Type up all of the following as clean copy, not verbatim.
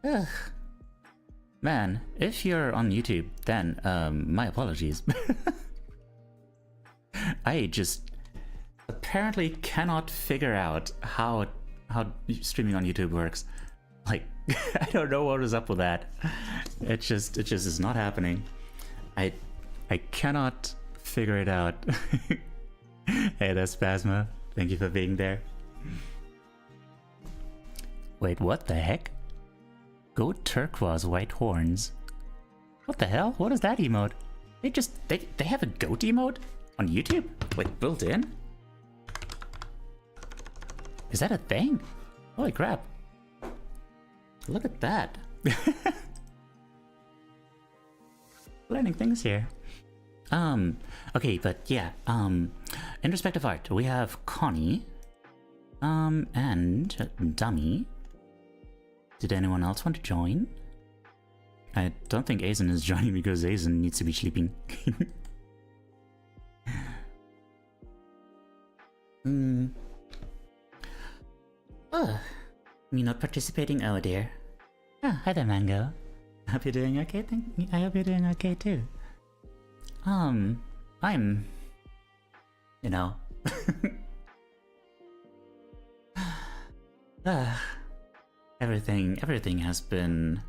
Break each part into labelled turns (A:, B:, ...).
A: Ugh. Man, if you're on YouTube, then my apologies. I just apparently cannot figure out how streaming on YouTube works. Like, I don't know what is up with that. It just is not happening. I cannot figure it out. Hey, that's Spasma. Thank you for being there. Wait, what the heck? Goat turquoise white horns. What the hell? What is that emote? They have a goat emote on YouTube? Like, built in? Is that a thing? Holy crap. Look at that. Learning things here. Okay, but yeah, Introspective Art. We have Connie, and Dummy. Did anyone else want to join? I don't think Aizen is joining because Aizen needs to be sleeping. Me not participating? Oh dear. Oh, hi there, Mango. Hope you're doing okay. I hope you're doing okay too. I'm, you know. Everything has been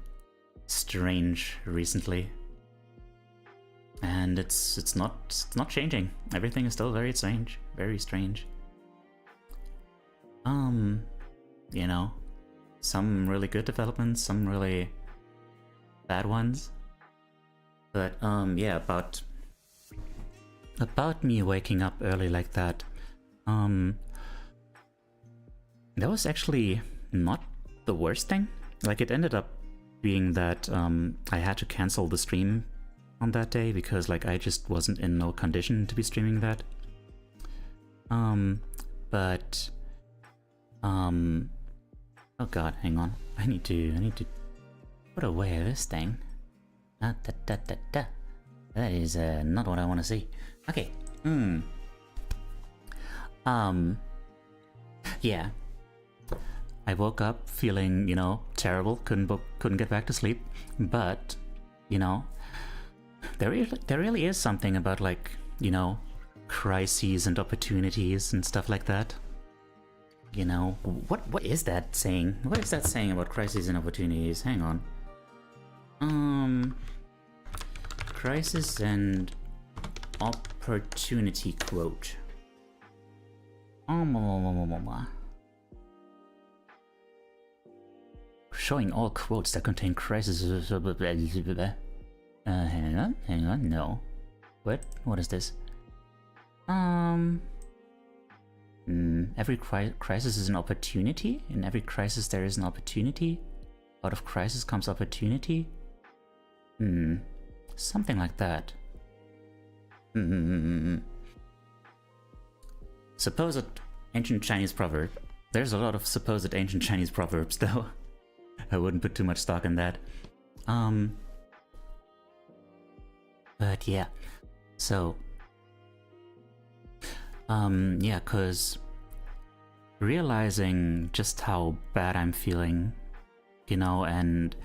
A: strange recently, and it's not changing. Everything is still very strange, very strange. You know, some really good developments, some really bad ones. But yeah, about me waking up early like that, that was actually not the worst thing. Like, it ended up being that I had to cancel the stream on that day because, like, I just wasn't in no condition to be streaming that. Oh god, hang on. I need to put away this thing. That is not what I want to see. Okay. Yeah. I woke up feeling, you know, terrible. Couldn't get back to sleep. But, you know, there really is something about, like, you know, crises and opportunities and stuff like that. You know, what is that saying? What is that saying about crises and opportunities? Hang on. Crisis and opportunity quote. Showing all quotes that contain crisis. Hang on, no. What is this? Every crisis is an opportunity. In every crisis there is an opportunity. Out of crisis comes opportunity. Something like that. Supposed ancient Chinese proverb. There's a lot of supposed ancient Chinese proverbs though. I wouldn't put too much stock in that. But yeah. So yeah, cause realizing just how bad I'm feeling, you know, and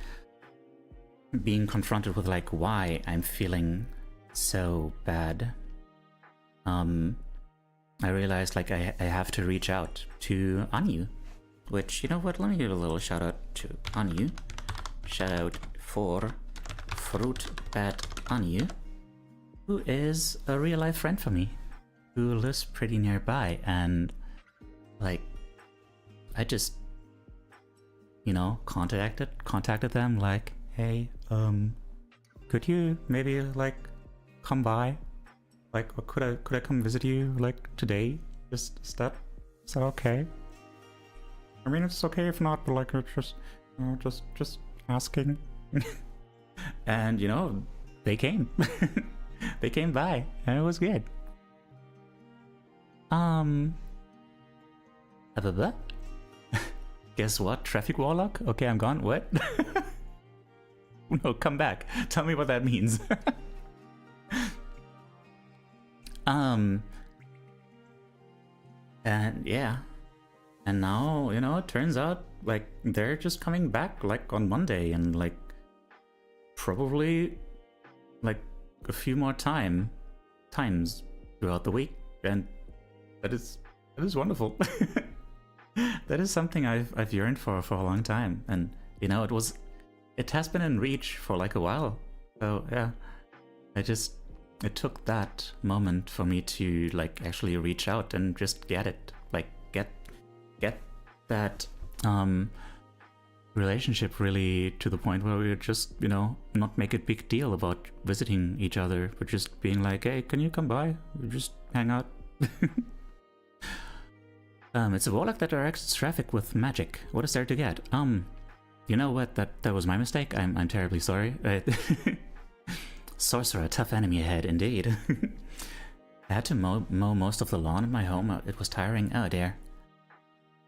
A: being confronted with, like, why I'm feeling so bad, I realized, like, I have to reach out to Anyu, which, you know what, let me give a little shout out to Anyu. Shout out for Fruit Bat Anyu, who is a real life friend for me, who lives pretty nearby, and, like, I just, you know, contacted them, like, hey, could you maybe, like, come by? Like, or could I come visit you, like, today? Is that okay? I mean, it's okay if not, but, like, it's just, you know, just asking. And, you know, they came. They came by, and it was good. Guess what? Traffic warlock? Okay, I'm gone. What? No, come back. Tell me what that means. And yeah. And now, you know, it turns out like they're just coming back like on Monday and like probably like a few more times throughout the week, and that is wonderful. That is something I've yearned for a long time, and you know, it has been in reach for like a while. So yeah, it took that moment for me to like actually reach out and just get it, like get that relationship really to the point where we would just, you know, not make a big deal about visiting each other, but just being like, hey, can you come by? We just hang out. It's a warlock that directs traffic with magic. What is there to get? You know what? That was my mistake. I'm terribly sorry. Sorcerer, tough enemy ahead, indeed. I had to mow most of the lawn in my home. It was tiring. Oh dear.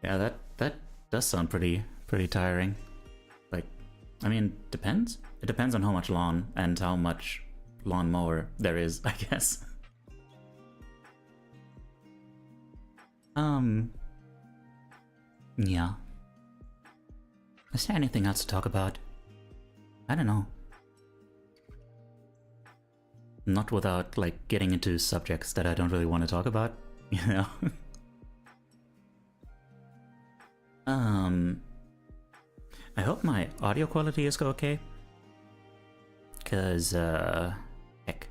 A: Yeah, that does sound pretty tiring. Like, I mean, depends. It depends on how much lawn and how much lawnmower there is, I guess. Yeah. Is there anything else to talk about? I don't know. Not without, like, getting into subjects that I don't really want to talk about, you know? I hope my audio quality is okay. Cause, heck.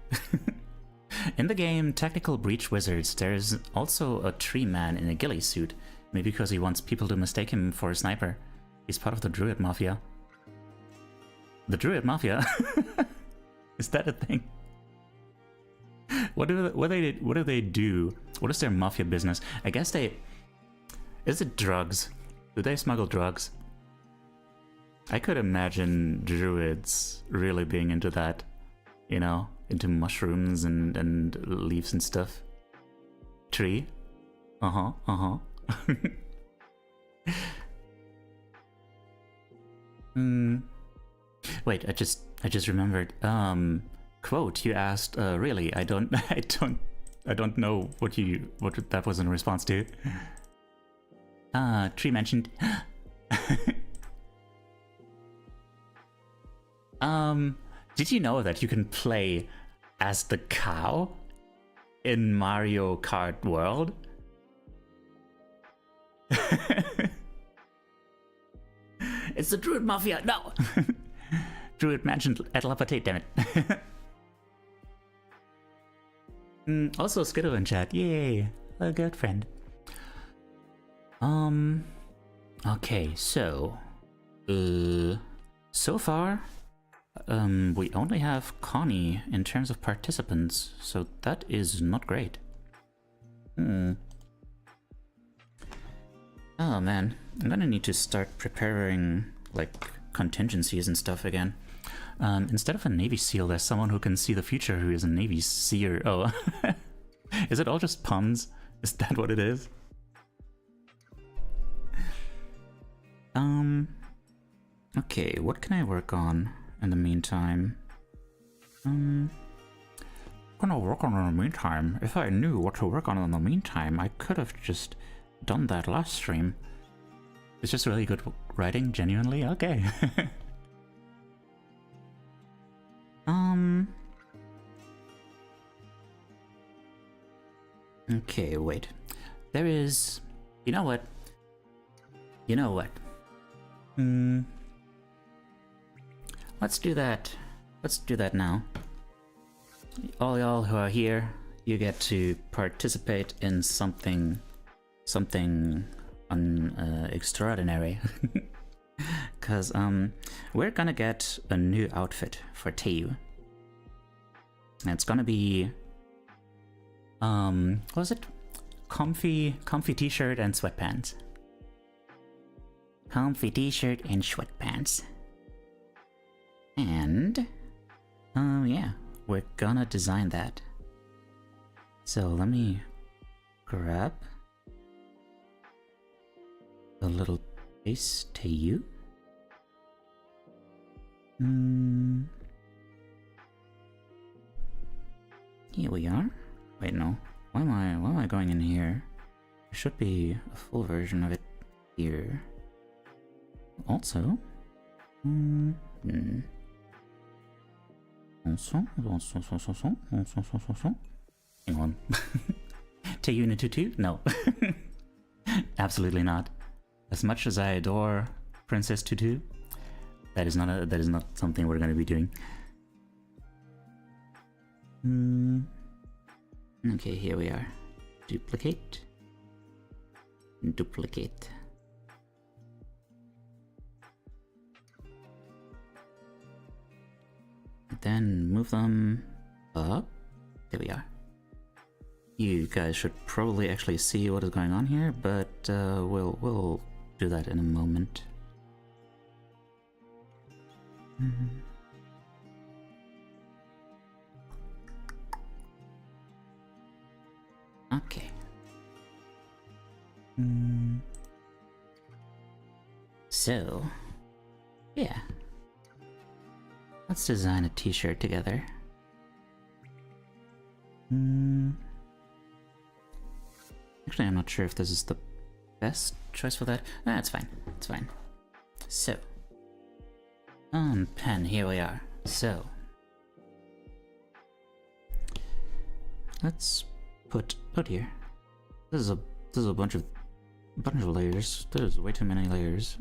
A: In the game Technical Breach Wizards, there's also a tree man in a ghillie suit. Maybe because he wants people to mistake him for a sniper. He's part of the Druid Mafia. The Druid Mafia? Is that a thing? What do they do? What is their mafia business? I guess they... Is it drugs? Do they smuggle drugs? I could imagine druids really being into that. You know? Into mushrooms and leaves and stuff. Tree? Uh-huh. Wait, I just remembered. Quote, you asked, really, I don't know what that was in response to. Tree mentioned. Did you know that you can play as the cow in Mario Kart World? It's the Druid Mafia, no! Druid Mansion at La Pate, damn it. Also Skittle in chat, yay! A good friend. Okay, so... so far, we only have Connie in terms of participants, so that is not great. Oh man, I'm gonna need to start preparing, like, contingencies and stuff again. Instead of a Navy SEAL, there's someone who can see the future who is a Navy Seer. Oh. Is it all just puns? Is that what it is? Okay, what can I work on in the meantime? Gonna work on in the meantime? If I knew what to work on in the meantime, I could have just done that last stream. It's just really good writing, genuinely? Okay. Okay, wait. There is... You know what? Let's do that. Let's do that now. All y'all who are here, you get to participate in something extraordinary. Cause we're gonna get a new outfit for Teu. And it's gonna be what was it? Comfy t-shirt and sweatpants. Comfy t-shirt and sweatpants. And yeah, we're gonna design that. So let me grab a little piece to you. Here we are. Wait, no. Why am I going in here? There should be a full version of it here. Also, hang on. T-Unit 2? No. Absolutely not. As much as I adore Princess Tutu, that is not something we're going to be doing. Okay, here we are. Duplicate. Duplicate. Then move them up. There we are. You guys should probably actually see what is going on here, but we'll do that in a moment. Okay. So, yeah. Let's design a t-shirt together. Actually, I'm not sure if this is the best choice for that. Ah, it's fine. It's fine. So, pen, here we are. So, let's put here. This is a bunch of layers. There's way too many layers.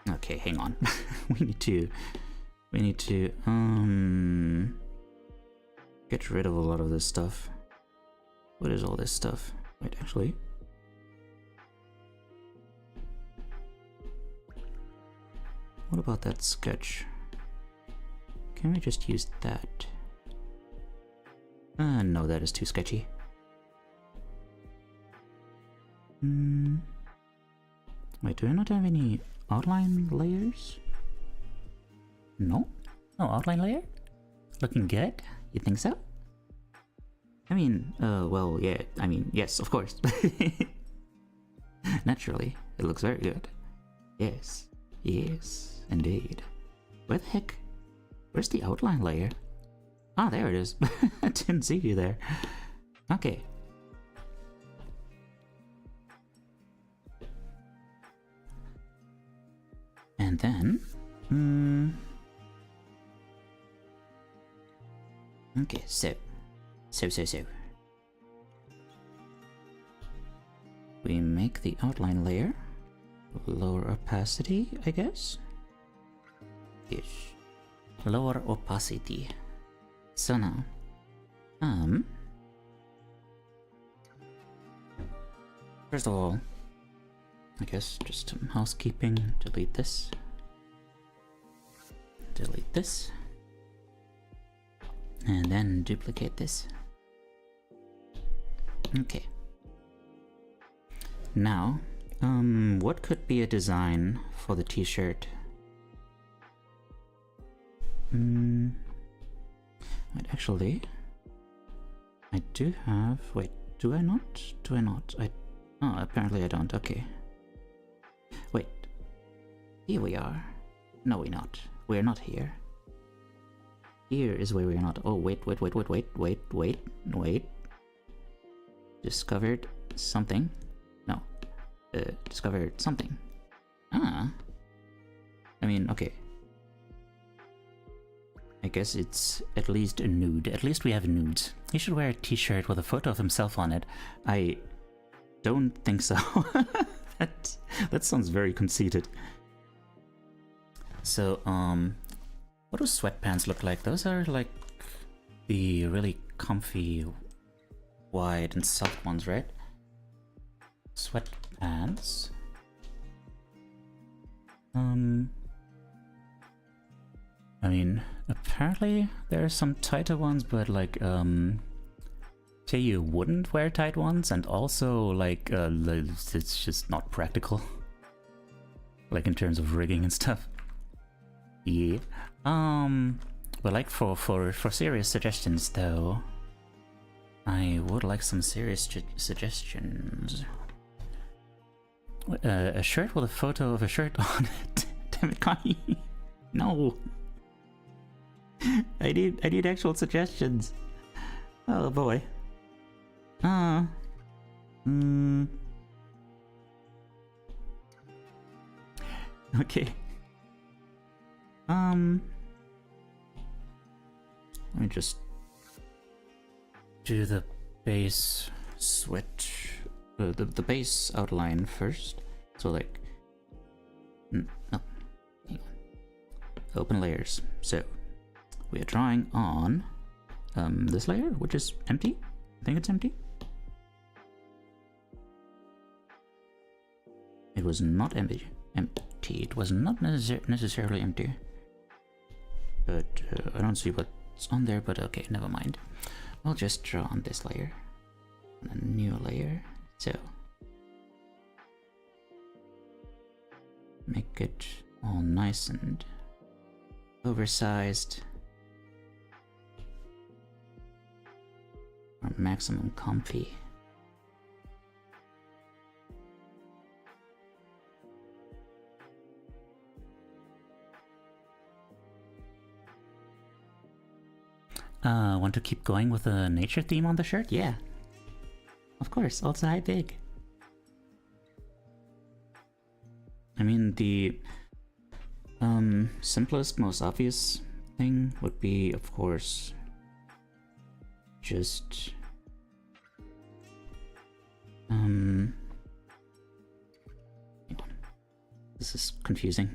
A: Okay, hang on. we need to get rid of a lot of this stuff. What is all this stuff? Wait, actually. What about that sketch? Can we just use that? No, that is too sketchy. Wait, do I not have any outline layers? No? No outline layer? Looking good? You think so? I mean, well, yeah, I mean, yes, of course. Naturally, it looks very good. Yes, yes, indeed. Where the heck? Where's the outline layer? Ah, there it is. I didn't see you there. Okay. And then, okay, so. We make the outline layer lower opacity, I guess? Yes. Lower opacity. So now, first of all, I guess just some housekeeping. Delete this. Delete this. And then duplicate this. Okay. Now, what could be a design for the t-shirt? Wait, actually, I do have, wait, do I not? Do I not? Oh, apparently I don't, okay. Wait, here we are. No, we're not. We're not here. Here is where we're not. Oh, wait. Discovered something. No. Discovered something. Ah. I mean, okay. I guess it's at least a nude. At least we have nudes. He should wear a t-shirt with a photo of himself on it. I don't think so. That sounds very conceited. So, what do sweatpants look like? Those are like the really comfy, wide and soft ones, right? Sweatpants. I mean, apparently there are some tighter ones, but like, say you wouldn't wear tight ones, and also like, it's just not practical. Like in terms of rigging and stuff. Yeah. But like for serious suggestions though, I would like some serious suggestions. A shirt with a photo of a shirt on it. Damn it, Connie. No. I need actual suggestions. Oh boy. Okay. Let me just do the base switch, the base outline first. So like, no, hang on. Open layers. So we are drawing on this layer, which is empty. I think it's empty. It was not empty. It was not necessarily empty. But I don't see what's on there, but okay, never mind. We'll just draw on this layer. On a new layer. So make it all nice and oversized. Or maximum comfy. Want to keep going with the nature theme on the shirt? Yeah. Of course, also high big. I mean, the simplest, most obvious thing would be, of course, just hang on. This is confusing.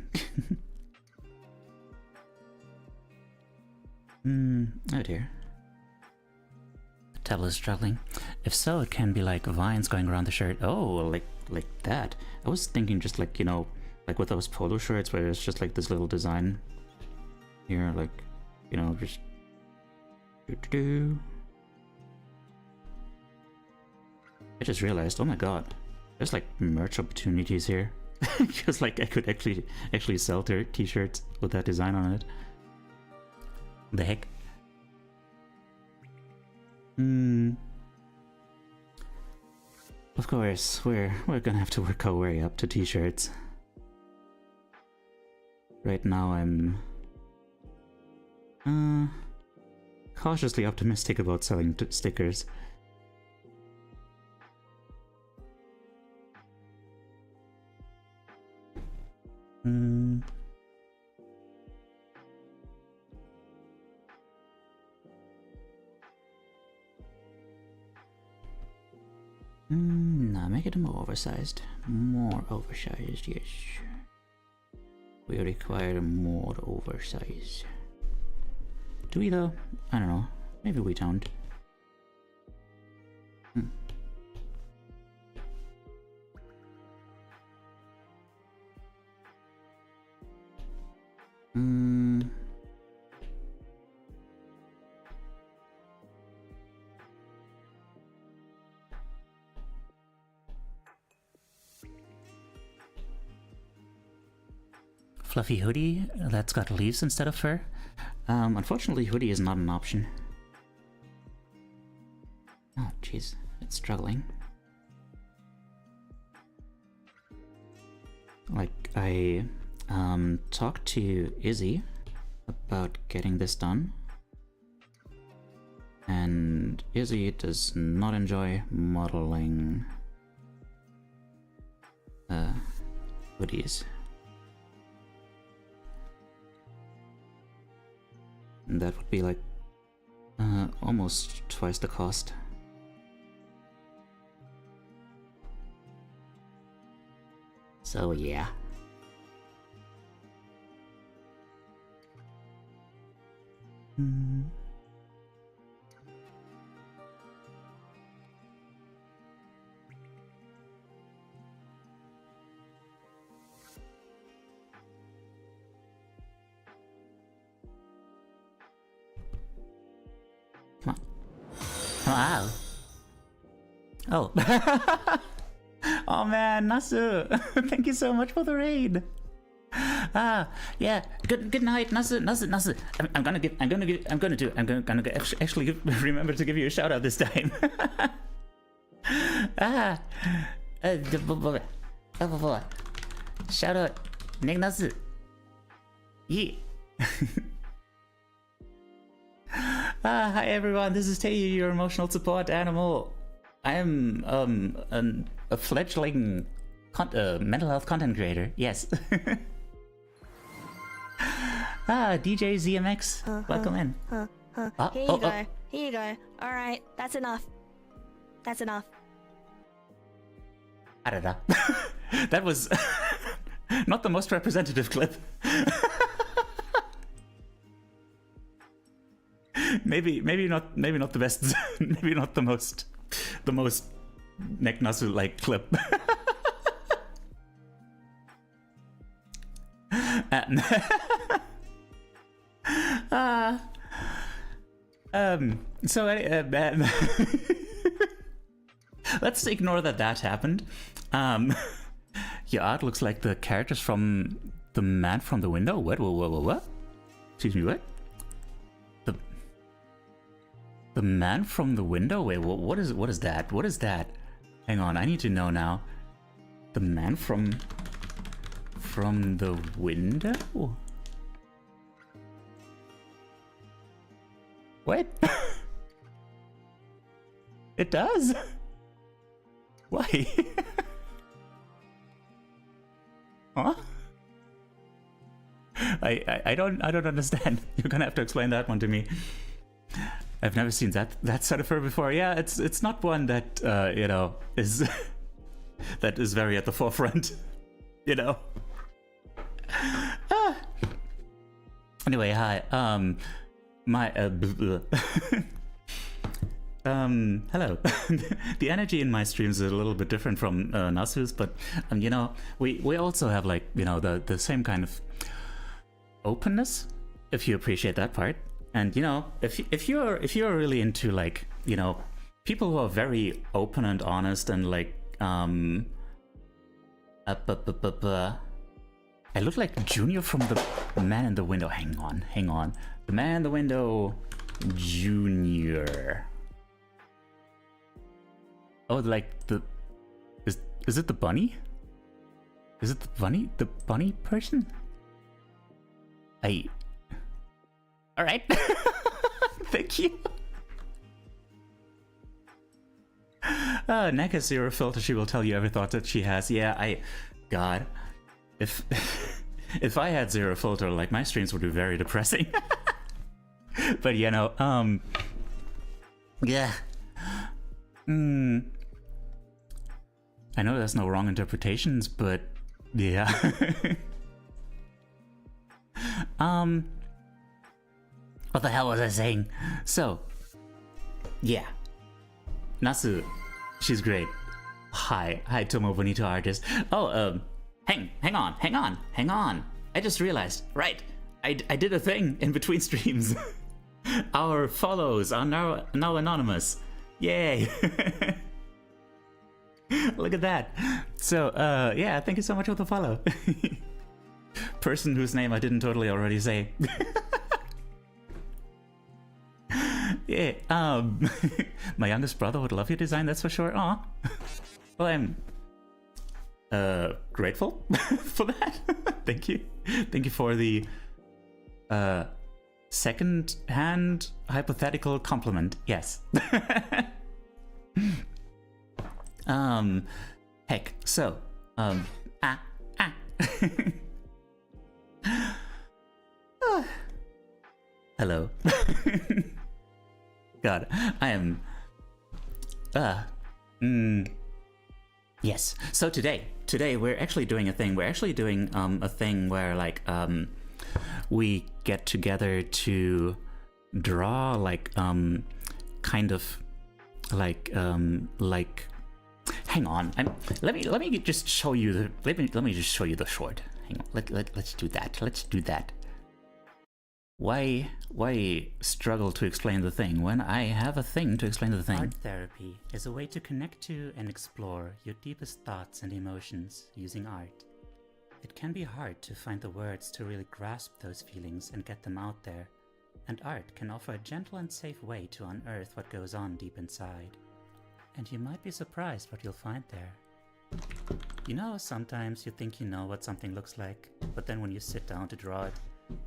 A: Oh dear. The tablet is struggling. If so, it can be like vines going around the shirt. Oh, like that. I was thinking just like, you know, like with those polo shirts where it's just like this little design here, like, you know, just I just realized, oh my god, there's like merch opportunities here. Because like I could actually sell t-shirts with that design on it. The heck? Of course, we're gonna have to work our way up to t-shirts. Right now I'm cautiously optimistic about selling stickers. Nah, make it more oversized. More oversized, yes. We require more oversize. Do we though? I don't know. Maybe we don't. Fluffy hoodie that's got leaves instead of fur. Unfortunately, hoodie is not an option. Oh, jeez, it's struggling. Like, I talked to Izzy about getting this done, and Izzy does not enjoy modeling hoodies. And that would be like almost twice the cost. So yeah. Come on. Wow. Oh. Oh man, Nasu. Thank you so much for the raid. Yeah. Good night, Nasu. I'm gonna remember to give you a shout out this time. Shout out, Nick Nasu. Hi everyone, this is Teiyu, your emotional support animal. I am a fledgling mental health content creator. Yes. DJ ZMX, welcome in.
B: Here you go. Here you go. All right, that's enough. That's enough.
A: I don't know. That was not the most representative clip. maybe not the best. Maybe not the most Neknasu like clip. Let's ignore that happened. Your art looks like the characters from The Man from the Window. What? Excuse me, what? The Man from the Window? Wait, what is that? What is that? Hang on, I need to know now. The Man from the Window? What? It does? Why? Huh? I don't understand. You're gonna have to explain that one to me. I've never seen that sort of fur before. Yeah, it's not one that you know, is that is very at the forefront. You know. Anyway, hi. Hello. The energy in my streams is a little bit different from Nasu's, but you know, we also have, like, you know, the same kind of openness, if you appreciate that part. And you know, if you're really into, like, you know, people who are very open and honest and like I look like Junior from The Man in the Window. Hang on. The Man in the Window Junior. Oh, like is it the bunny? Is it the bunny? The bunny person? All right. Thank you. Neka Zero Filter, she will tell you every thought that she has. Yeah, God, if I had zero filter, like, my streams would be very depressing. But you know, yeah. I know there's no wrong interpretations, but yeah. What the hell was I saying? So, yeah. Nasu, she's great. Hi, Tomo Bonito artist. Oh, hang on. I just realized, right, I did a thing in between streams. Our follows are now anonymous. Yay. Look at that. So, yeah, thank you so much for the follow. Person whose name I didn't totally already say. Yeah, my youngest brother would love your design, that's for sure. Aw. Well, I'm grateful for that. Thank you for the second-hand hypothetical compliment. Yes. Heck. So, hello. God, I am. Yes. So today we're actually doing a thing. We're actually doing a thing where, like, we get together to draw, like, kind of like hang on. Let me just show you the let me just show you the short. Hang on. Let's do that. Let's do that. Why struggle to explain the thing when I have a thing to explain the thing? Art therapy is a way to connect to and explore your deepest thoughts and emotions using art. It can be hard to find the words to really grasp those feelings and get them out there, and art can offer a gentle and safe way to unearth what goes on deep inside. And you might be surprised what you'll find there. You know, sometimes you think you know what something looks like, but then when you sit down to draw it,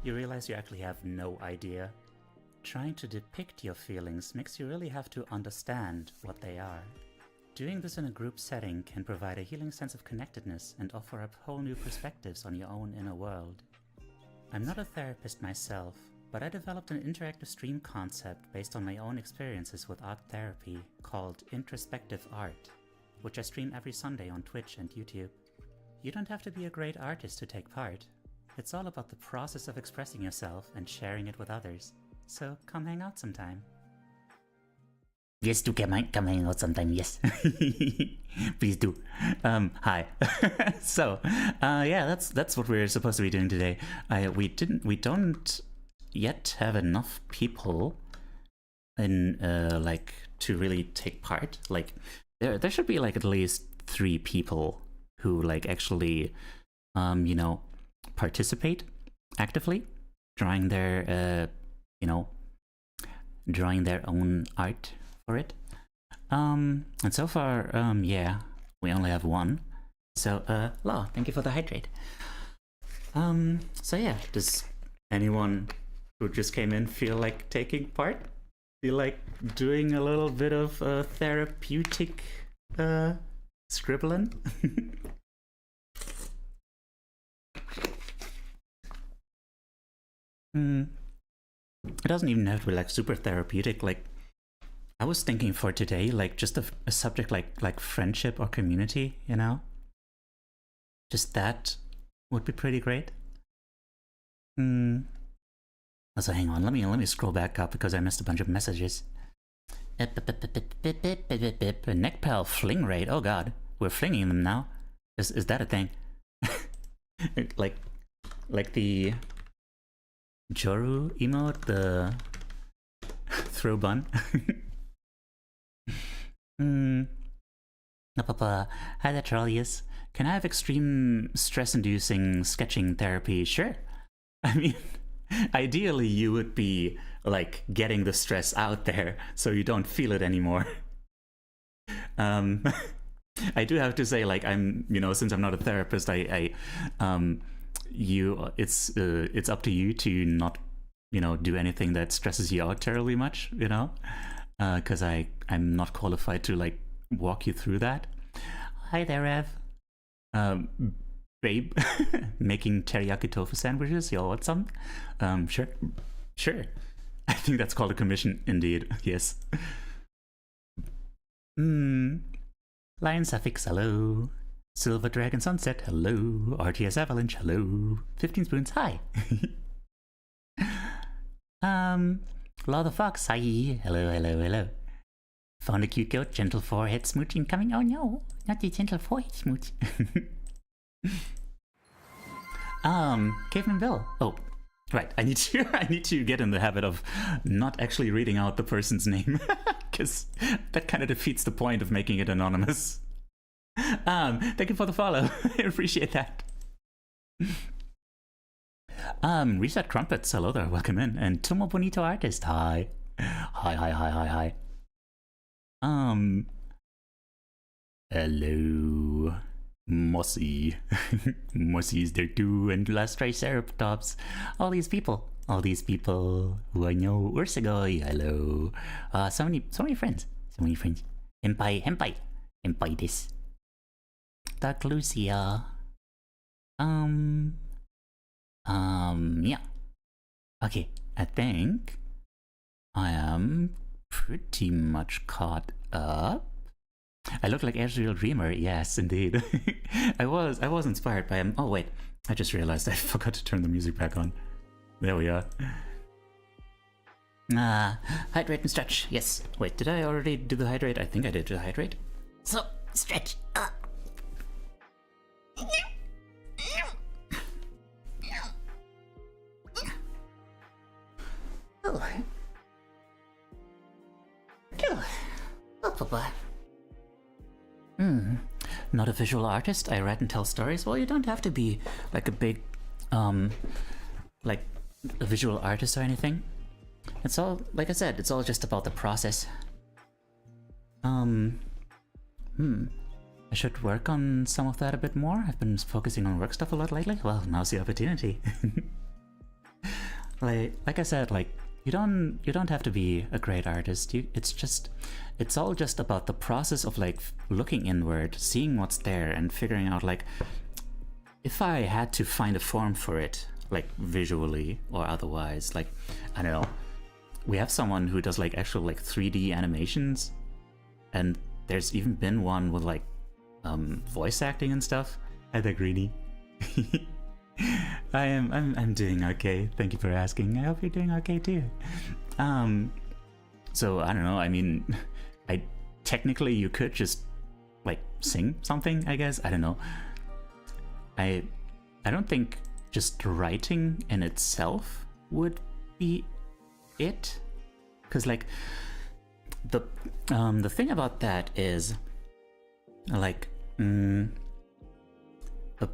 A: you realize you actually have no idea. Trying to depict your feelings makes you really have to understand what they are. Doing this in a group setting can provide a healing sense of connectedness and offer up whole new perspectives on your own inner world. I'm not a therapist myself, but I developed an interactive stream concept based on my own experiences with art therapy called Introspective Art, which I stream every Sunday on Twitch and YouTube. You don't have to be a great artist to take part. It's all about the process of expressing yourself and sharing it with others. So come hang out sometime. Yes, do come hang out sometime, yes. Please do. Hi. So, yeah, that's what we're supposed to be doing today. We don't yet have enough people in, like, to really take part. Like, there should be, like, at least 3 people who, like, actually, you know, participate actively, drawing their, you know, drawing their own art for it. And so far, yeah, we only have 1. So, Law, thank you for the hydrate. So yeah, does anyone who just came in feel like taking part? Feel like doing a little bit of therapeutic scribbling? It doesn't even have to be like super therapeutic. Like, I was thinking for today, like just a subject like friendship or community, you know? Just that would be pretty great. So hang on, let me scroll back up because I missed a bunch of messages. Neckpal fling raid. Oh god, we're flinging them now. Is that a thing? like the Joru emote, the throw bun. Hi there, Charlius. Can I have extreme stress-inducing sketching therapy? Sure. I mean, ideally you would be like getting the stress out there so you don't feel it anymore. I do have to say, like, I'm, you know, since I'm not a therapist, it's up to you to not, you know, do anything that stresses you out terribly much, you know, because I'm not qualified to like walk you through that. Hi there, Ev. Babe, making teriyaki tofu sandwiches. Yo, what's up? Sure. I think that's called a commission, indeed. Yes. Lion Suffix, hello. Silver Dragon Sunset, hello. RTS Avalanche, hello. 15 Spoons, hi. Law the Fox, hi. Hello. Found a cute goat, gentle forehead smooching coming. Oh no, not the gentle forehead smooch. Caveman Bill. Oh, right. I need to get in the habit of not actually reading out the person's name, because that kind of defeats the point of making it anonymous. Thank you for the follow. I appreciate that. Reset Crumpets, hello there, welcome in. And Tomo Bonito Artist, hi. Hi. Hello. Mossy. Mossy's there too, and Last Triceratops. All these people who I know. Ursagoi, hello. So many friends. Henpai this. Dark Lucia. Yeah. Okay, I think I am pretty much caught up. I look like Ezreal Dreamer, yes, indeed. I was inspired by him. Oh wait, I just realized I forgot to turn the music back on. There we are. Hydrate and stretch, yes. Wait, did I already do the hydrate? I think I did the hydrate. So, stretch. Oh, Papa. Not a visual artist. I write and tell stories. Well, you don't have to be like a big, like a visual artist or anything. It's all, like I said, it's all just about the process. I should work on some of that a bit more. I've been focusing on work stuff a lot lately. Well, now's the opportunity. like I said, like you don't have to be a great artist. It's all just about the process of like looking inward, seeing what's there, and figuring out like, if I had to find a form for it, like visually or otherwise, like, I don't know, we have someone who does like actual like 3D animations, and there's even been one with like voice acting and stuff. Hi there, Greedy. I'm doing okay. Thank you for asking. I hope you're doing okay too. So I don't know. I mean, technically you could just like sing something, I guess. I don't know. I don't think just writing in itself would be it, because like the thing about that is like a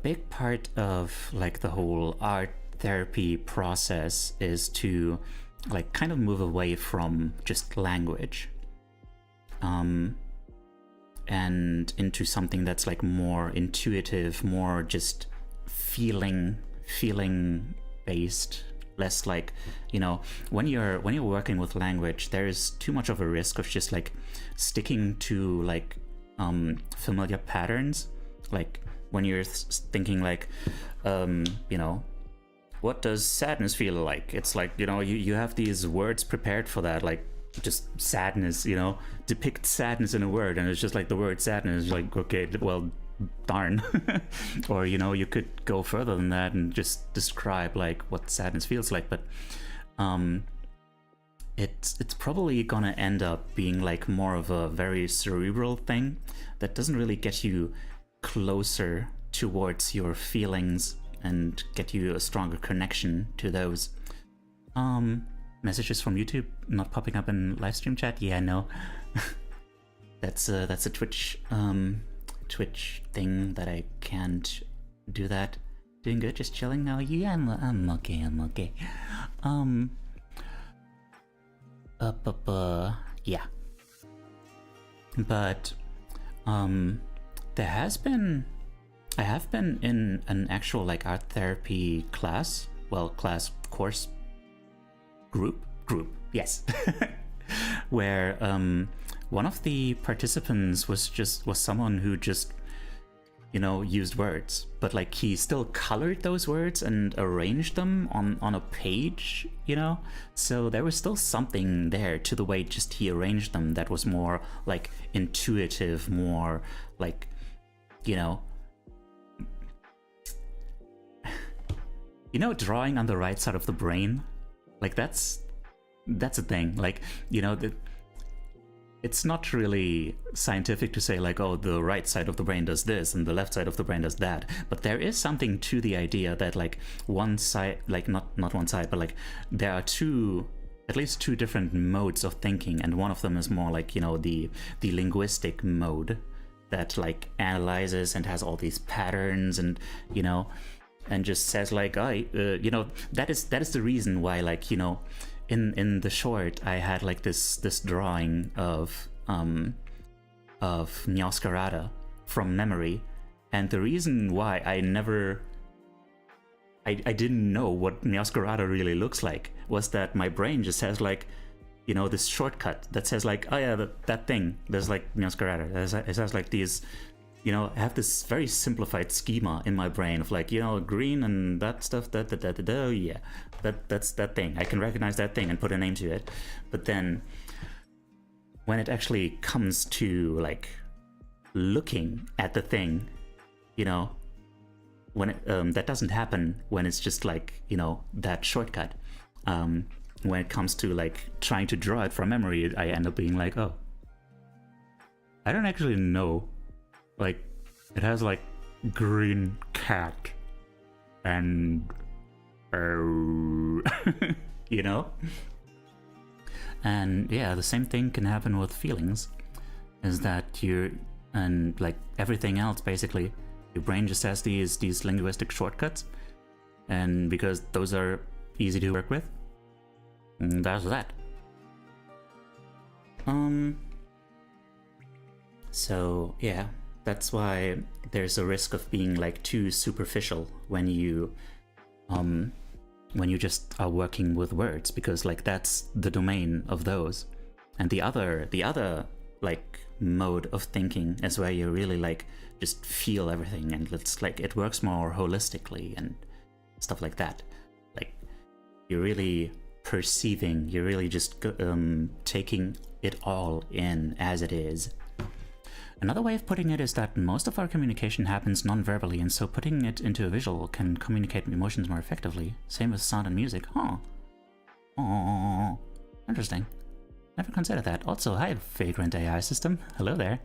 A: big part of like the whole art therapy process is to like kind of move away from just language and into something that's like more intuitive, more just feeling based, less like, you know, when you're working with language, there is too much of a risk of just like sticking to like familiar patterns. Like when you're thinking like you know, what does sadness feel like? It's like, you know, you have these words prepared for that, like just sadness, you know, depict sadness in a word, and it's just like the word sadness is like, okay, well, darn. Or, you know, you could go further than that and just describe like what sadness feels like, but it's probably gonna end up being like more of a very cerebral thing that doesn't really get you closer towards your feelings and get you a stronger connection to those. Messages from YouTube not popping up in live stream chat. Yeah, no. that's a Twitch thing that I can't do that. Doing good, just chilling now. Yeah, I'm okay. Yeah. But I have been in an actual like art therapy class, course, group, yes. Where one of the participants was someone who just, you know, used words, but like he still colored those words and arranged them on a page, you know, so there was still something there to the way just he arranged them that was more like intuitive, more like, you know, drawing on the right side of the brain, like that's a thing. Like, you know, it's not really scientific to say like, oh, the right side of the brain does this and the left side of the brain does that, but there is something to the idea that like one side, like not one side, but like there are at least two different modes of thinking, and one of them is more like, you know, the linguistic mode that like analyzes and has all these patterns and, you know, and just says like, you know, that is the reason why, like, you know, in the short I had like this drawing of Nyaskarada from memory, and the reason why I didn't know what Nyaskarada really looks like was that my brain just has like, you know, this shortcut that says like, oh yeah, that thing, there's like Nyaskarada, it has like these, you know, I have this very simplified schema in my brain of like, you know, green and that stuff, yeah, that's that thing. I can recognize that thing and put a name to it. But then when it actually comes to like looking at the thing, you know, when that doesn't happen when it's just like, you know, that shortcut. When it comes to like trying to draw it from memory, I end up being like, oh, I don't actually know. Like, it has like green cat and you know? And yeah, the same thing can happen with feelings, is that and like everything else basically, your brain just has these linguistic shortcuts, and because those are easy to work with, that's that. So yeah, that's why there's a risk of being like too superficial when you when you just are working with words, because like that's the domain of those. And the other like mode of thinking is where you really like just feel everything, and it's like it works more holistically and stuff like that. Like you're really perceiving, you're really just taking it all in as it is. Another way of putting it is that most of our communication happens non-verbally, and so putting it into a visual can communicate emotions more effectively. Same with sound and music. Huh. Oh, interesting. Never considered that. Also, hi, Vagrant AI system. Hello there.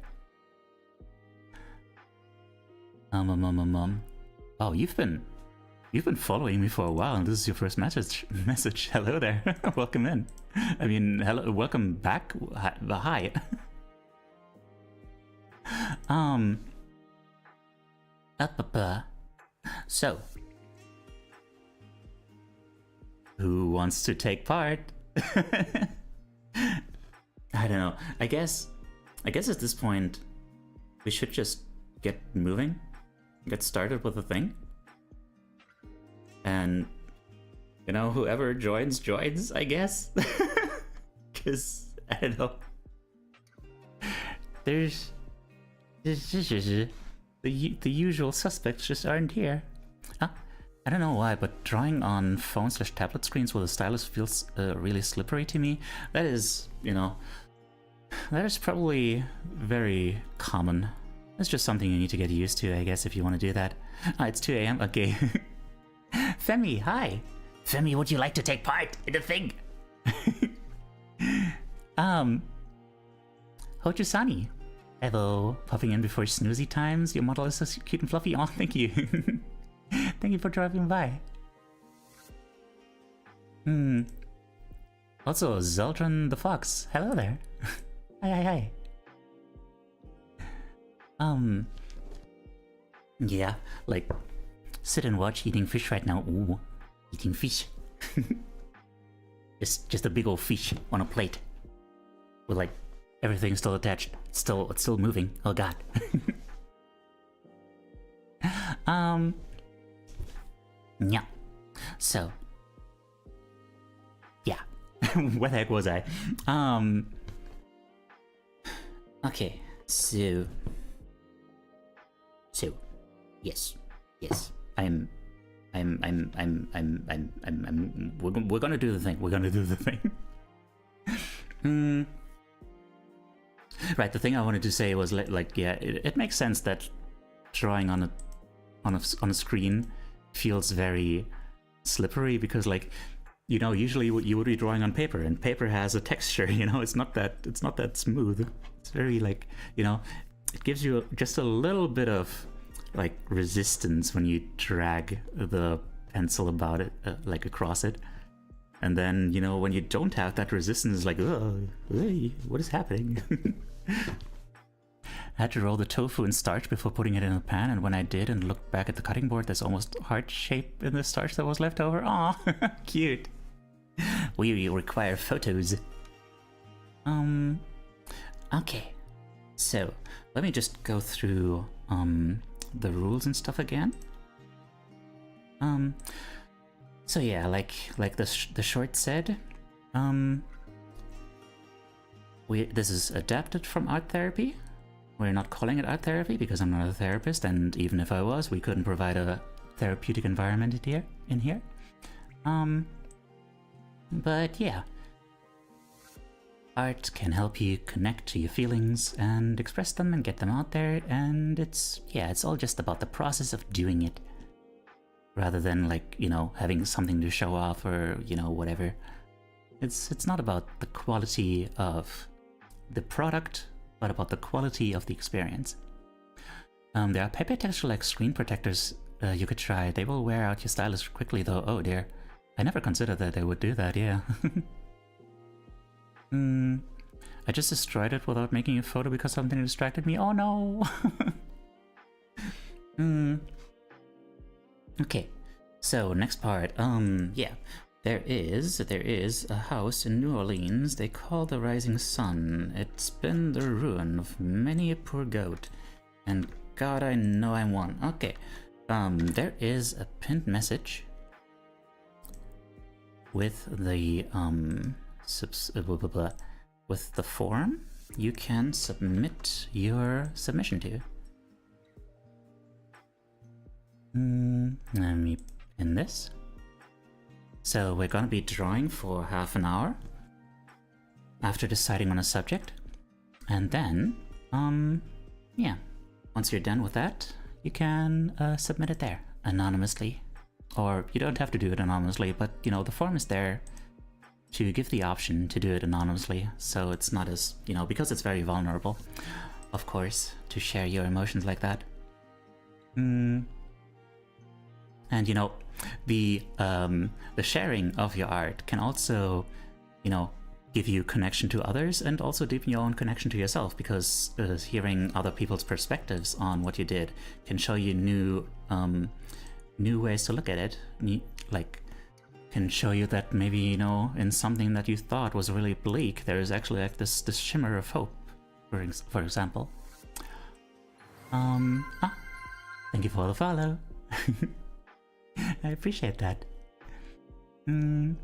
A: Oh, you've been following me for a while, and this is your first message. Hello there. Welcome in. I mean, hello, welcome back. Hi. So, who wants to take part? I don't know. I guess at this point we should just get moving, get started with the thing, and you know, whoever joins, I guess. Because I don't know. There's the usual suspects just aren't here. I don't know why, but drawing on phone/tablet screens with a stylus feels really slippery to me. That is, you know, that is probably very common. It's just something you need to get used to, I guess, if you want to do that. It's 2 a.m. Okay. Femi, hi. Femi, would you like to take part in the thing? Hojusani. Hello, popping in before snoozy times. Your model is so cute and fluffy. Oh, thank you. Thank you for dropping by. Also, Zeldron the Fox. Hello there. Hi. Yeah, like, sit and watch eating fish right now. Ooh, eating fish. Just a big old fish on a plate. With like, everything still attached. It's still moving. Oh god. Yeah. So. Yeah. Where the heck was I? Okay. So. Yes. We're gonna do the thing. Right, the thing I wanted to say was like yeah, it makes sense that drawing on a screen feels very slippery, because like, you know, usually you would be drawing on paper, and paper has a texture, you know, it's not that smooth. It's very like, you know, it gives you just a little bit of like resistance when you drag the pencil about it, like across it. And then, you know, when you don't have that resistance, it's like, oh, hey, what is happening? I had to roll the tofu in starch before putting it in a pan, and when I did and looked back at the cutting board, there's almost heart shape in the starch that was left over. Aw, cute. We require photos. Okay. So, let me just go through the rules and stuff again. So yeah, like the short said, this is adapted from art therapy. We're not calling it art therapy because I'm not a therapist, and even if I was, we couldn't provide a therapeutic environment in here. But yeah, art can help you connect to your feelings and express them and get them out there, and it's all just about the process of doing it, rather than like, you know, having something to show off or, you know, whatever. It's not about the quality of the product, but about the quality of the experience. There are paper texture-like screen protectors you could try. They will wear out your stylus quickly though. Oh dear. I never considered that they would do that, yeah. I just destroyed it without making a photo because something distracted me. Oh no! Okay, so next part. Yeah. There is a house in New Orleans they call the Rising Sun. It's been the ruin of many a poor goat. And God, I know I'm one. Okay. There is a pinned message. with the with the form you can submit your submission to. Let me pin this. So we're gonna be drawing for half an hour after deciding on a subject, and then yeah, once you're done with that, you can submit it there anonymously, or you don't have to do it anonymously, but you know, the form is there to give the option to do it anonymously, so it's not as, you know, because it's very vulnerable, of course, to share your emotions like that. And you know, the sharing of your art can also, you know, give you connection to others and also deepen your own connection to yourself, because hearing other people's perspectives on what you did can show you new ways to look at it. Like, can show you that maybe, you know, in something that you thought was really bleak, there is actually like this shimmer of hope, for example. Thank you for the follow. I appreciate that. And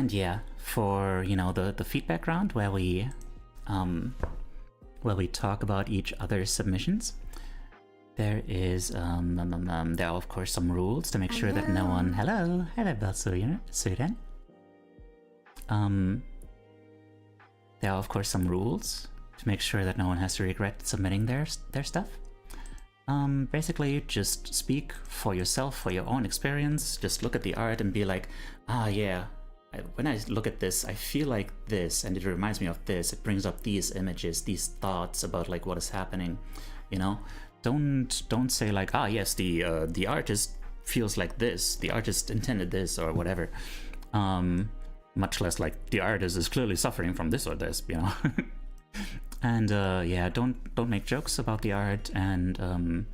A: yeah, for, you know, the feedback round where we talk about each other's submissions, there is there are of course some rules to make sure that no one. Hello Sweden. There are of course some rules to make sure that no one has to regret submitting their stuff. Basically, just speak for yourself, for your own experience. Just look at the art and be like, ah, yeah, when I look at this, I feel like this, and it reminds me of this. It brings up these images, these thoughts about like what is happening. You know, don't say like, ah, yes, the artist feels like this, the artist intended this, or whatever. Much less like the artist is clearly suffering from this or this, you know. And yeah, don't make jokes about the art, and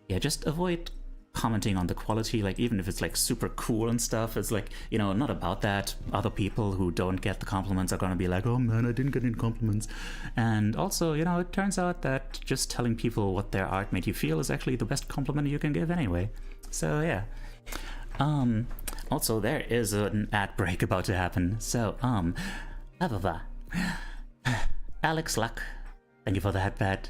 A: yeah, just avoid commenting on the quality, like even if it's like super cool and stuff. It's like, you know, not about that. Other people who don't get the compliments are gonna be like, oh man, I didn't get any compliments. And also, you know, it turns out that just telling people what their art made you feel is actually the best compliment you can give anyway. So yeah. Also, there is an ad break about to happen, so blah blah blah. Alex Luck, thank you for the headband.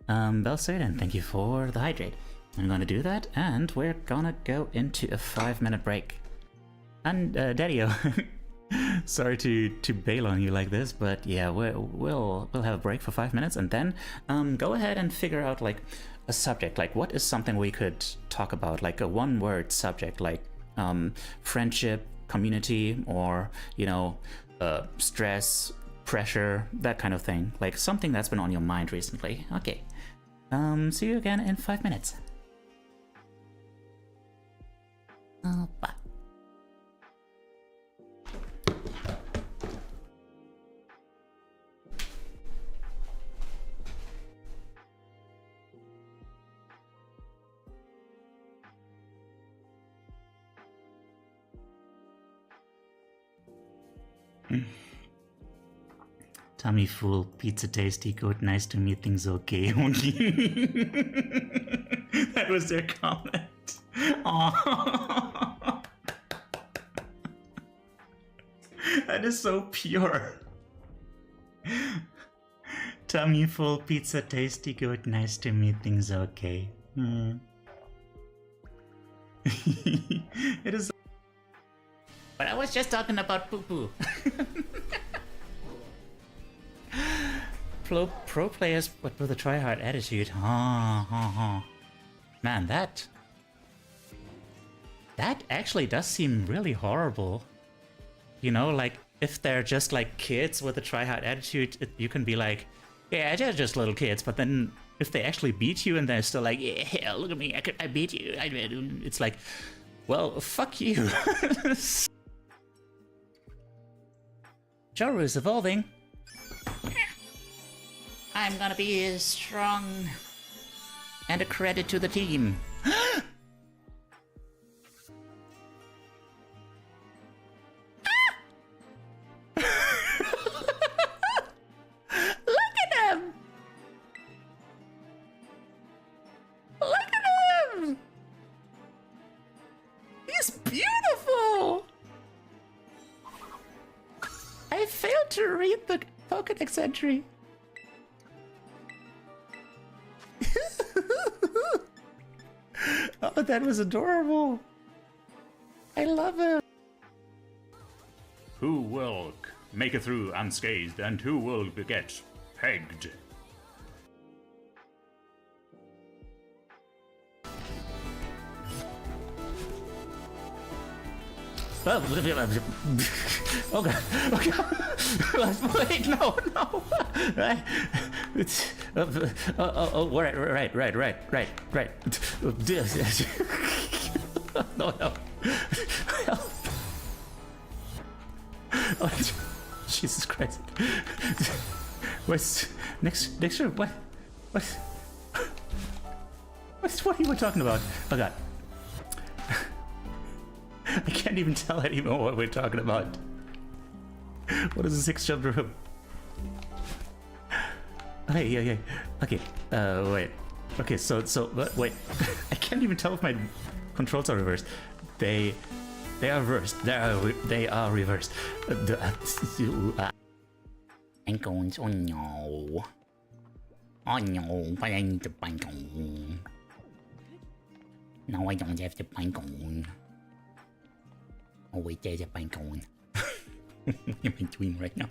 A: Belsudan, thank you for the hydrate. I'm gonna do that, and we're gonna go into a 5-minute break. And Daddy-o, sorry to bail on you like this, but yeah, we'll have a break for 5 minutes, and then go ahead and figure out like a subject. Like, what is something we could talk about? Like a one-word subject, like friendship, community, or you know, stress, pressure, that kind of thing. Like something that's been on your mind recently. Okay. See you again in 5 minutes. Bye. Tummy full, pizza tasty, good, nice to meet, things okay. That was their comment. Aww. That is so pure. Tummy full, pizza tasty, good, nice to meet, things okay. It is. But I was just talking about poo-poo. Pro players, but with a try-hard attitude. Man, that actually does seem really horrible. You know, like, if they're just like kids with a try-hard attitude, you can be like, yeah, they're just little kids. But then if they actually beat you and they're still like, yeah, look at me, I beat you. It's like, well, fuck you. Joru is evolving. I'm gonna be strong and a credit to the team. Look at him! Look at him! He's beautiful! read the Pokedex entry. Oh, that was adorable. I love it. Who will make it through unscathed, and who will get pegged? Oh god. Wait, no. It's, right. No. Oh, Jesus Christ. What's next room? What are you talking about? Oh god. I can't even tell anymore what we're talking about. What is the 6th jump room? Okay, yeah. Okay, wait. Okay, so wait. I can't even tell if my controls are reversed. They are reversed. They are reversed. Ankles, oh no. Oh no, but I need to bank on. No, I don't have to bank on. Oh wait, there's a bank on. What am I doing right now?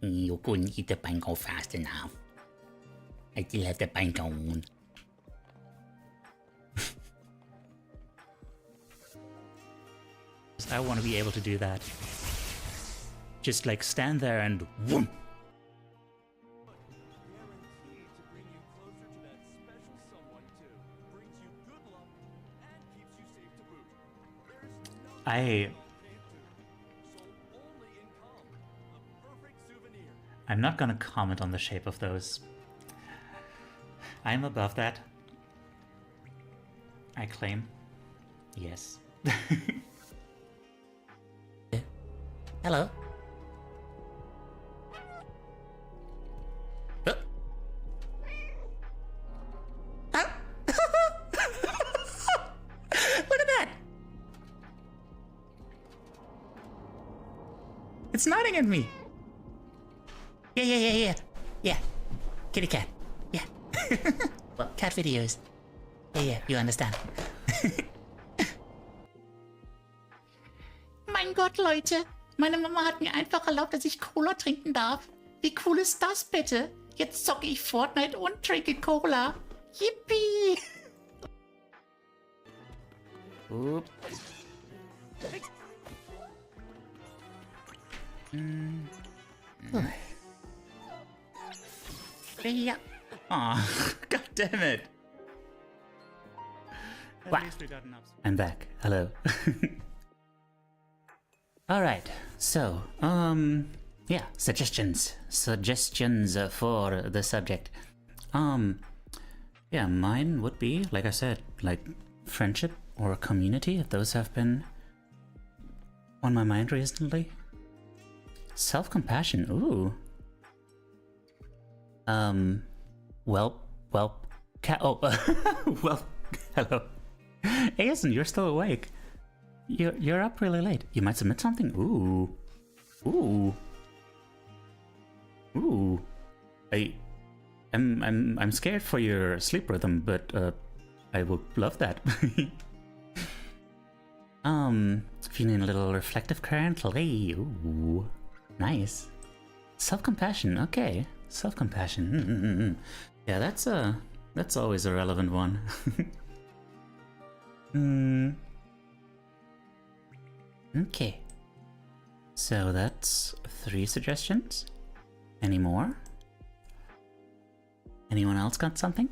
A: You couldn't eat the panko fast enough. I still have the panko. I want to be able to do that. Just like stand there and whoom. I'm not gonna comment on the shape of those. I'm above that. I claim. Yes. Hello. Look at that! It's nodding at me. Yeah. Kitty cat. Yeah. Well, cat videos. Yeah, you understand. Mein Gott, Leute. Meine Mama hat mir einfach erlaubt, dass ich Cola trinken darf. Wie cool ist das bitte? Jetzt zocke ich Fortnite und trinke Cola. Yippie! Oops. Yeah. Aw, god damn it. Wow. I'm back. Hello. Alright, so, yeah, suggestions for the subject. Yeah, mine would be, like I said, like friendship or community, those have been on my mind recently. Self-compassion, ooh. Well, well, hello. Asen, you're still awake. You're up really late. You might submit something? Ooh. I'm scared for your sleep rhythm, but I would love that. Feeling a little reflective currently. Ooh, nice. Self-compassion. Okay, self-compassion. Yeah, that's always a relevant one. Okay. So that's 3 suggestions. Any more? Anyone else got something?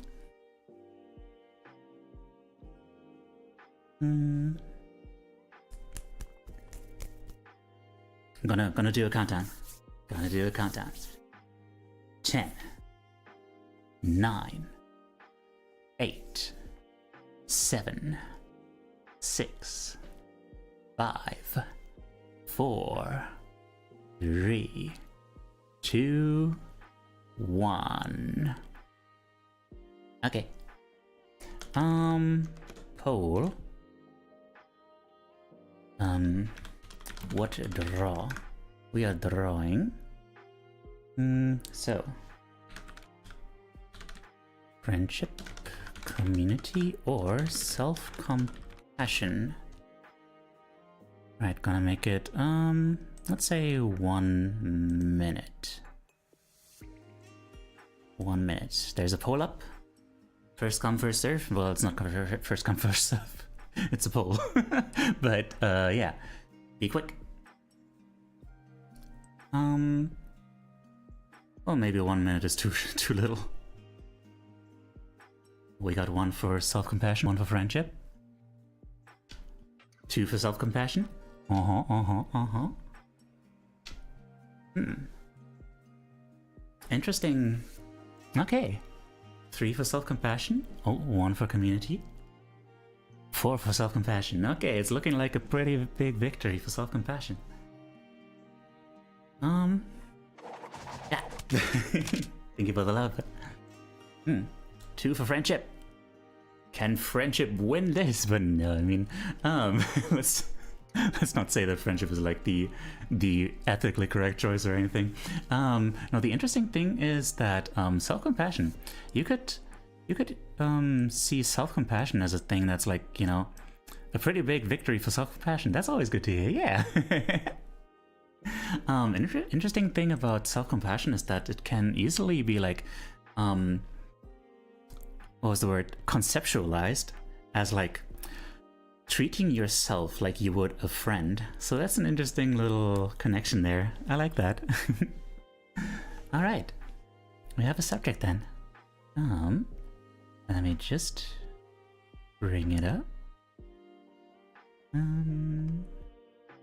A: Gonna do a countdown. 10, 9, 8, 7, 6, 5, 4, 3, 2, 1. Okay. Poll. What draw? We are drawing. So friendship, community, or self-compassion. Right, gonna make it, let's say 1 minute. 1 minute. There's a poll up. First come, first serve. Well, it's not first come, first serve. It's a poll. But, yeah. Be quick. Well, maybe 1 minute is too little. We got 1 for self-compassion, 1 for friendship. 2 for self-compassion. Interesting. Okay. 3 for self-compassion. Oh, 1 for community. 4 for self-compassion. Okay, it's looking like a pretty big victory for self-compassion. Yeah. Thank you for the love. 2 for friendship. Can friendship win this? But no, I mean, let's not say that friendship is like the ethically correct choice or anything. No, the interesting thing is that self-compassion, you could see self-compassion as a thing that's like, you know, a pretty big victory for self-compassion. That's always good to hear. Yeah. An interesting thing about self-compassion is that it can easily be like, what was the word? Conceptualized as like treating yourself like you would a friend. So that's an interesting little connection there. I like that. All right, we have a subject then. Let me just bring it up.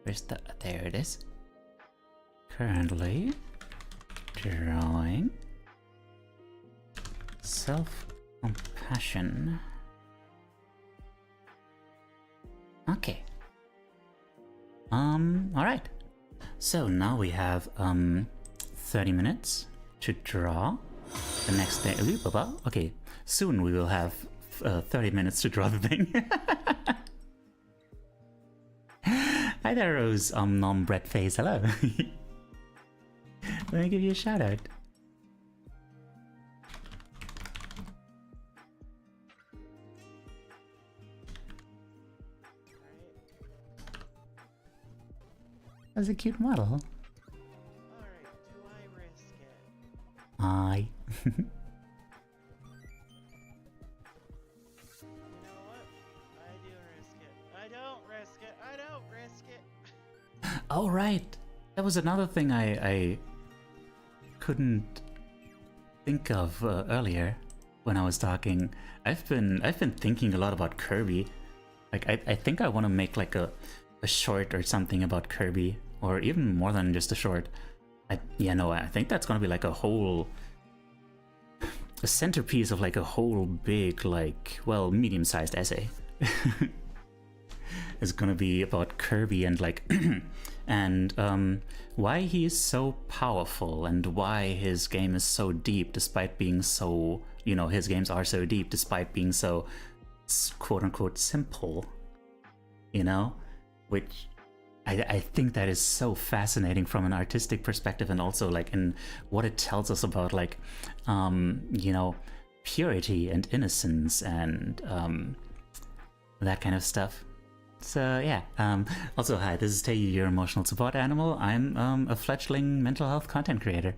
A: Where's the? There it is. Currently drawing self-compassion. Okay. All right. So now we have 30 minutes to draw the next day. Okay. Soon we will have 30 minutes to draw the thing. Hi there, Rose. Bread face. Hello. Let me give you a shout out. That's a cute model.
C: Alright, do I risk it?
A: Aye.
C: You know what? I do risk it. I don't risk it. I don't risk it.
A: Oh, right. That was another thing I couldn't think of earlier when I was talking. I've been thinking a lot about Kirby. Like I think I want to make like a short or something about Kirby, or even more than just a short. I think that's gonna be like a centerpiece of like a whole big, like, well, medium-sized essay. It's gonna be about Kirby and like and why he is so powerful and why his game is so deep despite being so, his games are so deep despite being so quote-unquote simple, which I think that is so fascinating from an artistic perspective, and also like in what it tells us about like purity and innocence and that kind of stuff. So yeah, also hi, this is Tei, your emotional support animal. I'm a fledgling mental health content creator.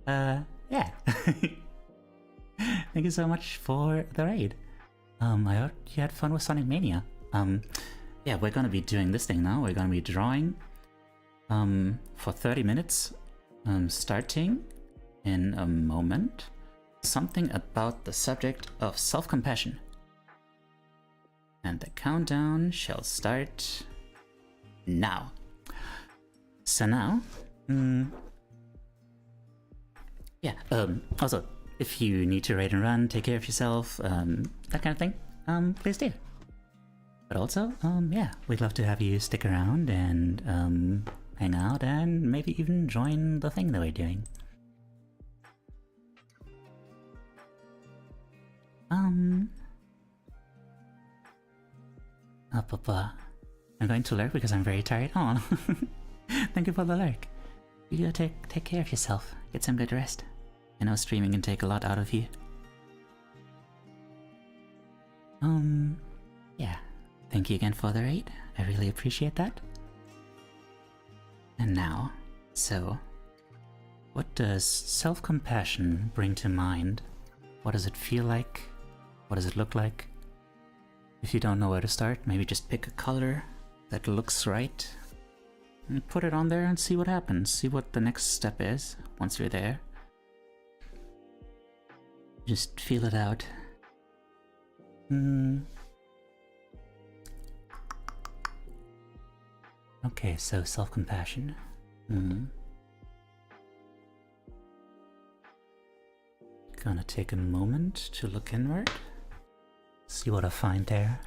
A: Yeah. Thank you so much for the raid. I hope you had fun with Sonic Mania. Yeah, we're gonna be doing this thing now. We're gonna be drawing for 30 minutes, starting in a moment. Something about the subject of self-compassion. And the countdown shall start now. So now, yeah, also, if you need to raid and run, take care of yourself, that kind of thing, please do. But also, yeah, we'd love to have you stick around and hang out and maybe even join the thing that we're doing. I'm going to lurk because I'm very tired. Oh, thank you for the lurk. You gotta take care of yourself. Get some good rest. I know streaming can take a lot out of you. Yeah. Thank you again for the raid. I really appreciate that. And now, so, what does self-compassion bring to mind? What does it feel like? What does it look like? If you don't know where to start, maybe just pick a color that looks right and put it on there and see what happens. See what the next step is once you're there. Just feel it out. Okay, so self-compassion. Gonna take a moment to look inward. See what I find there.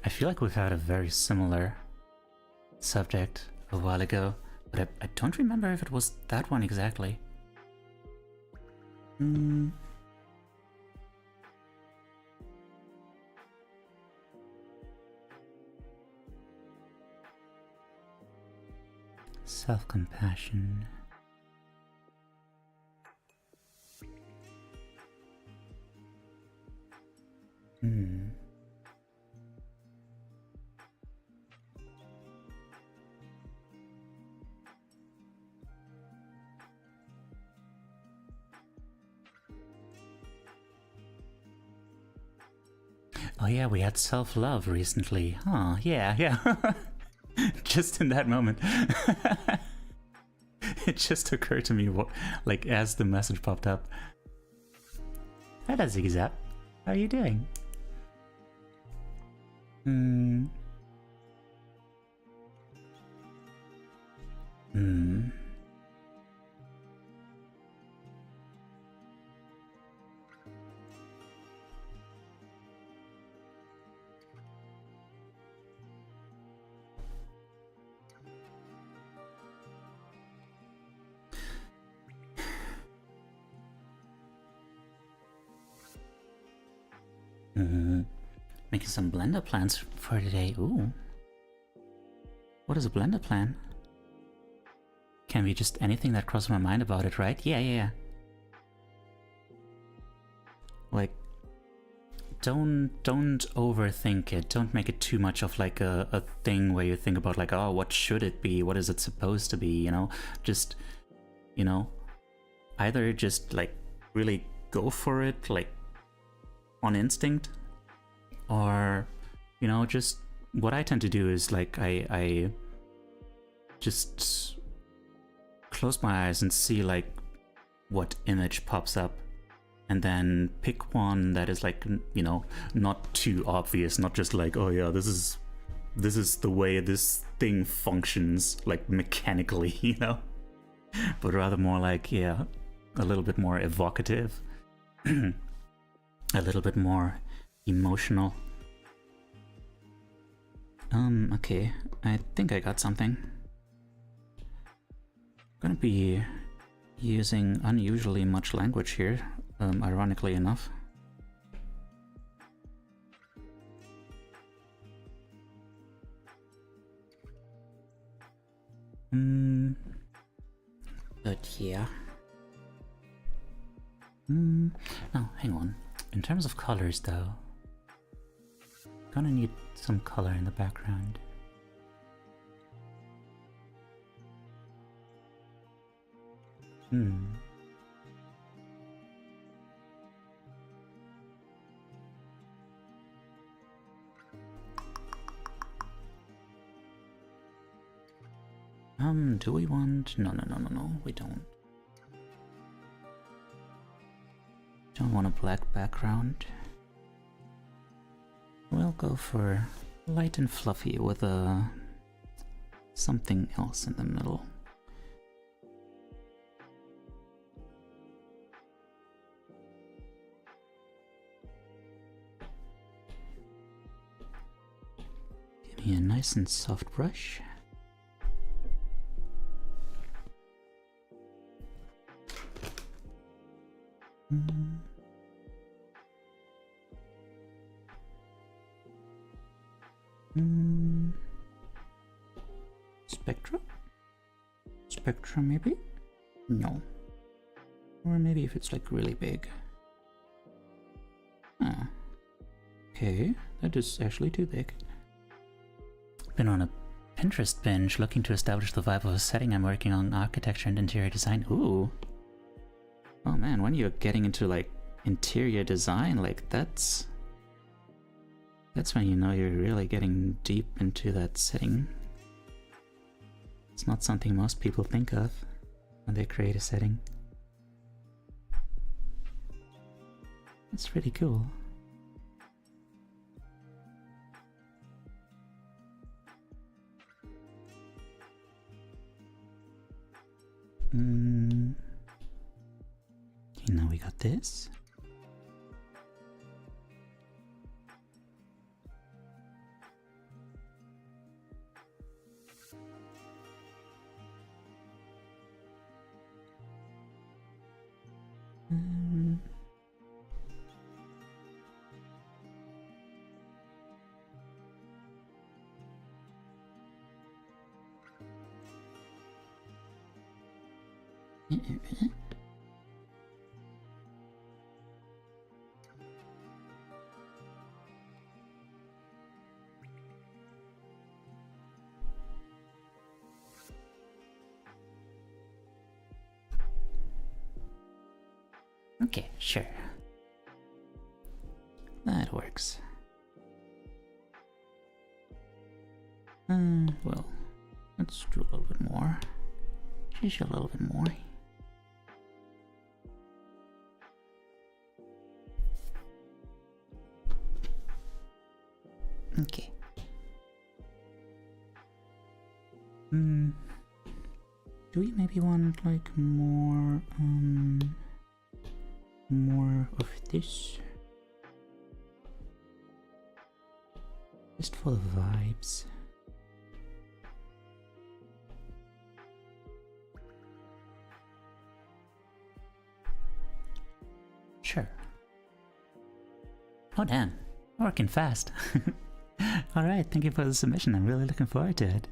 A: I feel like we've had a very similar subject a while ago, but I don't remember if it was that one exactly. Self-compassion. Oh yeah, we had self-love recently. Oh, yeah. Just in that moment. It just occurred to me, like, as the message popped up. Hello, Zigzap. How are you doing? Making some blender plans for today. Ooh. What is a blender plan? Can be just anything that crosses my mind about it, right? Yeah. Like, don't overthink it. Don't make it too much of like a thing where you think about like, oh, what should it be? What is it supposed to be? You know, just, you know, either just like really go for it, like on instinct, or, you know, just what I tend to do is like I just close my eyes and see like what image pops up, and then pick one that is like, you know, not too obvious, not just like, oh yeah, this is the way this thing functions like mechanically, you know, but rather more like, yeah, a little bit more evocative, a little bit more emotional. Okay, I think I got something. Gonna be using unusually much language here, ironically enough. But yeah. No, hang on. In terms of colors though, gonna need some color in the background. Do we want... No, we don't. Don't want a black background. We'll go for light and fluffy with something else in the middle. Give me a nice and soft brush. Mm. Mm. Spectra? Spectra, maybe? No. Or maybe if it's like really big. Ah. Okay, that is actually too big. Been on a Pinterest binge looking to establish the vibe of a setting. I'm working on architecture and interior design. Ooh. Oh man, when you're getting into like interior design, like that's when you know you're really getting deep into that setting. It's not something most people think of when they create a setting. That's pretty cool. Okay, now we got this. Okay, sure. That works. Well, let's do a little bit more. Just a little bit more. Okay. Do we maybe want like more of this? Just for the vibes. Sure. Oh damn, working fast. Alright, thank you for the submission, I'm really looking forward to it.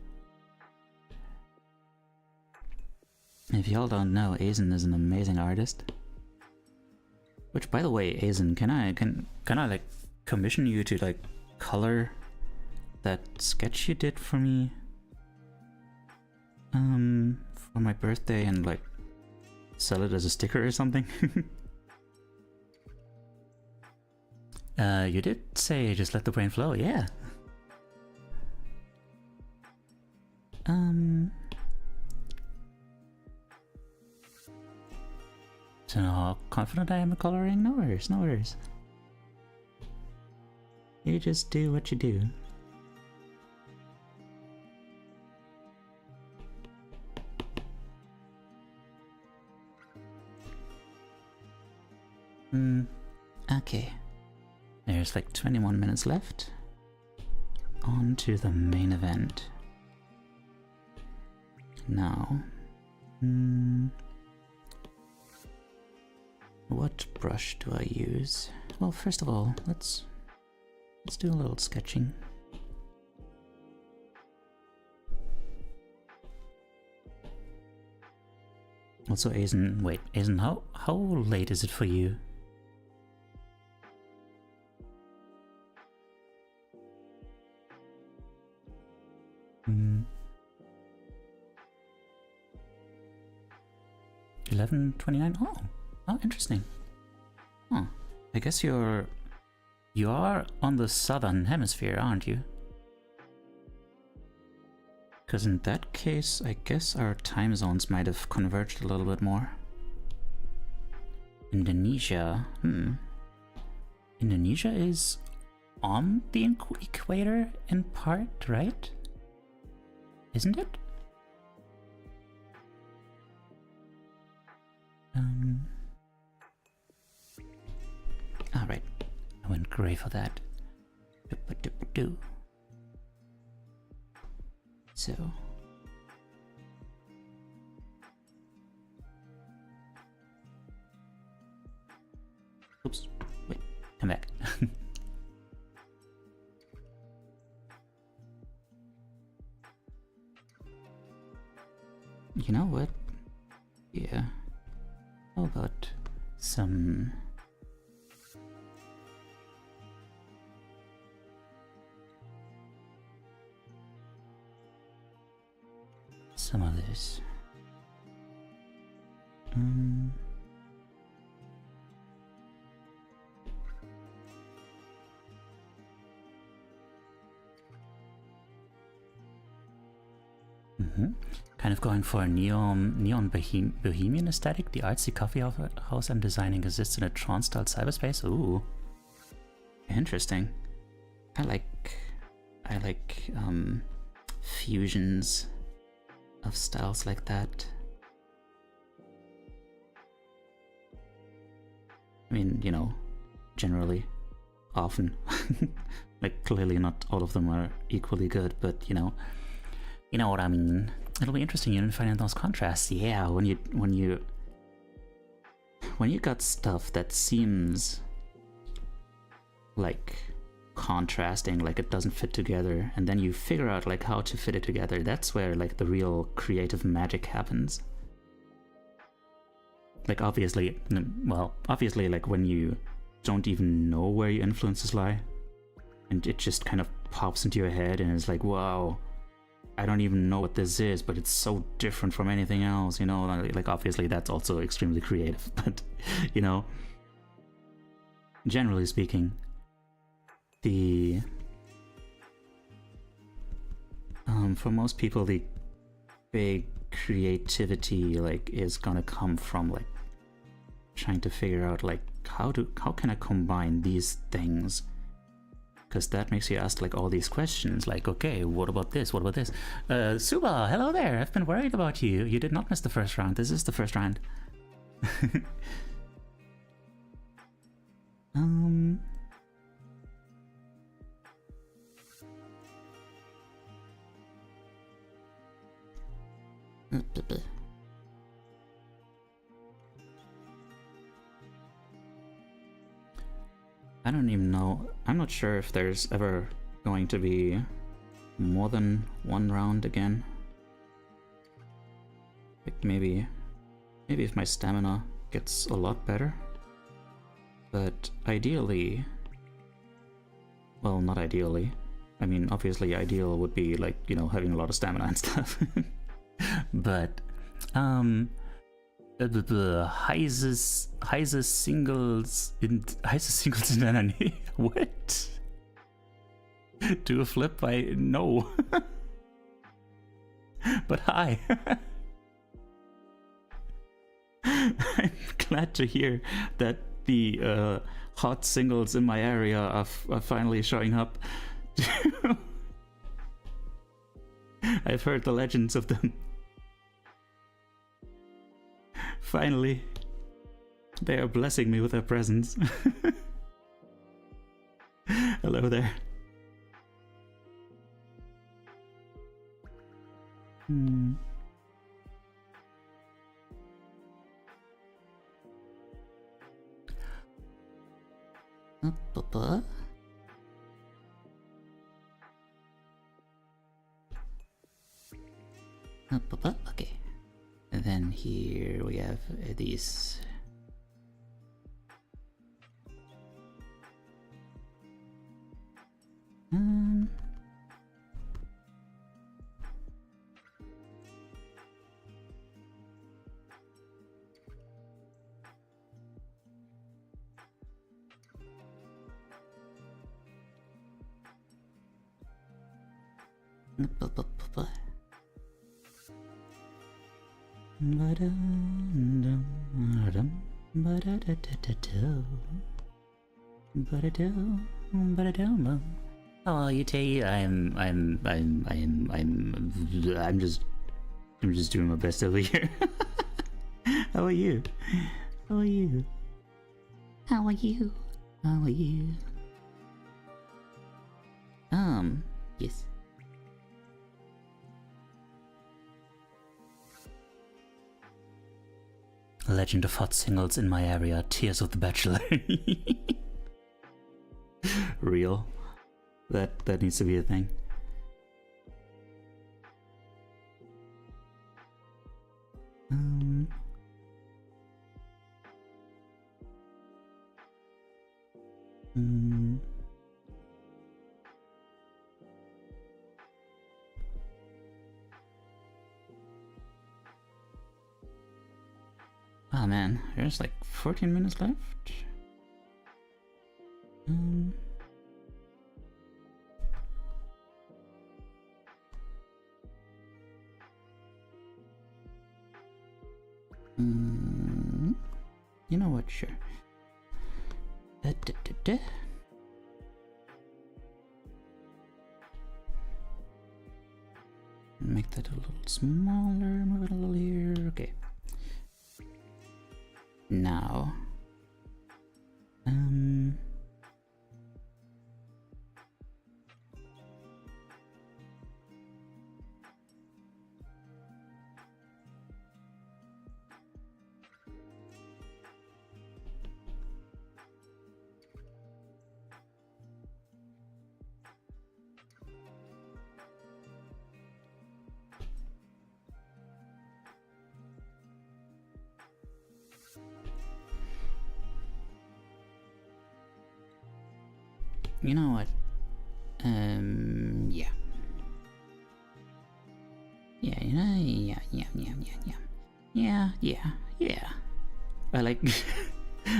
A: If y'all don't know, Aizen is an amazing artist. Which, by the way, Aizen, can I like commission you to like color that sketch you did for me for my birthday and like sell it as a sticker or something? You did say just let the brain flow, yeah. So how confident I am at coloring? No worries, no worries. You just do what you do. Okay. There's like 21 minutes left. On to the main event. Now, what brush do I use? Well, first of all, let's do a little sketching. Also, Aizen, wait, Aizen, how late is it for you? Hmm. 11:29. Oh, interesting. Oh, I guess you are on the southern hemisphere, aren't you? Because in that case, I guess our time zones might have converged a little bit more. Indonesia, Indonesia is on the equator in part, right? Isn't it? Alright, I went gray for that. So Oops. Wait. Come back. You know what? Yeah. How about some... some of this. Kind of going for a neon bohemian aesthetic. The artsy coffee house I'm designing exists in a trance-style cyberspace. Ooh, interesting. I like fusions of styles like that. I mean, you know, generally, often. Like, clearly not all of them are equally good, but you know what I mean. It'll be interesting, you know, finding those contrasts. Yeah, when you got stuff that seems like contrasting, like it doesn't fit together, and then you figure out like how to fit it together, that's where like the real creative magic happens. Like obviously like when you don't even know where your influences lie, and it just kind of pops into your head and it's like, wow, I don't even know what this is, but it's so different from anything else, you know, like obviously that's also extremely creative, but you know, generally speaking, the for most people the big creativity like is gonna come from like trying to figure out like how can I combine these things, because that makes you ask like all these questions like, okay, what about this, what about this? Suba, hello there, I've been worried about you. You did not miss the first round. This is the first round. I don't even know. I'm not sure if there's ever going to be more than one round again. Like maybe if my stamina gets a lot better. But ideally, well, not ideally. I mean, obviously ideal would be like, you know, having a lot of stamina and stuff. But heiße Singles in einer Nähe. What? Do a flip by no. But hi. I'm glad to hear that the hot singles in my area are finally showing up. I've heard the legends of them. Finally, they are blessing me with their presence. Hello there. Okay. And then here we have these. How are you, Tay? I'm just doing my best over here. How are you? How are you? How are you? How are you? Yes. Legend of hot singles in my area. Tears of the Bachelor. Real. That needs to be a thing. Oh man, there's like 14 minutes left. You know what? Sure. Make that a little smaller. Move it a little here. Okay. Now, you know what? Yeah. Yeah, you know, yeah. I like,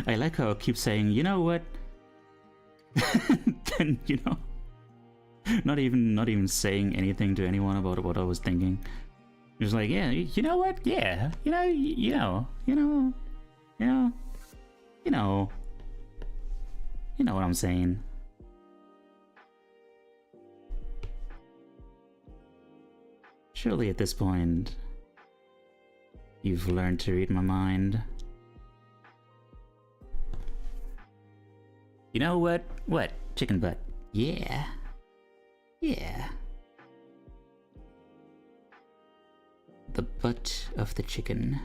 A: I like how I keep saying, you know what? Then, you know, not even saying anything to anyone about what I was thinking. Just like, yeah, you know what? Yeah, you know what I'm saying. Surely at this point, you've learned to read my mind. You know what? What? Chicken butt. Yeah. Yeah. The butt of the chicken.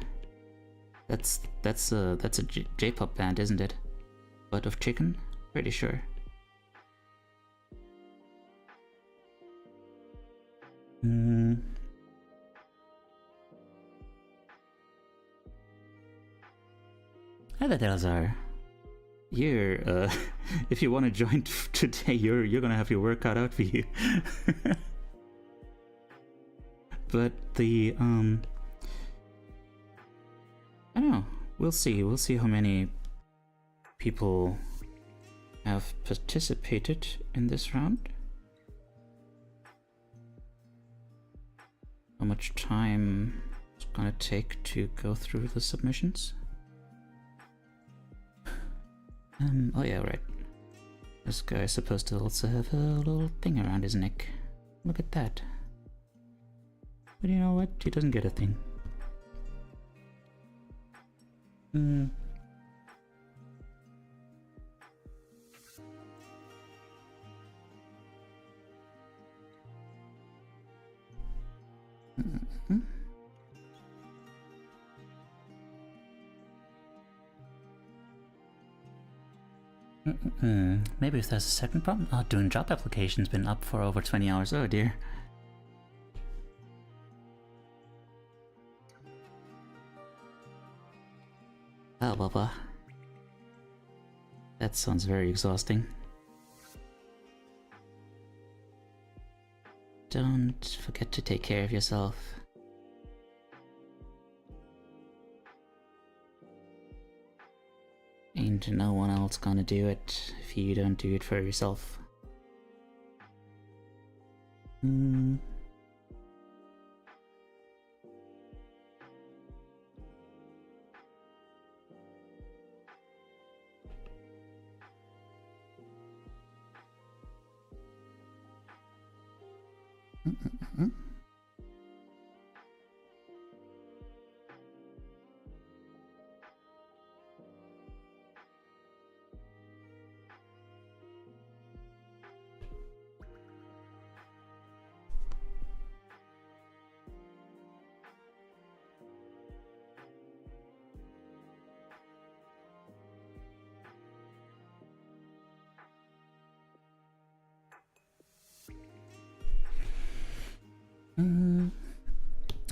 A: That's a J-pop band, isn't it? Butt of chicken? Pretty sure. Hi there, Delazar. You're, if you want to join today, you're gonna have your work cut out for you. But the, I don't know. We'll see. We'll see how many people have participated in this round. How much time it's gonna take to go through the submissions. Oh yeah, right. This guy's supposed to also have a little thing around his neck. Look at that. But you know what? He doesn't get a thing. Maybe if there's a second problem. Oh, doing job application's been up for over 20 hours. Oh dear. Oh, Baba. That sounds very exhausting. Don't forget to take care of yourself. Ain't no one else gonna do it if you don't do it for yourself.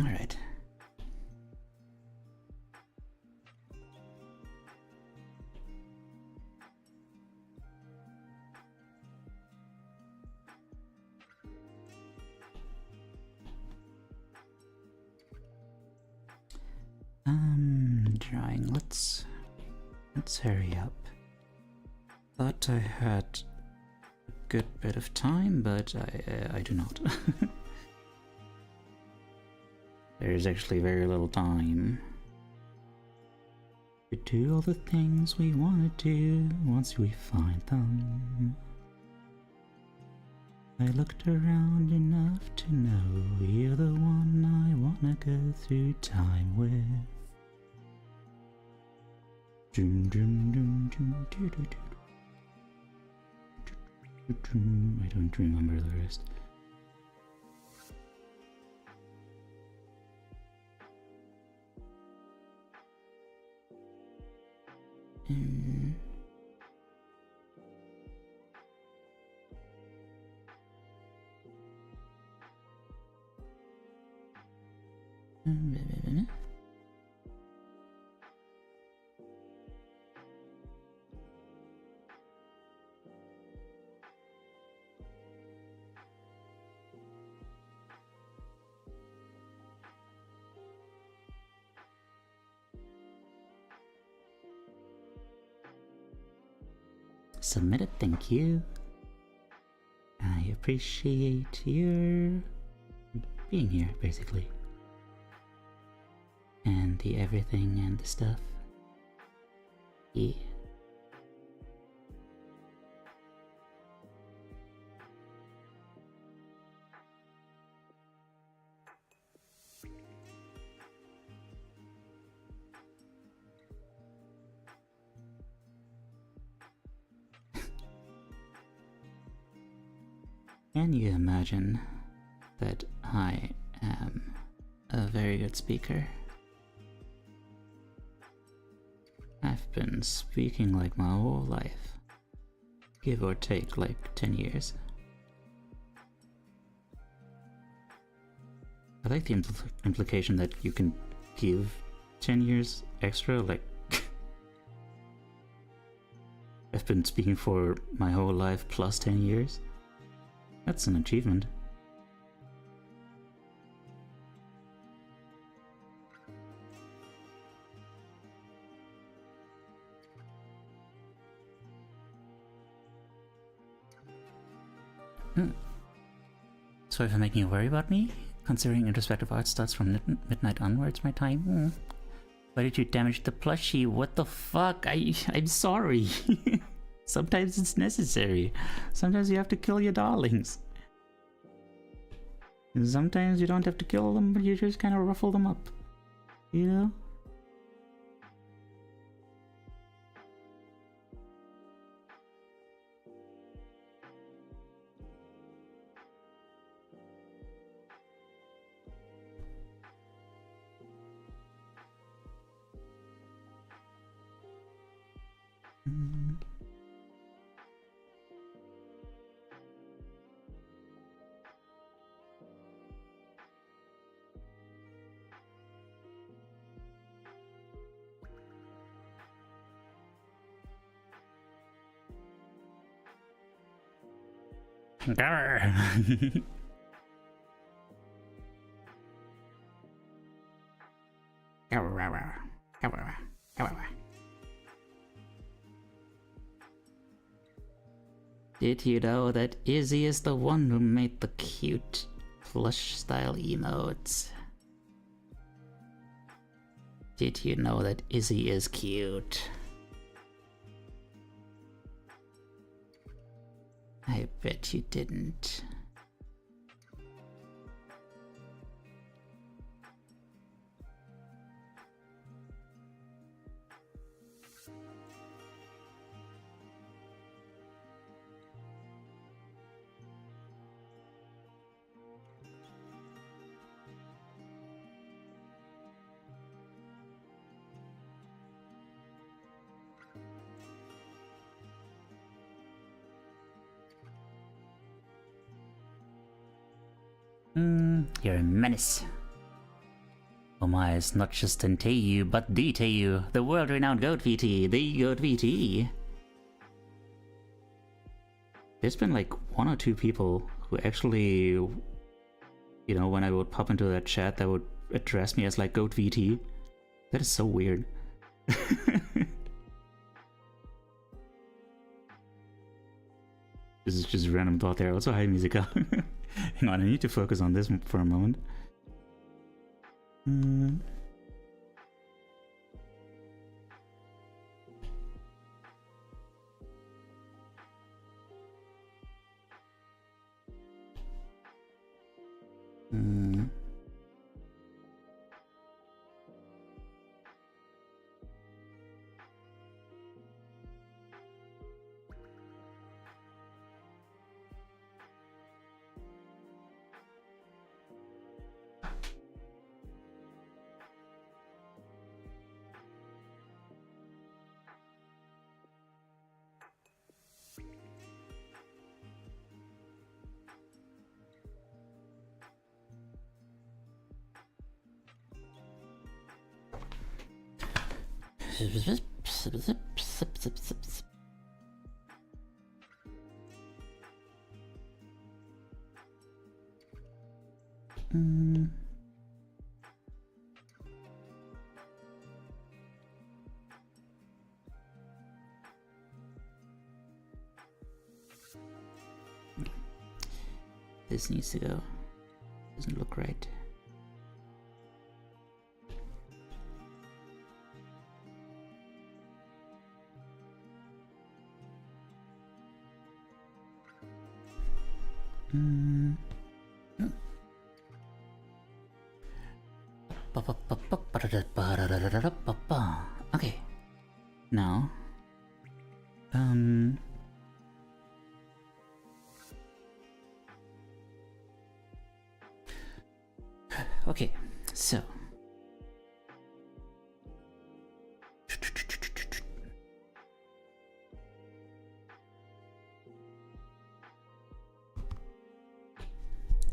A: Alright. Drawing. Let's hurry up. Thought I had a good bit of time, but I do not. There's actually very little time to do all the things we want to do once we find them. I looked around enough to know you're the one I wanna go through time with. I don't remember the rest. Submitted, thank you. I appreciate your being here, basically. And the everything and the stuff. Yeah. Can you imagine that I am a very good speaker? I've been speaking like my whole life, give or take like 10 years. I like the implication that you can give 10 years extra, like I've been speaking for my whole life plus 10 years. That's an achievement. Sorry for making you worry about me, considering Introspective Art starts from midnight onwards my time. Why did you damage the plushie? What the fuck? I'm sorry. Sometimes it's necessary. Sometimes you have to kill your darlings. And sometimes you don't have to kill them, but you just kind of ruffle them up. You know? Grr. Did you know that Izzy is the one who made the cute plush style emotes? Did you know that Izzy is cute? I bet you didn't. You're a menace. Oh my, it's not just Teiyu, but the Teiyu, the world-renowned Goat VT, the Goat VT. There's been like 1 or 2 people who actually, you know, when I would pop into that chat, that would address me as like Goat VT. That is so weird. This is just a random thought there. Also, hi Musica. Hang on, I need to focus on this for a moment. This needs to go. Doesn't look right. Okay. Now, okay, so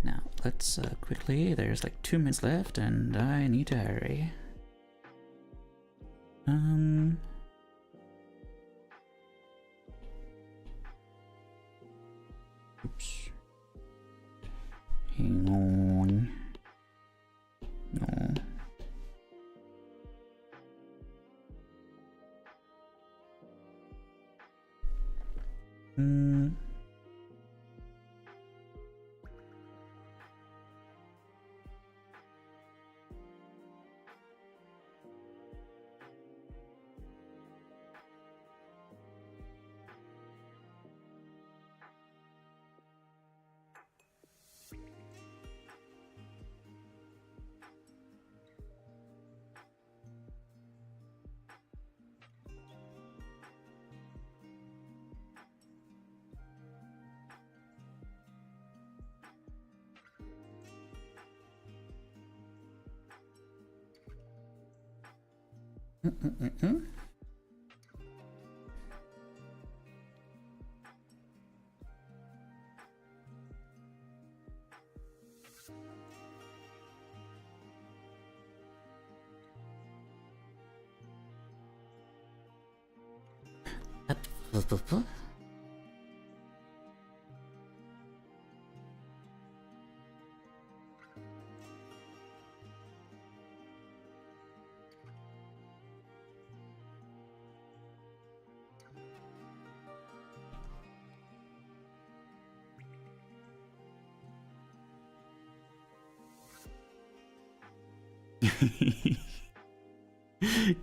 A: now let's quickly, there's like 2 minutes left and I need to hurry. Oops. Hang on. No.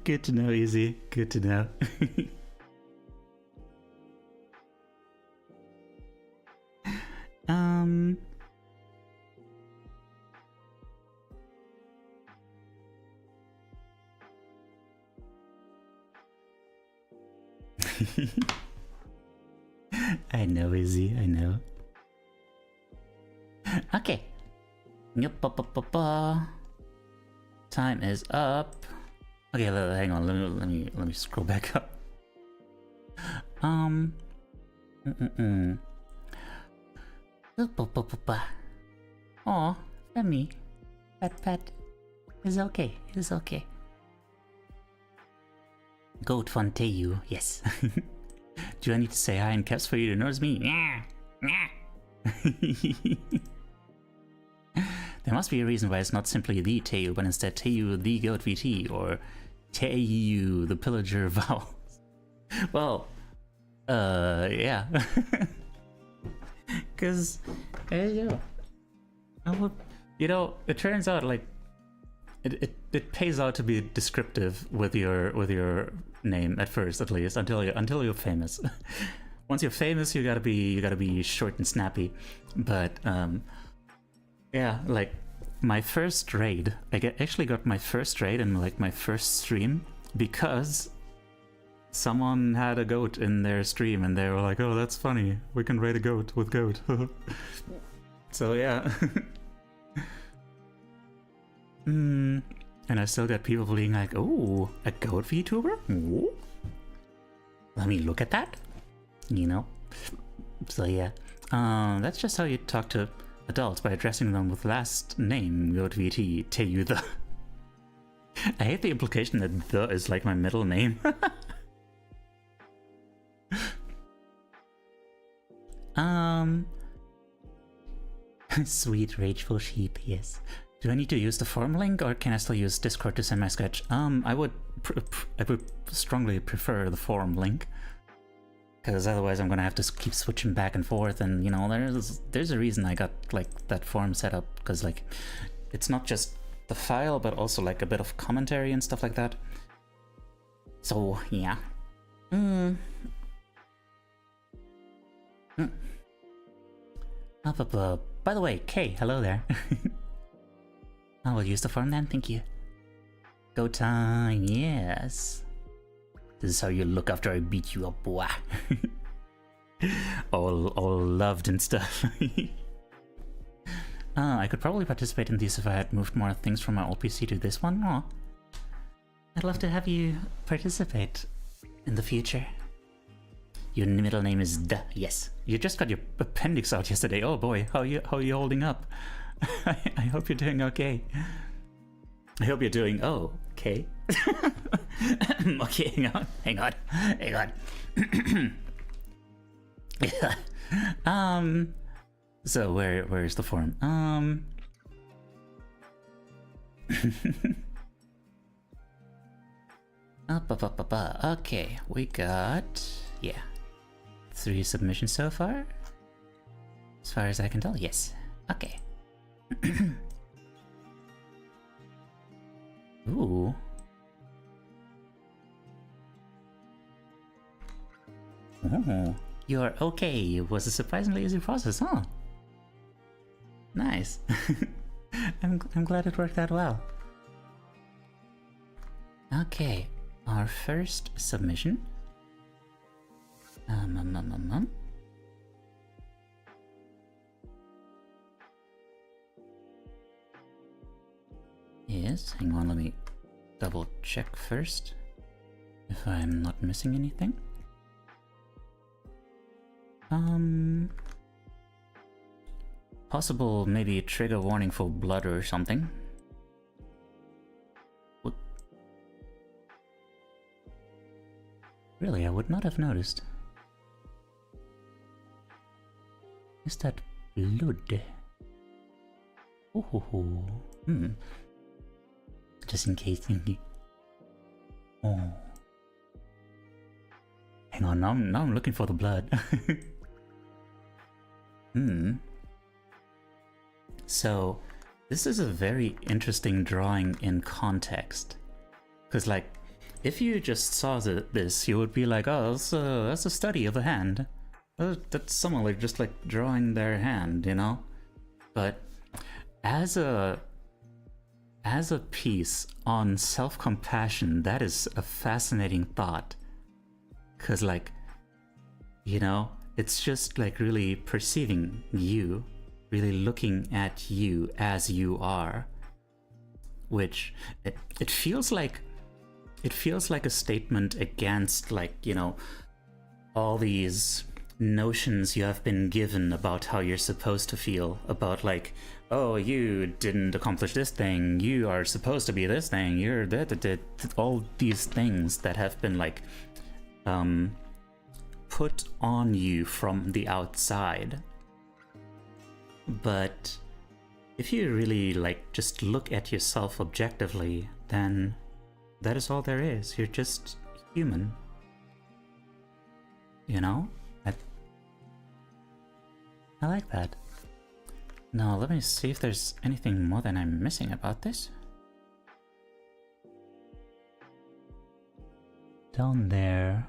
A: Good to know, Easy. Good to know. I know, Izzy, I know. Okay. Time is up. Okay, hang on. Let me scroll back up. Aw, Pet me. Pet. It's okay. It's okay. Goat von Teiyu, yes. Do I need to say hi in caps for you to notice me? There must be a reason why it's not simply the Teiyu, but instead Teiyu the Goat VT, or Teiyu the Pillager Vowels. Well, yeah. Cause, yeah. You know, it turns out like it pays out to be descriptive with your name at first, at least, until you're famous. Once you're famous, you gotta be short and snappy. But yeah, like my first raid, actually got my first raid in like my first stream because someone had a goat in their stream and they were like, "Oh, that's funny. We can raid a goat with goat." So yeah. And I still got people being like, "Oh, a goat VTuber? Ooh. Let me look at that." You know? So yeah. That's just how you talk to adults, by addressing them with last name, Goat VT, Teiyu the. I hate the implication that the is like my middle name. Sweet rageful sheep, yes. Do I need to use the forum link, or can I still use Discord to send my sketch? I would strongly prefer the forum link, because otherwise I'm gonna have to keep switching back and forth, and you know, there's a reason I got like that forum set up, because like it's not just the file, but also like a bit of commentary and stuff like that. So yeah. By the way, Kay, hello there. I will use the forum then, thank you. Go time, yes. This is how you look after I beat you up, boy. all loved and stuff. I could probably participate in these if I had moved more things from my old PC to this one. Aw. I'd love to have you participate in the future. Your middle name is Duh, yes. You just got your appendix out yesterday. Oh boy, how are you holding up? I hope you're doing okay. I hope you're doing okay. Okay, hang on. So where's the forum? Okay, we got 3 submissions so far. As far as I can tell, yes. Okay. Ooh. Oh, you're okay. It was a surprisingly easy process, huh? Nice. I'm glad it worked out well. Okay, our first submission. Yes, hang on, let me double check first if I'm not missing anything. Possible maybe trigger warning for blood or something. What? Really, I would not have noticed. Is that blood? Oh, just in case. Oh. Hang on, now I'm looking for the blood. So, this is a very interesting drawing in context. Because, like, if you just saw this, you would be like, oh, that's a study of a hand. That's someone like just like drawing their hand, you know? But as a piece on self-compassion, that is a fascinating thought. Because, like, you know, it's just like really perceiving you, really looking at you as you are, which it feels like a statement against, like, you know, all these notions you have been given about how you're supposed to feel, about like, oh, you didn't accomplish this thing, you are supposed to be this thing, you're all these things that have been like put on you from the outside. But if you really like just look at yourself objectively, then that is all there is. You're just human. You know? I like that. Now let me see if there's anything more that I'm missing about this. Down there.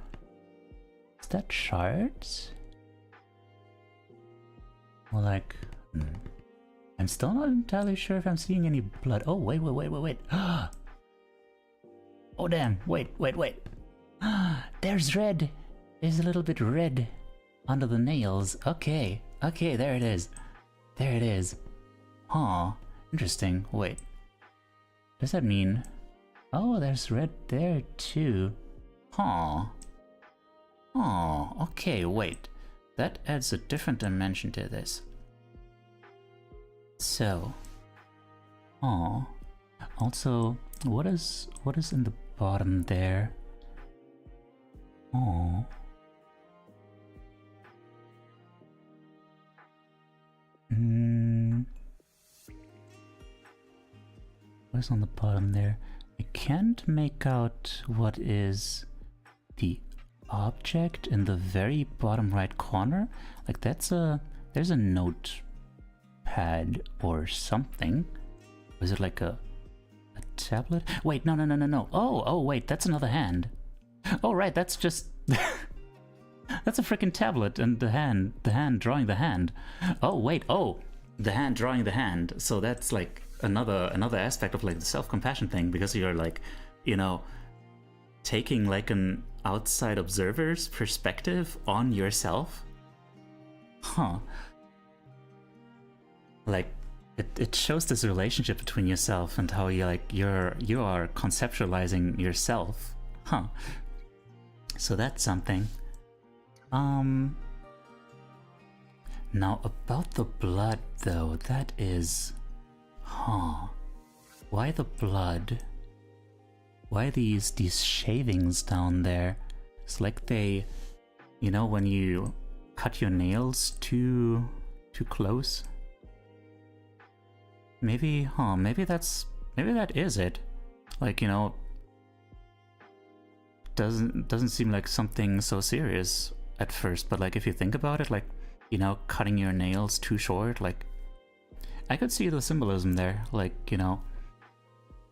A: Is that shards? Or like... I'm still not entirely sure if I'm seeing any blood. Oh, wait. Oh, damn. Wait. There's red. There's a little bit red under the nails. Okay, there it is. Huh, interesting. Wait. Does that mean... Oh, there's red there too. Huh. Oh, okay, wait. That adds a different dimension to this. So... Oh. Also, what is in the bottom there? Oh. What's on the bottom there? I can't make out what is the object in the very bottom right corner. Like there's a notepad or something. Was it like a tablet? Wait, no. Oh, wait, that's another hand. Oh, right, that's just... That's a freaking tablet and the hand drawing the hand. Oh, wait, the hand drawing the hand. So that's like another aspect of like the self-compassion thing, because you're like, you know, taking like an outside observer's perspective on yourself. Huh. Like it shows this relationship between yourself and how you are conceptualizing yourself. Huh. So that's something. Now about the blood though, that is... Huh. Why the blood? Why these shavings down there? It's like they... You know, when you cut your nails too close? Maybe, maybe that is it. Like, you know... Doesn't seem like something so serious at first, but like if you think about it, like, you know, cutting your nails too short, like I could see the symbolism there, like, you know,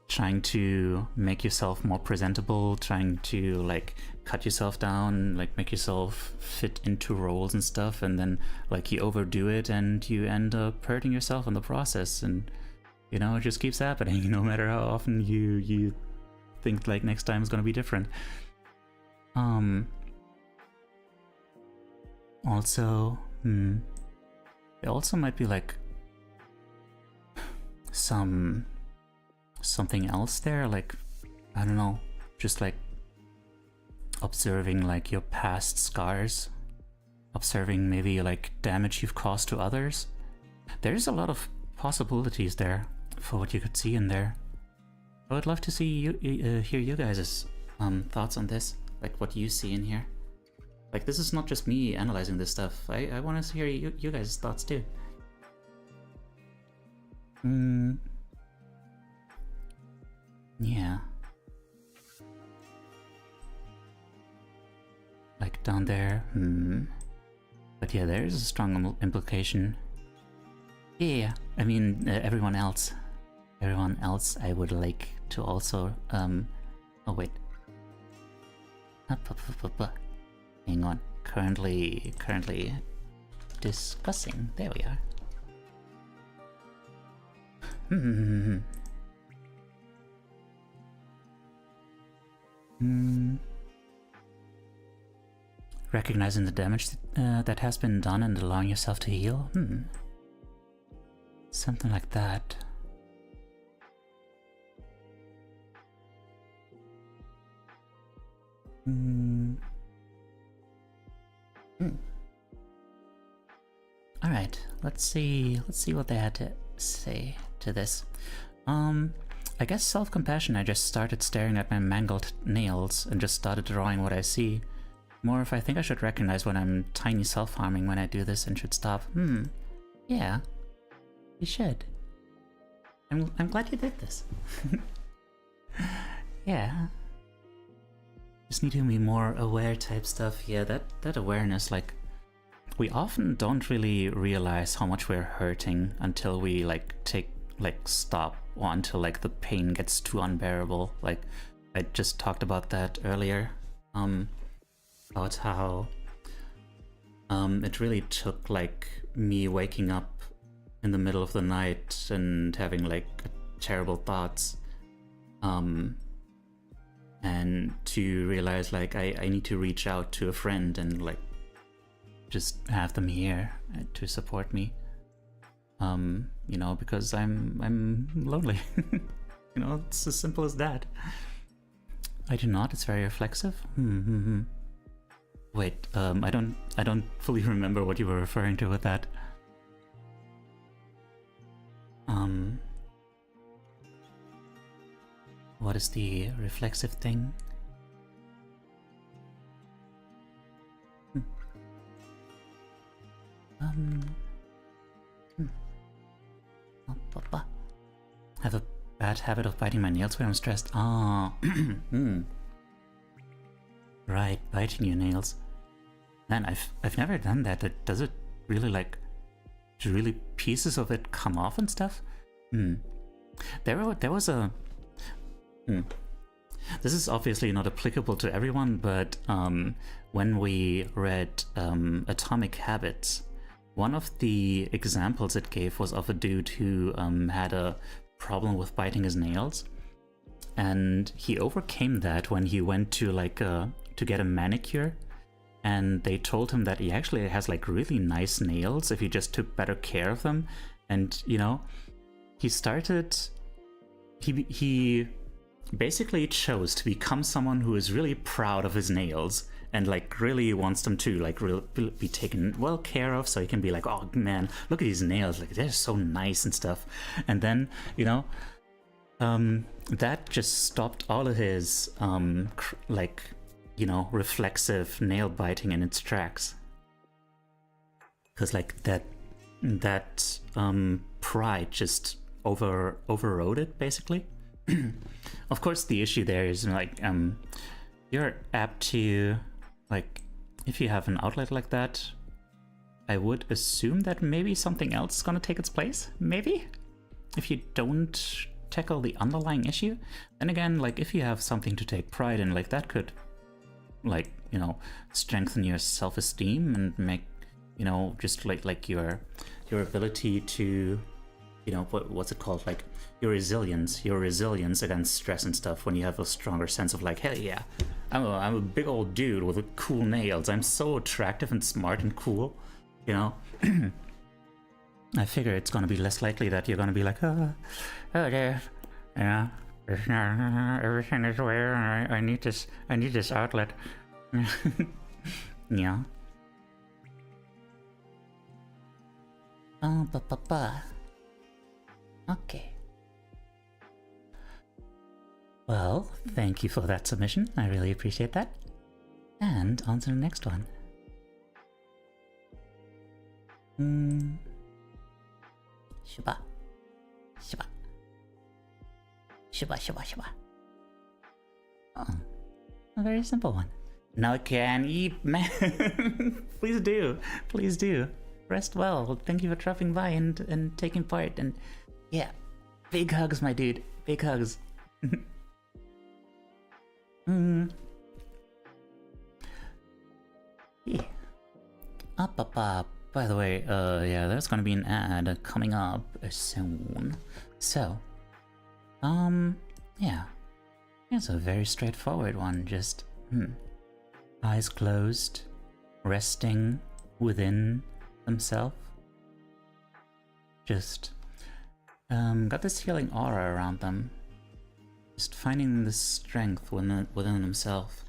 A: trying to make yourself more presentable, trying to like cut yourself down, like make yourself fit into roles and stuff, and then like you overdo it and you end up hurting yourself in the process, and you know, it just keeps happening no matter how often you think like next time is gonna be different. Also, it also might be like something else there, like, I don't know, just like observing like your past scars, observing maybe like damage you've caused to others. There's a lot of possibilities there for what you could see in there. I would love to see you hear you guys' thoughts on this, like what you see in here. Like, this is not just me analyzing this stuff. I want to hear you guys' thoughts too. Yeah. Like down there. But yeah, there is a strong implication. Yeah, I mean, everyone else I would like to also, oh wait. Hang on, currently discussing, there we are. Recognizing the damage that has been done and allowing yourself to heal? Something like that. Alright, let's see what they had to say to this? I guess self-compassion. I just started staring at my mangled nails and just started drawing what I see. More if I think I should recognize when I'm tiny self-harming when I do this and should stop. Yeah. You should. I'm glad you did this. Yeah. Just need to be more aware type stuff. Yeah, that awareness, like, we often don't really realize how much we're hurting until we stop, or until like the pain gets too unbearable. Like, I just talked about that earlier. About how it really took like me waking up in the middle of the night and having like terrible thoughts, and to realize like I need to reach out to a friend and like just have them here to support me, you know, because I'm lonely. You know, it's as simple as that. I do not. It's very reflexive. Wait, I don't fully remember what you were referring to with that. What is the reflexive thing? I have a bad habit of biting my nails when I'm stressed. Ah, right, biting your nails. Man, I've never done that. Does it really like? Do really pieces of it come off and stuff? There was a. This is obviously not applicable to everyone, but when we read Atomic Habits, one of the examples it gave was of a dude who had a problem with biting his nails, and he overcame that when he went to like to get a manicure, and they told him that he actually has like really nice nails if he just took better care of them. And you know, he basically chose to become someone who is really proud of his nails and like really wants them to like be taken well care of, so he can be like, oh man, look at these nails, like they're so nice and stuff. And then, you know, that just stopped all of his like, you know, reflexive nail biting in its tracks, because like that pride just overrode it basically. Of course, the issue there is like you're apt to, like, if you have an outlet like that, I would assume that maybe something else is gonna take its place, maybe, if you don't tackle the underlying issue. Then again, like, if you have something to take pride in, like, that could, like, you know, strengthen your self-esteem and make, you know, just like your ability to, you know, what's it called, like your resilience against stress and stuff, when you have a stronger sense of like, hell yeah, I'm a big old dude with cool nails, I'm so attractive and smart and cool, you know. I figure it's gonna be less likely that you're gonna be like, oh there, you know, everything is weird, I need this outlet. Yeah. Okay. Well, thank you for that submission. I really appreciate that. And on to the next one. Shiba. Shiba. Shiba, shiba, shiba. Oh, a very simple one. Now I can eat, man. Please do. Please do. Rest well. Thank you for dropping by and taking part. And yeah, big hugs, my dude. Big hugs. Yeah. Up. By the way, yeah, there's gonna be an ad coming up soon. So, yeah. It's a very straightforward one. Just, eyes closed, resting within themselves. Just, got this healing aura around them. Just finding the strength within themselves.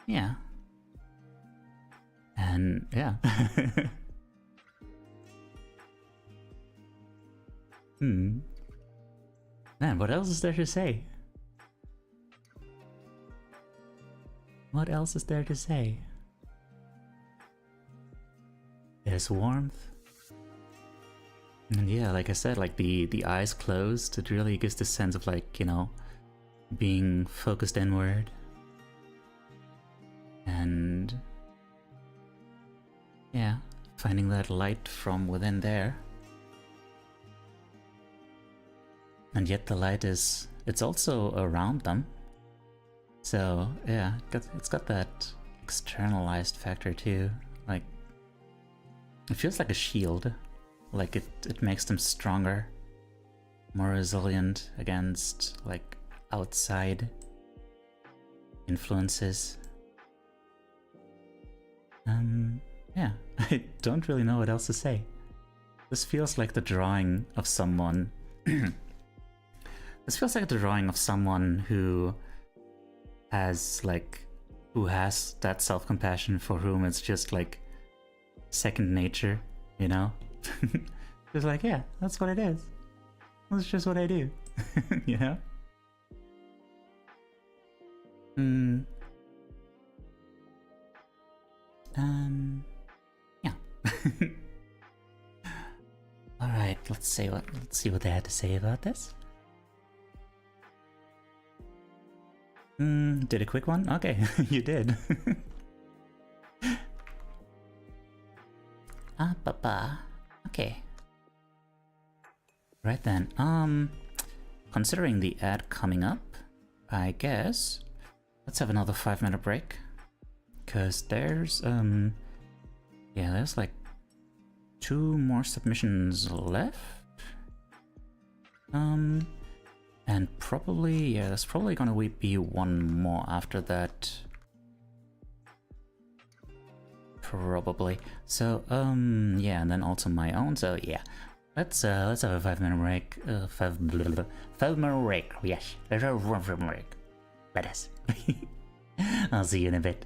A: Yeah. And yeah. Man, what else is there to say? What else is there to say? There's warmth. And yeah, like I said, like the eyes closed, it really gives the sense of like, you know, being focused inward. And yeah, finding that light from within there. And yet the light is, it's also around them. So yeah, it's got that externalized factor too. Like, it feels like a shield. Like it makes them stronger, more resilient against like outside influences. Yeah, I don't really know what else to say. This feels like the drawing of someone. This feels like the drawing of someone who has that self-compassion for whom it's just like second nature, you know? Just like, yeah, that's what it is. That's just what I do. You know? Yeah. Alright, let's see what they had to say about this. Did a quick one? Okay, you did. Papa. Okay. Right then, considering the ad coming up, I guess let's have another 5-minute break. Cause there's there's like 2 more submissions left. And probably, there's probably gonna be one more after that. Probably. So, yeah, and then also my own. So yeah, let's have a 5-minute break. 5-minute break. Yes, let's have a 5-minute break. Let us. I'll see you in a bit.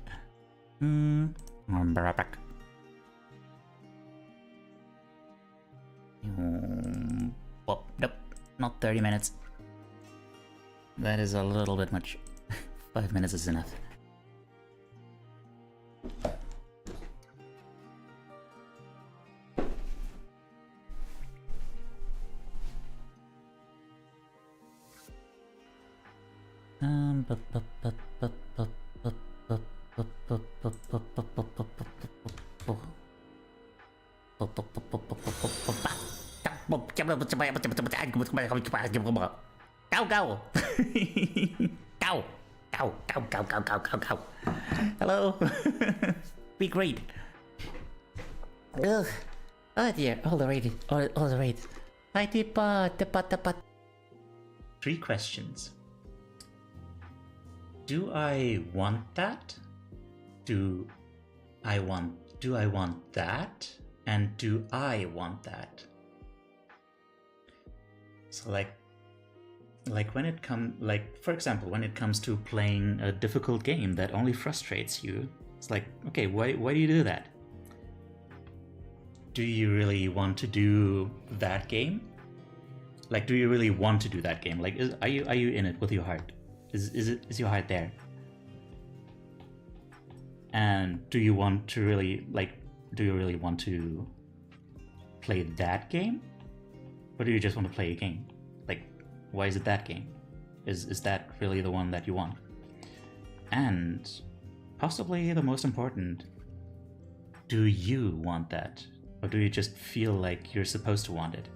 A: I'm right back. Well, nope, not 30 minutes. That is a little bit much. 5 minutes is enough. Go, go! Go! Go, go, go, go, go, go, go! Hello! Be great! Ugh! Oh dear, all the right, all the right. Hi, Tipa. 3 questions. Do I want that? Do I want that? And do I want that? So like when it for example, when it comes to playing a difficult game that only frustrates you, it's like, okay, why do you do that? Do you really want to do that game? Like, do you really want to do that game? Like, are you in it with your heart? Is your heart there? And do you want to really want to play that game? Or do you just want to play a game? Like, why is it that game? Is that really the one that you want? And possibly the most important, do you want that? Or do you just feel like you're supposed to want it?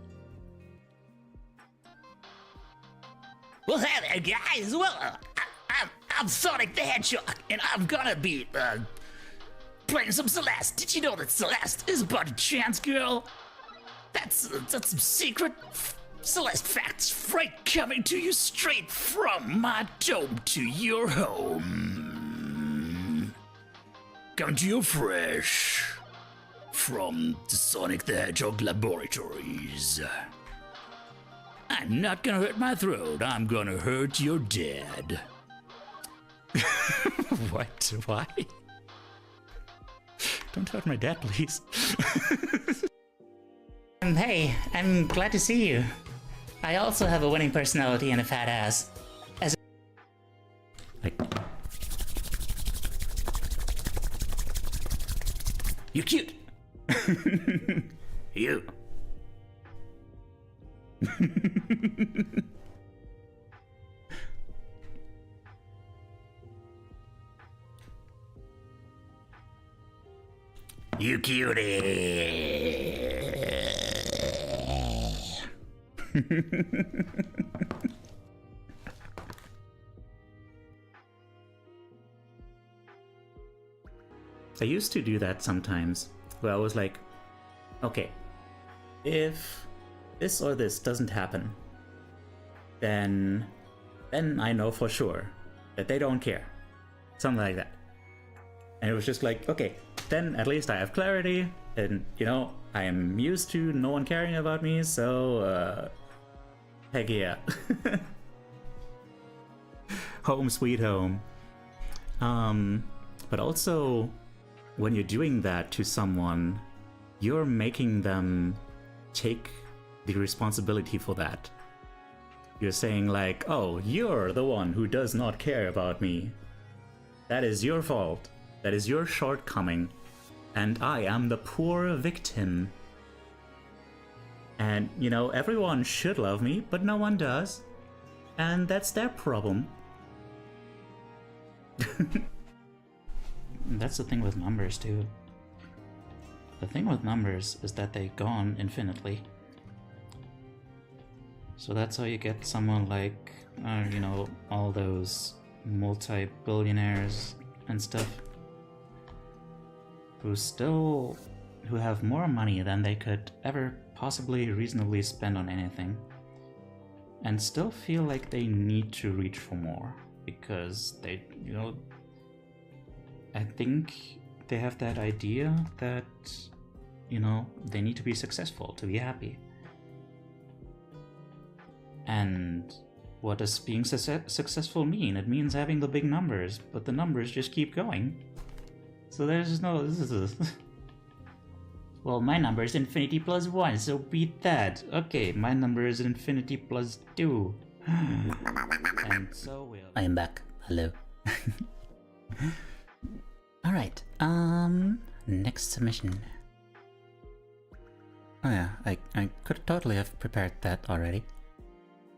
D: Well, hey there, guys. Well, I'm Sonic the Hedgehog, and I'm gonna be playing some Celeste. Did you know that Celeste is a buddy trans girl? That's some secret Celeste facts right coming to you straight from my dome to your home. Coming to you fresh from the Sonic the Hedgehog laboratories. I'm not gonna hurt my throat, I'm gonna hurt your dad.
A: What? Why? Don't hurt my dad, please.
D: Hey, I'm glad to see you. I also have a winning personality and a fat ass.
A: Like,
D: You're cute.
A: you.
D: You cutie.
A: I used to do that sometimes, where I was like, okay, if this or this doesn't happen, then I know for sure that they don't care. Something like that. And it was just like, okay, then at least I have clarity, and you know, I am used to no one caring about me, so heck yeah. Home sweet home. But also, when you're doing that to someone, you're making them take the responsibility for that. You're saying like, oh, you're the one who does not care about me. That is your fault. That is your shortcoming. And I am the poor victim. And, you know, everyone should love me, but no one does. And that's their problem.
E: That's the thing with numbers, too. The thing with numbers is that they go on infinitely. So that's how you get someone like, you know, all those multi-billionaires and stuff who have more money than they could ever possibly reasonably spend on anything, and still feel like they need to reach for more because they, you know, I think they have that idea that, you know, they need to be successful to be happy. And what does being successful mean? It means having the big numbers, but the numbers just keep going. So there's no, this is well, my number is infinity plus 1, so beat that. Okay, my number is infinity plus 2. And so will...
A: I am back. Hello. Alright, next submission. Oh yeah, I could totally have prepared that already.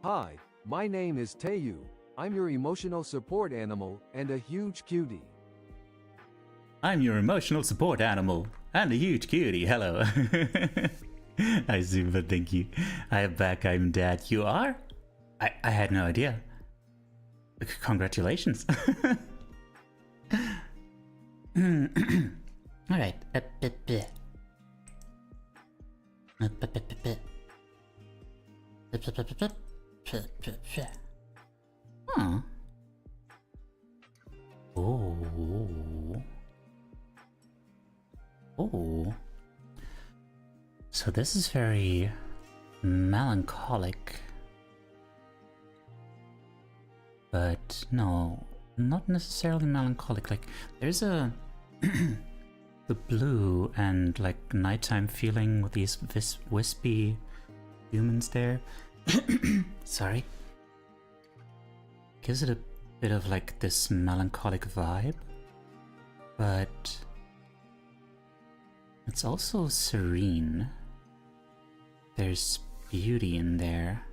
F: Hi, my name is Taeyu. I'm your emotional support animal and a huge cutie.
A: I'm your emotional support animal and a huge cutie. Hello. Hi Zumba, thank you. I am back, I'm Dad. You are? I had no idea. Congratulations. Alright. Huh. Oh. Oh. So this is very melancholic. But no, not necessarily melancholic. Like, there's a the blue and like nighttime feeling with these wispy humans there. Sorry. Gives it a bit of like this melancholic vibe, but it's also serene. There's beauty in there.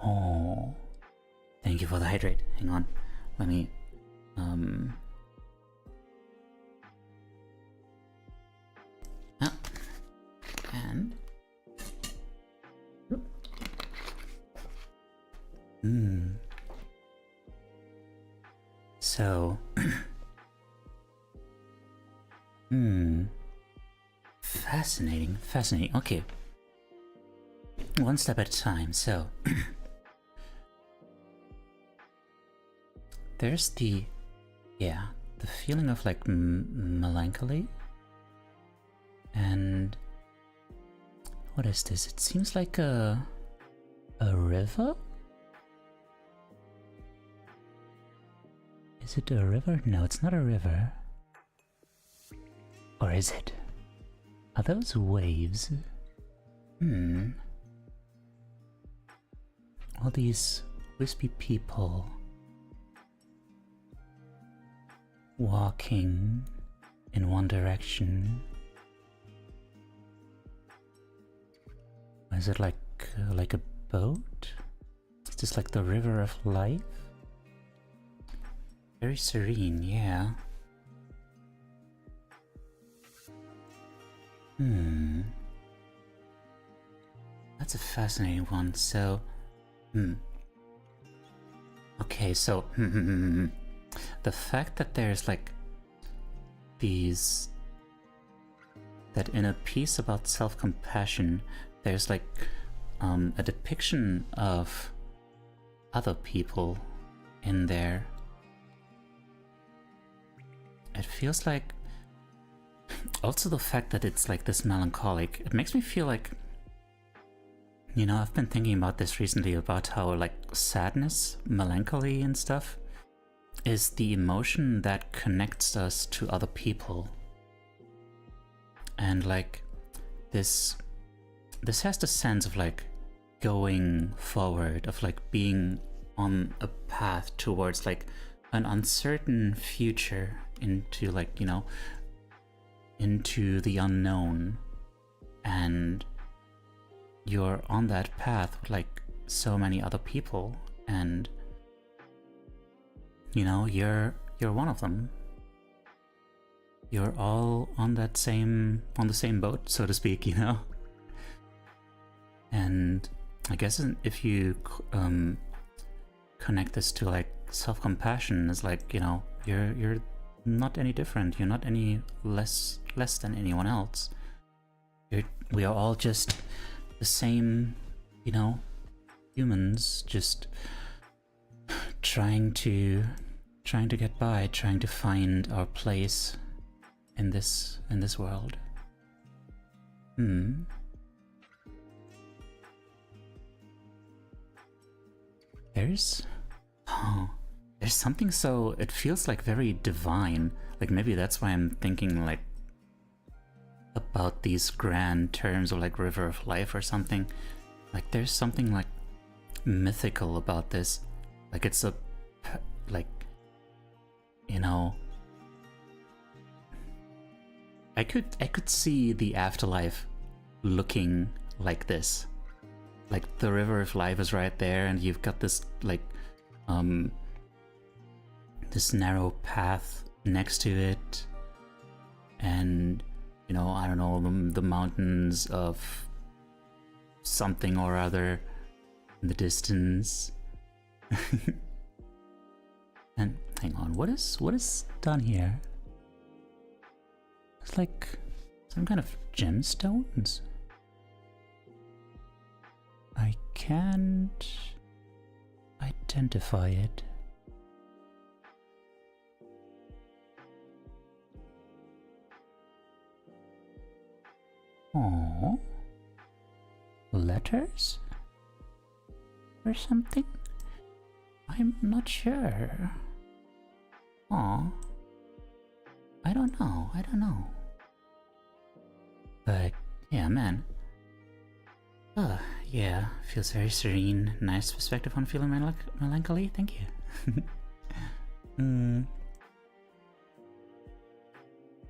A: Oh, thank you for the hydrate. Hang on, let me and so fascinating. Okay, one step at a time. So there's the feeling of like melancholy, and what is this? It seems like a river
E: Is it a river? No, it's not a river. Or is it? Are those waves? All these wispy people walking in one direction. Is it like a boat? Is this like the river of life? Very serene, yeah. That's a fascinating one. So, okay, so the fact that there's like these, that in a piece about self-compassion there's like a depiction of other people in there. It feels like also the fact that it's like this melancholic, it makes me feel like, you know, I've been thinking about this recently, about how like sadness, melancholy and stuff is the emotion that connects us to other people. And like this has the sense of like going forward, of like being on a path towards like an uncertain future, into like, you know, into the unknown, and you're on that path with like so many other people, and you know, you're one of them. You're all on the same boat, so to speak, you know. And I guess if you connect this to like self-compassion, is like, you know, you're not any different. You're not any less than anyone else. We are all just the same, you know, humans, just trying to get by, trying to find our place in this world. There's something, so it feels like very divine. Like maybe that's why I'm thinking like about these grand terms of like river of life or something. Like there's something like mythical about this. Like it's a, like, you know, I could see the afterlife looking like this. Like the river of life is right there, and you've got this like this narrow path next to it, and you know, I don't know, the mountains of something or other in the distance. And hang on, what is done here? It's like some kind of gemstones. I can't identify it. Oh, letters or something? I'm not sure. Oh, I don't know. But yeah, man. Yeah, feels very serene. Nice perspective on feeling melancholy. Thank you.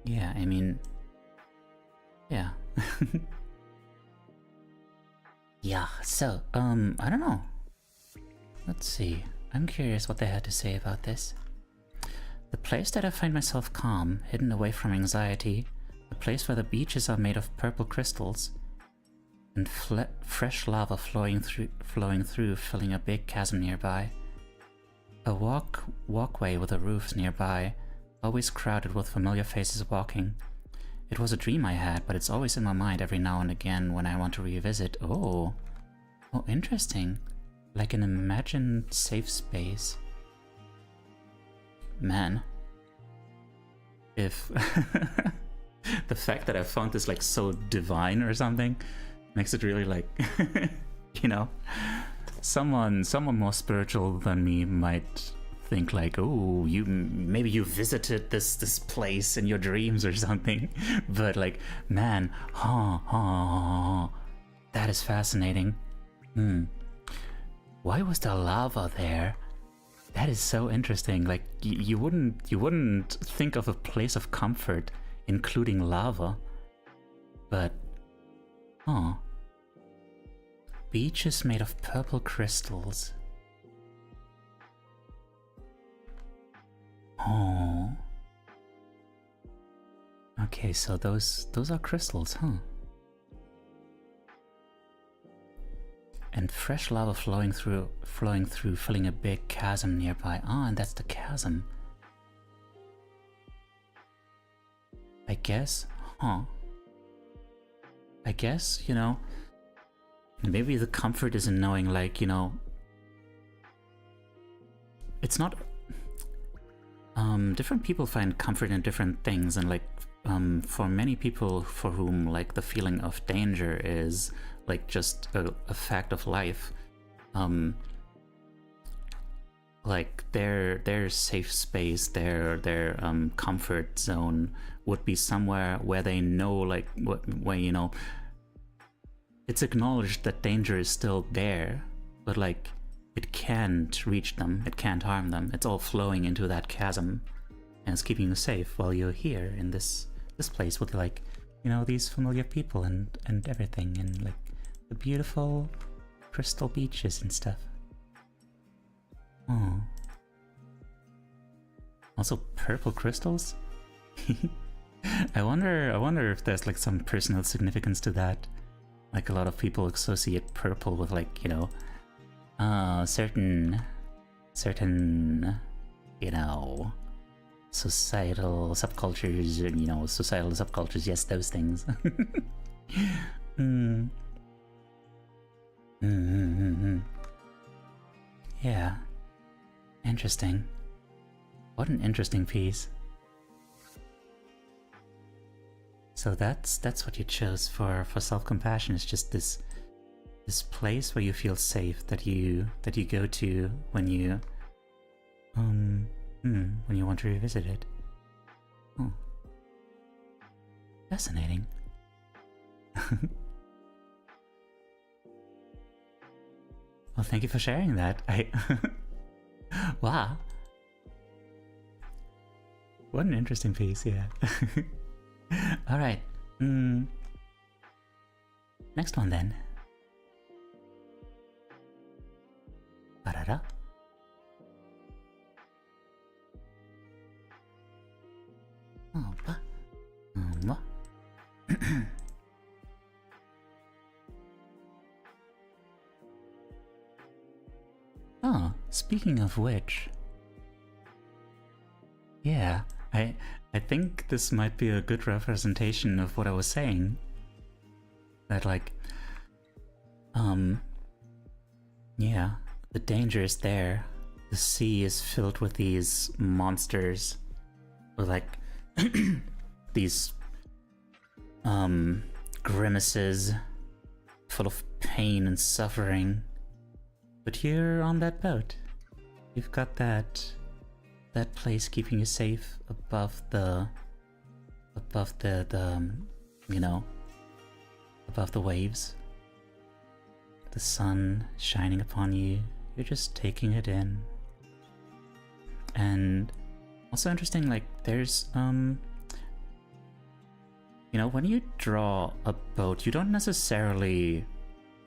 E: Yeah, I mean, yeah. Yeah, so, I don't know. Let's see. I'm curious what they had to say about this. The place that I find myself calm, hidden away from anxiety, the place where the beaches are made of purple crystals, and fresh lava flowing through, filling a big chasm nearby. A walkway with a roof nearby, always crowded with familiar faces walking. It was a dream I had, but it's always in my mind every now and again when I want to revisit. Oh, interesting. Like an imagined safe space. Man. If the fact that I found this like so divine or something makes it really like, you know, someone more spiritual than me might
A: think like, oh, maybe you visited this place in your dreams or something. But like, man, that is fascinating. Why was there lava there? That is so interesting. Like, you wouldn't think of a place of comfort including lava, but beaches made of purple crystals. Oh. Okay, so those are crystals, huh? And fresh lava flowing through, filling a big chasm nearby. Ah, and that's the chasm. I guess, I guess, you know, maybe the comfort is in knowing, like, you know, it's not... different people find comfort in different things, and like, for many people for whom, like, the feeling of danger is, like, just a fact of life, like, their safe space, their comfort zone would be somewhere where they know, like, where, you know, it's acknowledged that danger is still there, but, like, it can't reach them, it can't harm them. It's all flowing into that chasm, and it's keeping you safe while you're here in this place with, like, you know, these familiar people and everything, and like the beautiful crystal beaches and stuff. Oh. Also purple crystals? I wonder if there's like some personal significance to that. Like, a lot of people associate purple with, like, you know, certain, you know, societal subcultures, and, you know, societal subcultures, yes, those things. Yeah. Interesting. What an interesting piece. So that's what you chose for self-compassion. It's just this place where you feel safe, that you go to when you want to revisit it. Oh. Fascinating. Well, thank you for sharing that. Wow. What an interesting piece, yeah. Alright. Next one then. Ba-da-da. Oh, ba. Oh, speaking of which, yeah, I think this might be a good representation of what I was saying. That, like, yeah, the danger is there. The sea is filled with these monsters, with, like, these grimaces, full of pain and suffering. But you're on that boat. You've got that place keeping you safe above the you know, above the waves. The sun shining upon you. You're just taking it in. And also interesting, like, there's you know, when you draw a boat, you don't necessarily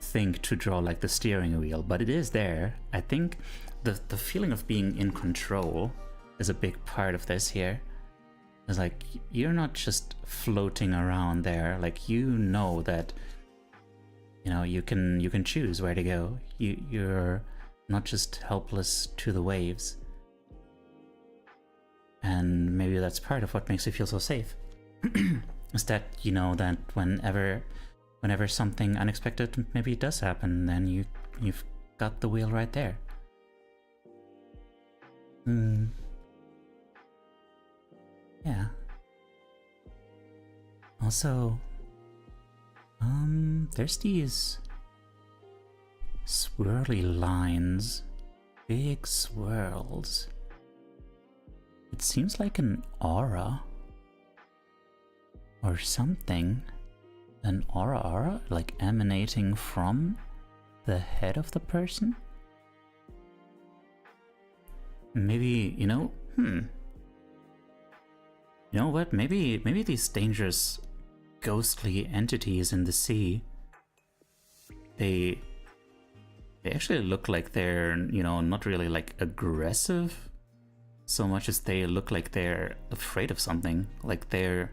A: think to draw, like, the steering wheel, but it is there. I think the feeling of being in control is a big part of this here. It's like, you're not just floating around there, like, you know that, you know, you can choose where to go. You're not just helpless to the waves. And maybe that's part of what makes you feel so safe. Is that, you know, that whenever something unexpected maybe does happen, then you've got the wheel right there. Yeah. Also, there's these swirly lines, big swirls
E: It seems like an aura or something. An aura, like emanating from the head of the person? Maybe, you know, You know what? Maybe these dangerous ghostly entities in the sea, they actually look like they're, you know, not really like aggressive so much as they look like they're afraid of something. Like they're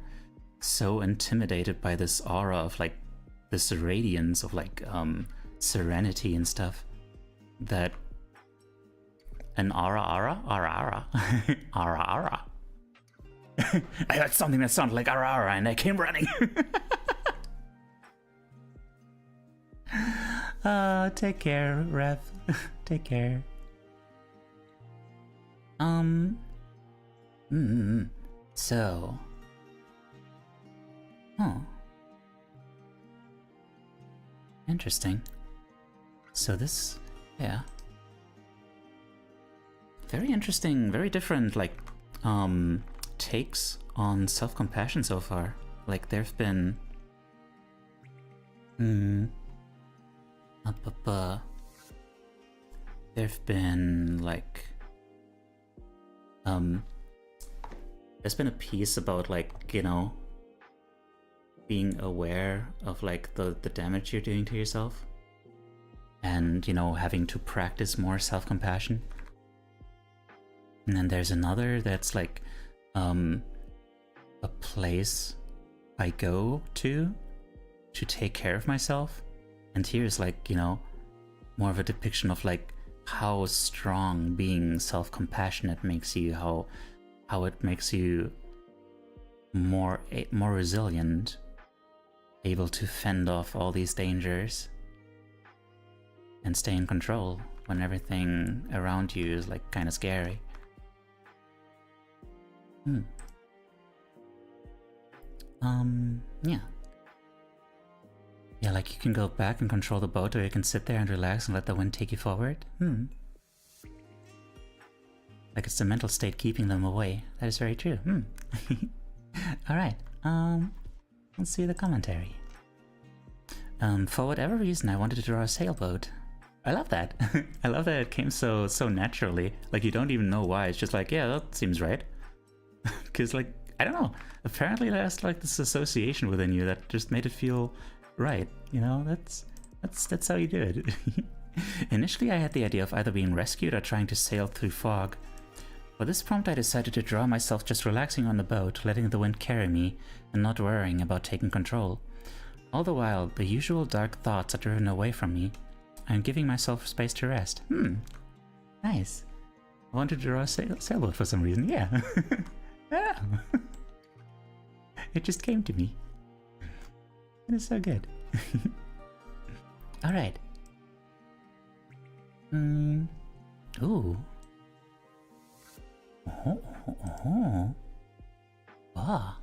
E: so intimidated by this aura of like this radiance of like serenity and stuff that an ara I heard something that sounded like ara and I came running. Take care, Rev. Take care. So. Oh. Interesting. So this, yeah. Very interesting, very different, like, takes on self-compassion so far. Like, there've been... There've been, like... There's been a piece about, like, you know, being aware of, like, the damage you're doing to yourself. And, you know, having to practice more self-compassion. And then there's another that's, like, a place I go to take care of myself. And here's, like, you know, more of a depiction of, like, how strong being self-compassionate makes you, how it makes you more resilient, able to fend off all these dangers and stay in control when everything around you is, like, kind of scary. Yeah. Yeah, like you can go back and control the boat, or you can sit there and relax and let the wind take you forward. Like it's the mental state keeping them away. That is very true. Alright, let's see the commentary. For whatever reason, I wanted to draw a sailboat. I love that. I love that it came so naturally. Like you don't even know why. It's just like, yeah, that seems right. Because, like, I don't know. Apparently there's like this association within you that just made it feel right. You know, that's how you do it. Initially I had the idea of either being rescued or trying to sail through fog. For this prompt I decided to draw myself just relaxing on the boat, letting the wind carry me, and not worrying about taking control. All the while, the usual dark thoughts are driven away from me. I'm giving myself space to rest. Nice. I wanted to draw a sailboat for some reason, yeah. Yeah. It just came to me. It is so good. Alright. Ooh. Ah.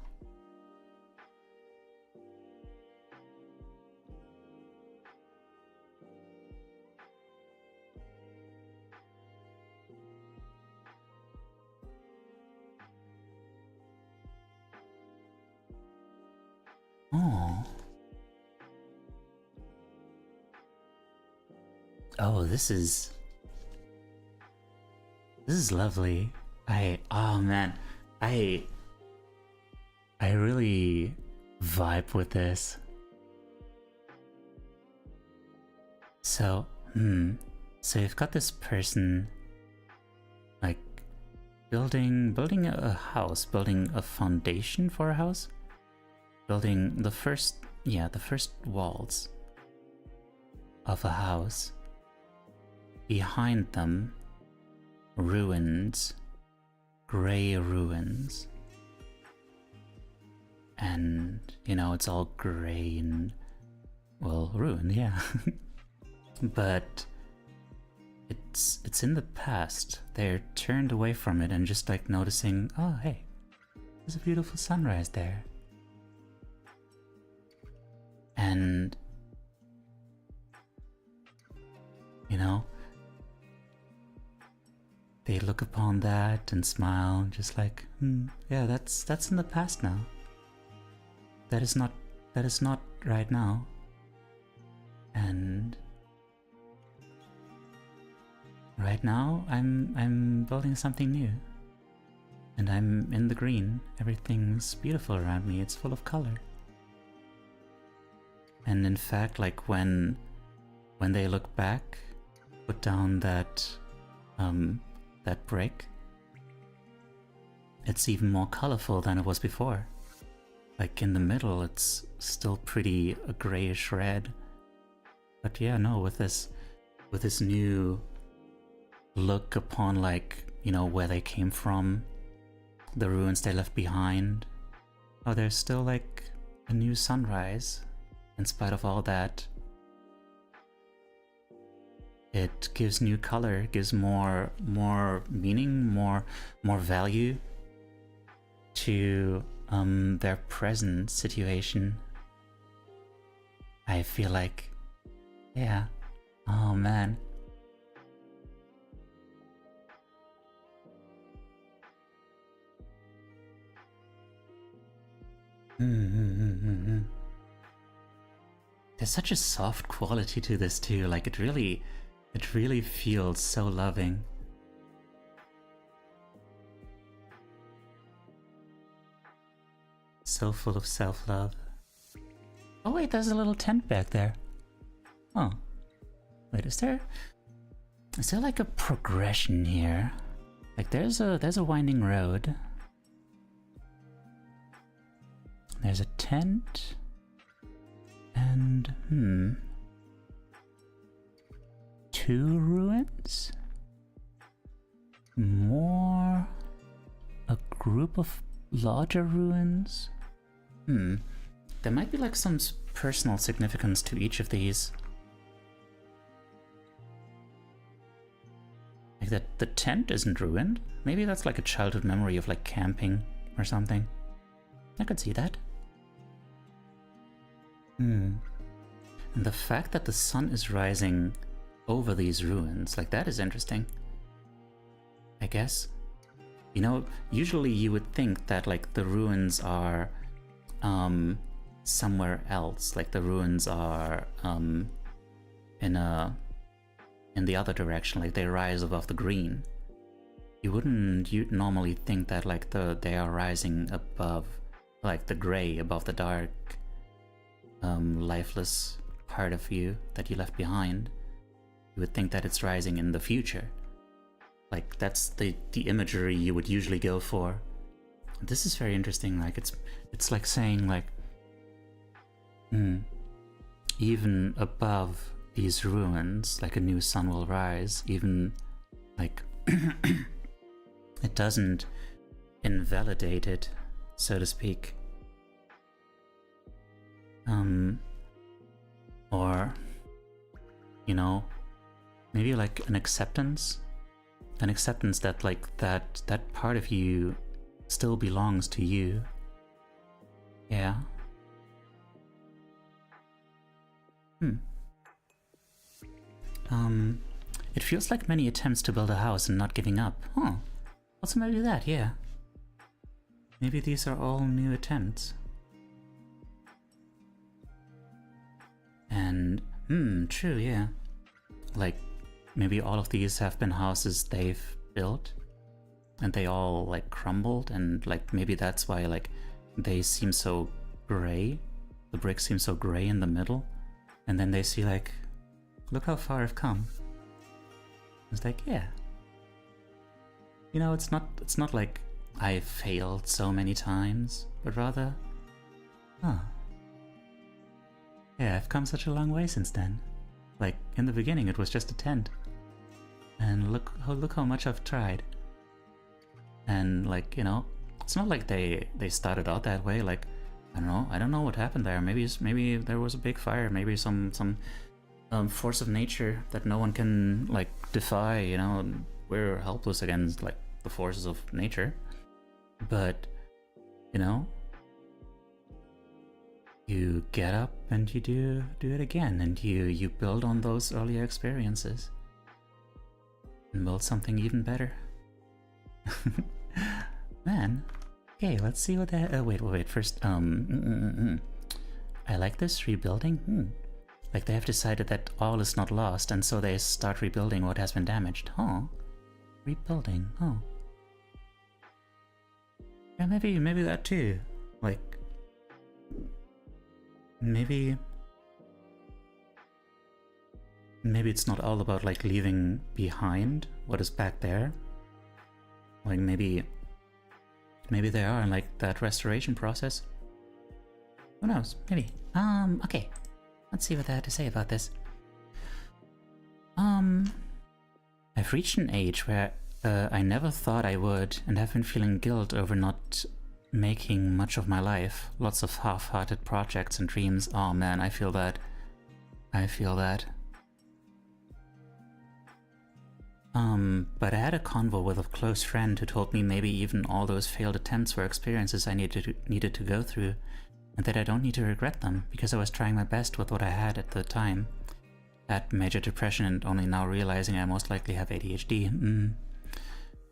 E: Oh, this is lovely. Oh man, I really vibe with this. So, so you've got this person like building a house, building a foundation for a house, building the first walls of a house. Behind them, ruins, gray ruins. And, you know, it's all gray and, well, ruined, yeah. But it's in the past. They're turned away from it and just like noticing, oh hey, there's a beautiful sunrise there. And, you know, they look look upon that and smile, just like, yeah, that's in the past now. That is not right now. And right now I'm building something new. And I'm in the green. Everything's beautiful around me. It's full of color. And in fact, like when they look back, put down that brick, it's even more colorful than it was before. Like in the middle, it's still pretty a grayish red. But yeah, no, with this new look upon, like, you know, where they came from, the ruins they left behind. Oh, there's still like a new sunrise in spite of all that. It gives new color, gives more meaning, more value to their present situation. I feel like, yeah, oh man. There's such a soft quality to this too, like it really feels so loving. So full of self-love. Oh wait, there's a little tent back there. Oh. Wait, is there like a progression here? Like there's a winding road. There's a tent. And two ruins? More a group of larger ruins? There might be like some personal significance to each of these. Like that the tent isn't ruined. Maybe that's like a childhood memory of like camping or something. I could see that. And the fact that the sun is rising over these ruins, like that is interesting. I guess. You know, usually you would think that like the ruins are somewhere else, like the ruins are in the other direction, like they rise above the green. You'd normally think that like they are rising above, like the gray above the dark, lifeless part of you that you left behind. You would think that it's rising in the future. Like that's the imagery you would usually go for. This is very interesting. Like it's like saying like, even above these ruins, like a new sun will rise. Even like it doesn't invalidate it, so to speak. Or, you know, maybe like an acceptance that like that part of you still belongs to you. Yeah. It feels like many attempts to build a house and not giving up. Huh. Also maybe that, yeah. Maybe these are all new attempts. And, true, yeah. Like, maybe all of these have been houses they've built, and they all, like, crumbled, and, like, maybe that's why, like, they seem so gray. The bricks seem so gray in the middle, and then they see, like, look how far I've come. It's like, yeah. You know, it's not like I failed so many times, but rather, yeah, I've come such a long way since then. Like, in the beginning it was just a tent. And look how much I've tried. And like, you know, it's not like they started out that way. Like, I don't know what happened there. Maybe there was a big fire, maybe some force of nature that no one can like defy, you know. We're helpless against like the forces of nature. But, you know, you get up and you do it again, and you build on those earlier experiences and build something even better.
A: Man. Okay, let's see what that. Wait. First, I like this rebuilding. Like they have decided that all is not lost, and so they start rebuilding what has been damaged. Huh? Rebuilding. Oh. Yeah, maybe that too. Like, maybe it's not all about like leaving behind what is back there. Like maybe they are in like that restoration process. Who knows? Maybe. Okay. Let's see what they had to say about this. I've reached an age where I never thought I would, and have been feeling guilt over not making much of my life. Lots of half-hearted projects and dreams. Oh man, I feel that. But I had a convo with a close friend who told me maybe even all those failed attempts were experiences I needed to go through, and that I don't need to regret them, because I was trying my best with what I had at the time. Had major depression and only now realizing I most likely have ADHD.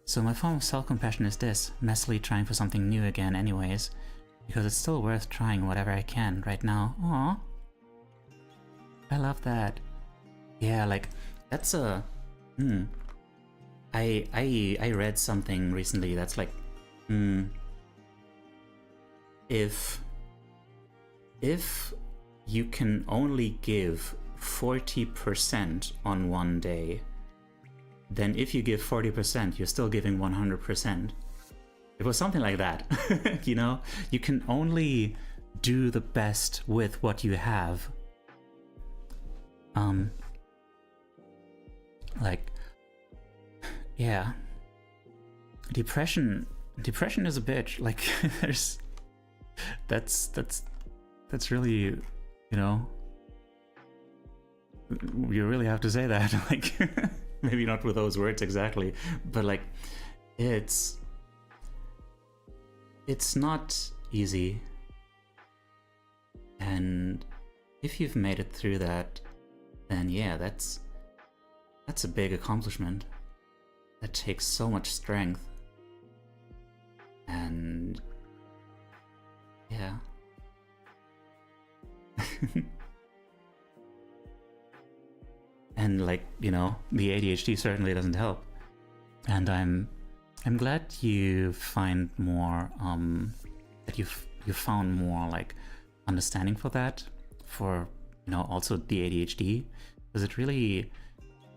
A: So my form of self-compassion is this, messily trying for something new again anyways, because it's still worth trying whatever I can right now. Aww. I love that. Yeah, like, that's a... I read something recently that's like, if you can only give 40% on one day, then if you give 40%, you're still giving 100%. It was something like that. You know, you can only do the best with what you have. Like, yeah, depression is a bitch. Like, that's really, you know, you really have to say that. Like, maybe not with those words exactly, but like, it's not easy. And if you've made it through that, then yeah, that's a big accomplishment. That takes so much strength. And yeah. And like, you know, the ADHD certainly doesn't help. And I'm glad you find more that you found more like understanding for that, for, you know, also the ADHD, because it really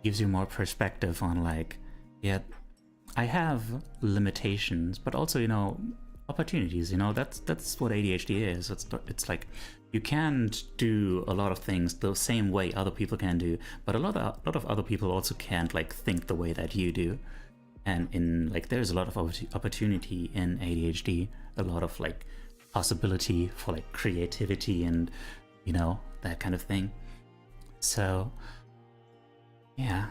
A: gives you more perspective on like, yeah, I have limitations, but also, you know, opportunities. You know, that's what ADHD is. It's like you can't do a lot of things the same way other people can do, but a lot of other people also can't like think the way that you do. And in like, there's a lot of opportunity in ADHD, a lot of like possibility for like creativity and, you know, that kind of thing. So yeah,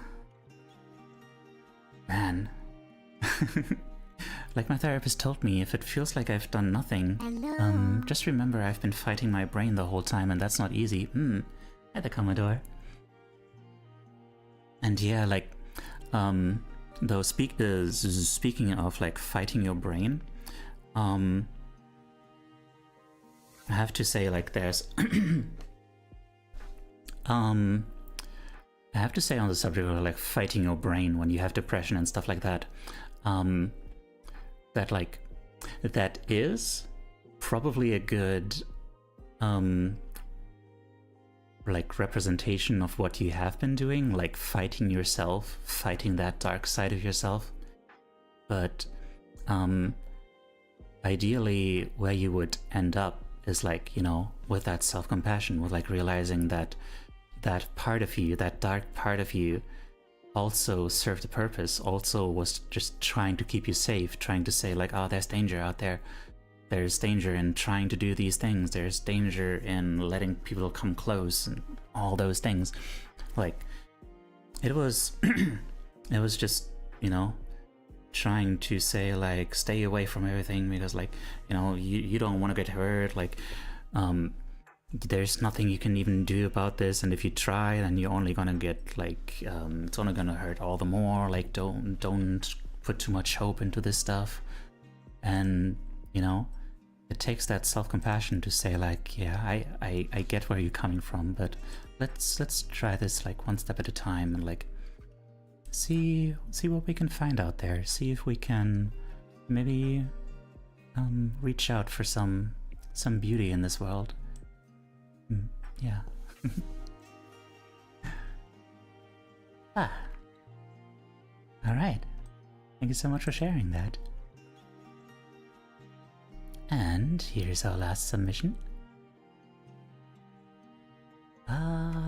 A: man. Like my therapist told me, if it feels like I've done nothing, just remember I've been fighting my brain the whole time, and that's not easy. Hi there, Commodore. And yeah, like, though speaking of like fighting your brain, I have to say, like, there's I have to say on the subject of like fighting your brain when you have depression and stuff like that, that like, that is probably a good like representation of what you have been doing, like fighting yourself, fighting that dark side of yourself. But ideally where you would end up is like, you know, with that self-compassion, with like realizing that that part of you, that dark part of you, also served a purpose, also was just trying to keep you safe, trying to say like, oh, there's danger out there. There's danger in trying to do these things. There's danger in letting people come close and all those things. Like, it was, it was just, you know, trying to say like, stay away from everything because like, you know, you don't want to get hurt. Like, there's nothing you can even do about this, and if you try, then you're only gonna get like, it's only gonna hurt all the more. Like, don't put too much hope into this stuff. And, you know, it takes that self-compassion to say like, yeah, I get where you're coming from, but let's try this like one step at a time and like see what we can find out there. See if we can maybe reach out for some beauty in this world. Yeah. Ah. All right. Thank you so much for sharing that. And here's our last submission. Hang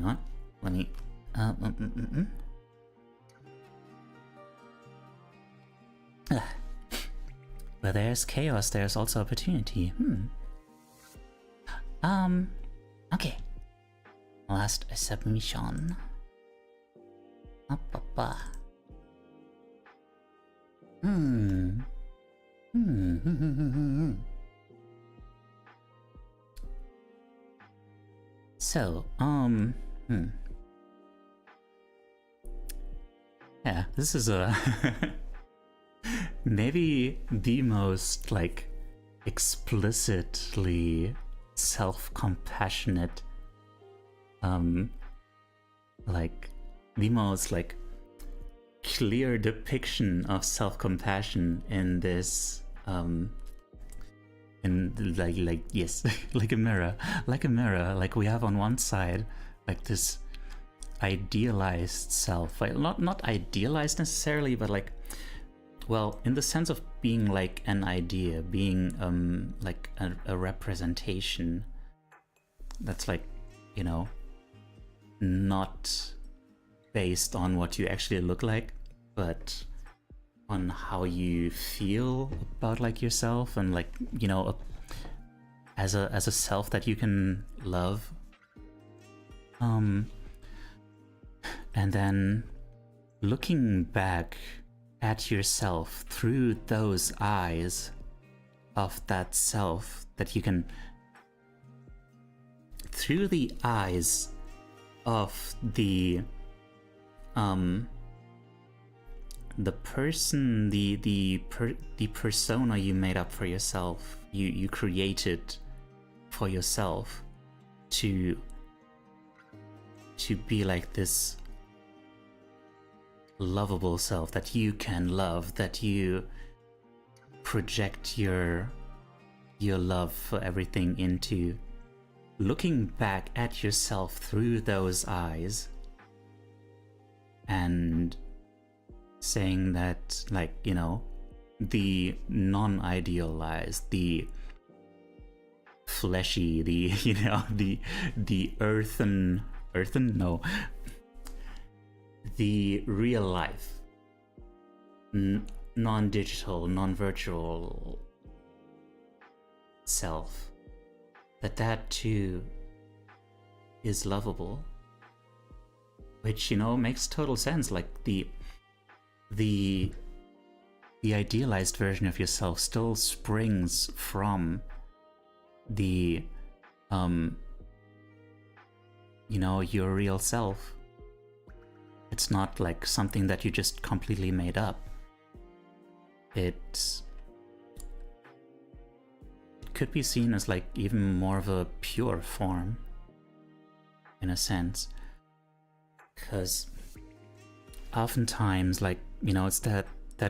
A: on. Let me. Where there's chaos, there's also opportunity. Okay. Last submission. So, yeah, this is a maybe the most like explicitly self-compassionate, like the most like clear depiction of self-compassion in this in like yes like a mirror, like we have on one side like this idealized self, like not idealized necessarily, but like, well, in the sense of being like an idea, being like a representation that's like, you know, not based on what you actually look like, but on how you feel about like yourself, and like, you know, as a self that you can love. And then looking back at yourself through those eyes of that self, that you can, through the eyes of the person, the persona you made up for yourself, you created for yourself to be like this lovable self that you can love, that you project your love for everything into. Looking back at yourself through those eyes and saying that, like, you know, the non-idealized, the fleshy, the, you know, the earthen, no, the real life, non-digital, non-virtual self, that too is lovable, which, you know, makes total sense. Like the idealized version of yourself still springs from the you know, your real self. It's not like something that you just completely made up. It could be seen as like even more of a pure form, in a sense, because oftentimes, like, you know, it's that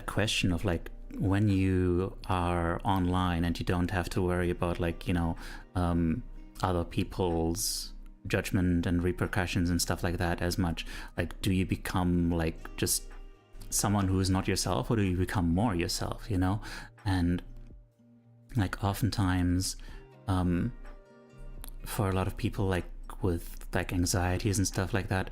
A: question of like, when you are online and you don't have to worry about, like, you know, other people's judgment and repercussions and stuff like that as much, like, do you become like just someone who is not yourself, or do you become more yourself, you know? And like oftentimes for a lot of people, like with like anxieties and stuff like that,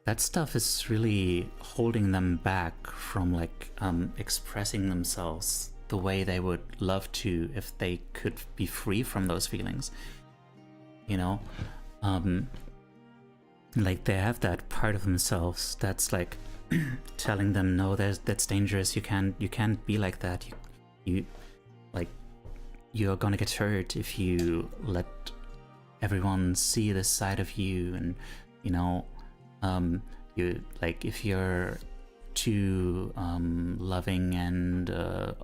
A: that stuff is really holding them back from like expressing themselves the way they would love to if they could be free from those feelings, you know? Like they have that part of themselves that's like telling them, no, that's dangerous, you can't be like that, you like, you're gonna get hurt if you let everyone see this side of you. And, you know, You like if you're too loving and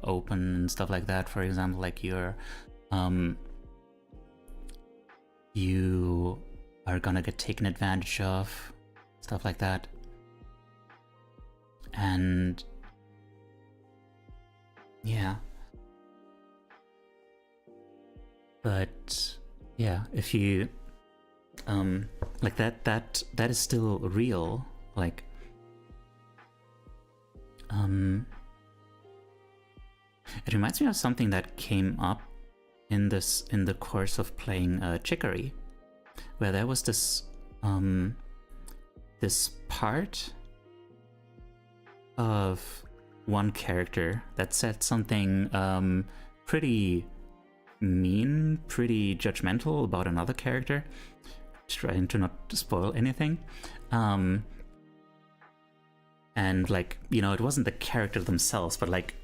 A: open and stuff like that, for example, like you are gonna get taken advantage of, stuff like that. And yeah, but yeah, if you like that is still real. Like it reminds me of something that came up in the course of playing Chicory, where there was this this part of one character that said something pretty mean, pretty judgmental about another character, trying to not spoil anything. And like, you know, it wasn't the character themselves, but like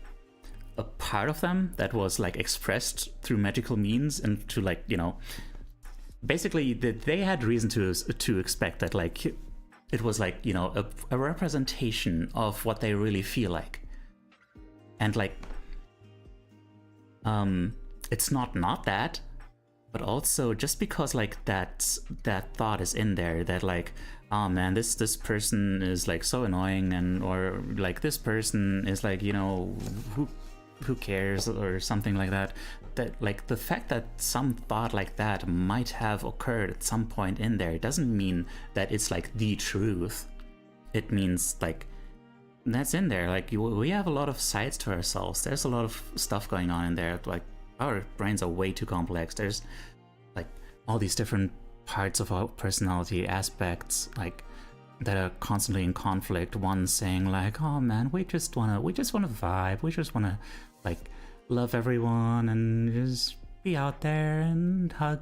A: a part of them that was like expressed through magical means, and to like, you know, basically they had reason to expect that like it was like, you know, a representation of what they really feel like. And like it's not that, but also just because like that thought is in there, that like, oh man, this person is like so annoying, and or like this person is like, you know, who cares, or something like that. That like the fact that some thought like that might have occurred at some point in there doesn't mean that it's like the truth. It means like that's in there. Like we have a lot of sides to ourselves. There's a lot of stuff going on in there. Like our brains are way too complex. There's like all these different parts of our personality aspects like that are constantly in conflict. One saying like, oh man, we just wanna vibe, we just wanna like love everyone and just be out there and hug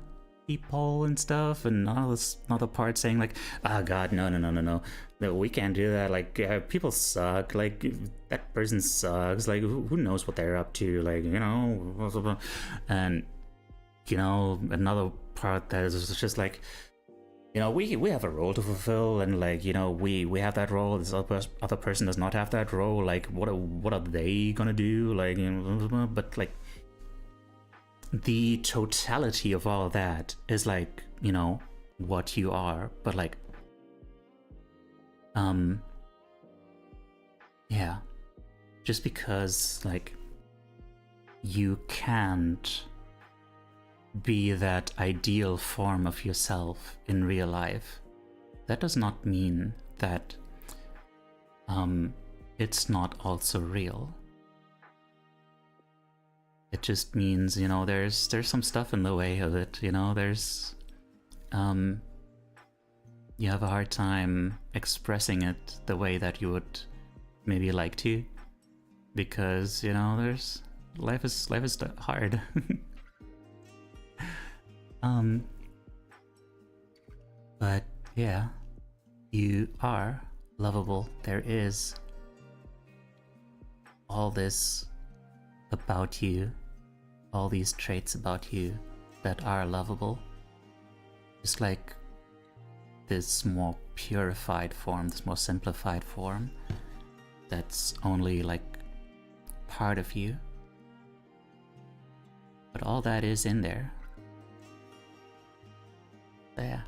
A: people and stuff, and another part saying like, oh god, no, we can't do that, like people suck, like that person sucks, like who knows what they're up to, like, you know. And you know, another part that is just like, you know, we have a role to fulfill, and like, you know, we have that role, this other person does not have that role, like what are they gonna do, like, you know. But like the totality of all of that is like, you know, what you are. But like yeah, just because like you can't be that ideal form of yourself in real life, that does not mean that it's not also real. It just means, you know, there's some stuff in the way of it, you know. There's you have a hard time expressing it the way that you would maybe like to, because, you know, there's life is hard. But yeah, you are lovable. There is all this about you, all these traits about you that are lovable. Just like this more purified form, this more simplified form, that's only like part of you. But all that is in there. There.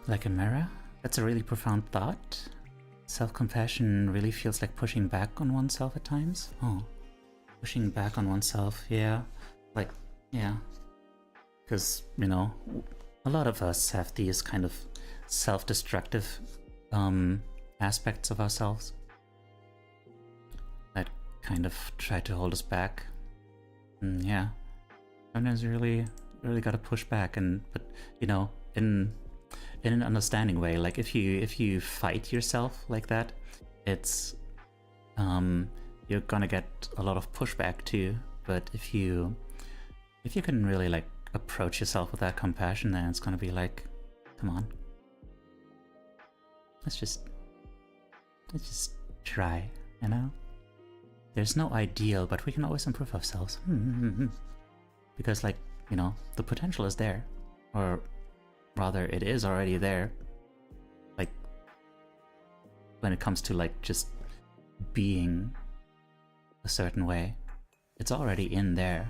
A: Like a mirror? That's a really profound thought. Self-compassion really feels like pushing back on oneself at times. Oh, pushing back on oneself, yeah. Like, yeah. Because, you know, a lot of us have these kind of self-destructive aspects of ourselves that kind of try to hold us back. Yeah, sometimes you really gotta push back, but you know, in an understanding way. Like if you fight yourself like that, it's you're gonna get a lot of pushback too. But if you can really like approach yourself with that compassion, then it's gonna be like, come on, let's just try, you know. There's no ideal, but we can always improve ourselves. Because like, you know, the potential is there. Or rather, it is already there. Like, when it comes to, like, just being a certain way, it's already in there.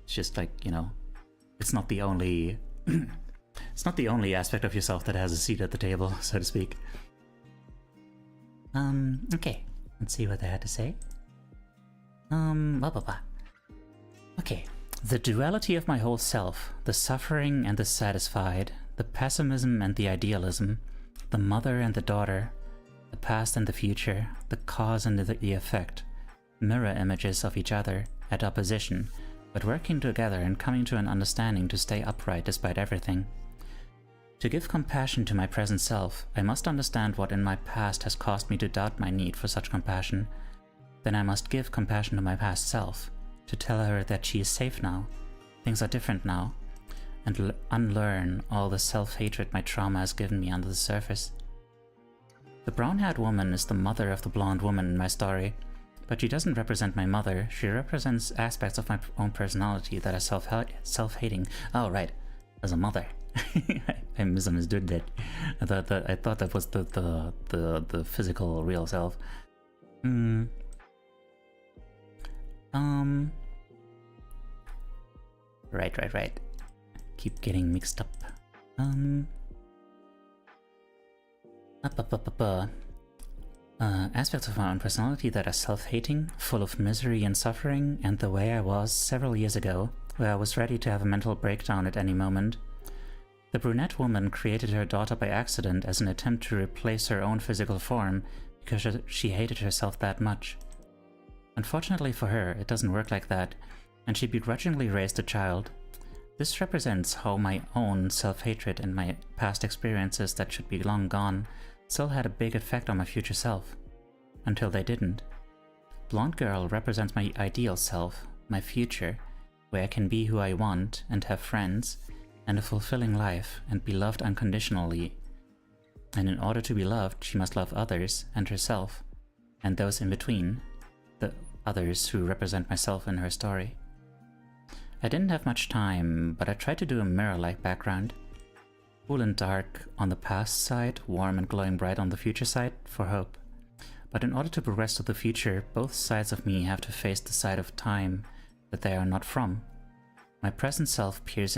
A: It's just like, you know, it's not the only it's not the only aspect of yourself that has a seat at the table, so to speak. Okay, let's see what they had to say. Blah, blah, blah. Okay, the duality of my whole self, the suffering and the satisfied, the pessimism and the idealism, the mother and the daughter, the past and the future, the cause and the effect, mirror images of each other, at opposition, but working together and coming to an understanding to stay upright despite everything. To give compassion to my present self, I must understand what in my past has caused me to doubt my need for such compassion. Then I must give compassion to my past self, to tell her that she is safe now, things are different now, and unlearn all the self-hatred my trauma has given me under the surface. The brown-haired woman is the mother of the blonde woman in my story, but she doesn't represent my mother, she represents aspects of my own personality that are self-hating. Oh, right, as a mother. I misunderstood that. I thought that was the physical real self. Right. Keep getting mixed up. Aspects of my own personality that are self-hating, full of misery and suffering, and the way I was several years ago, where I was ready to have a mental breakdown at any moment. The brunette woman created her daughter by accident as an attempt to replace her own physical form because she hated herself that much. Unfortunately for her, it doesn't work like that, and she begrudgingly raised the child. This represents how my own self-hatred and my past experiences that should be long gone still had a big effect on my future self. Until they didn't. Blonde girl represents my ideal self, my future, where I can be who I want and have friends, and a fulfilling life, and be loved unconditionally. And in order to be loved, she must love others and herself, and those in between, the others who represent myself in her story. I didn't have much time, but I tried to do a mirror-like background. Cool and dark on the past side, warm and glowing bright on the future side, for hope. But in order to progress to the future, both sides of me have to face the side of time that they are not from. My present self peers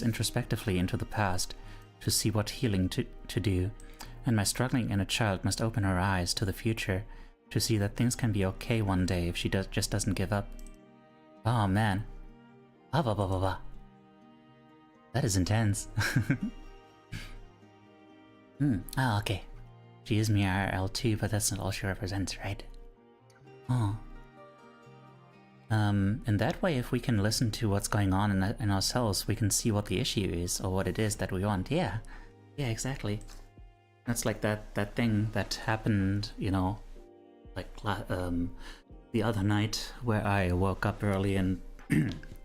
A: introspectively into the past to see what healing to do, and my struggling inner child must open her eyes to the future to see that things can be okay one day if she just doesn't give up. Oh man. That is intense. Okay. She is me IRL too, but that's not all she represents, right? Oh. In that way, if we can listen to what's going on in ourselves, we can see what the issue is, or what it is that we want. Yeah, exactly. That's like that thing that happened, you know, like the other night, where I woke up early and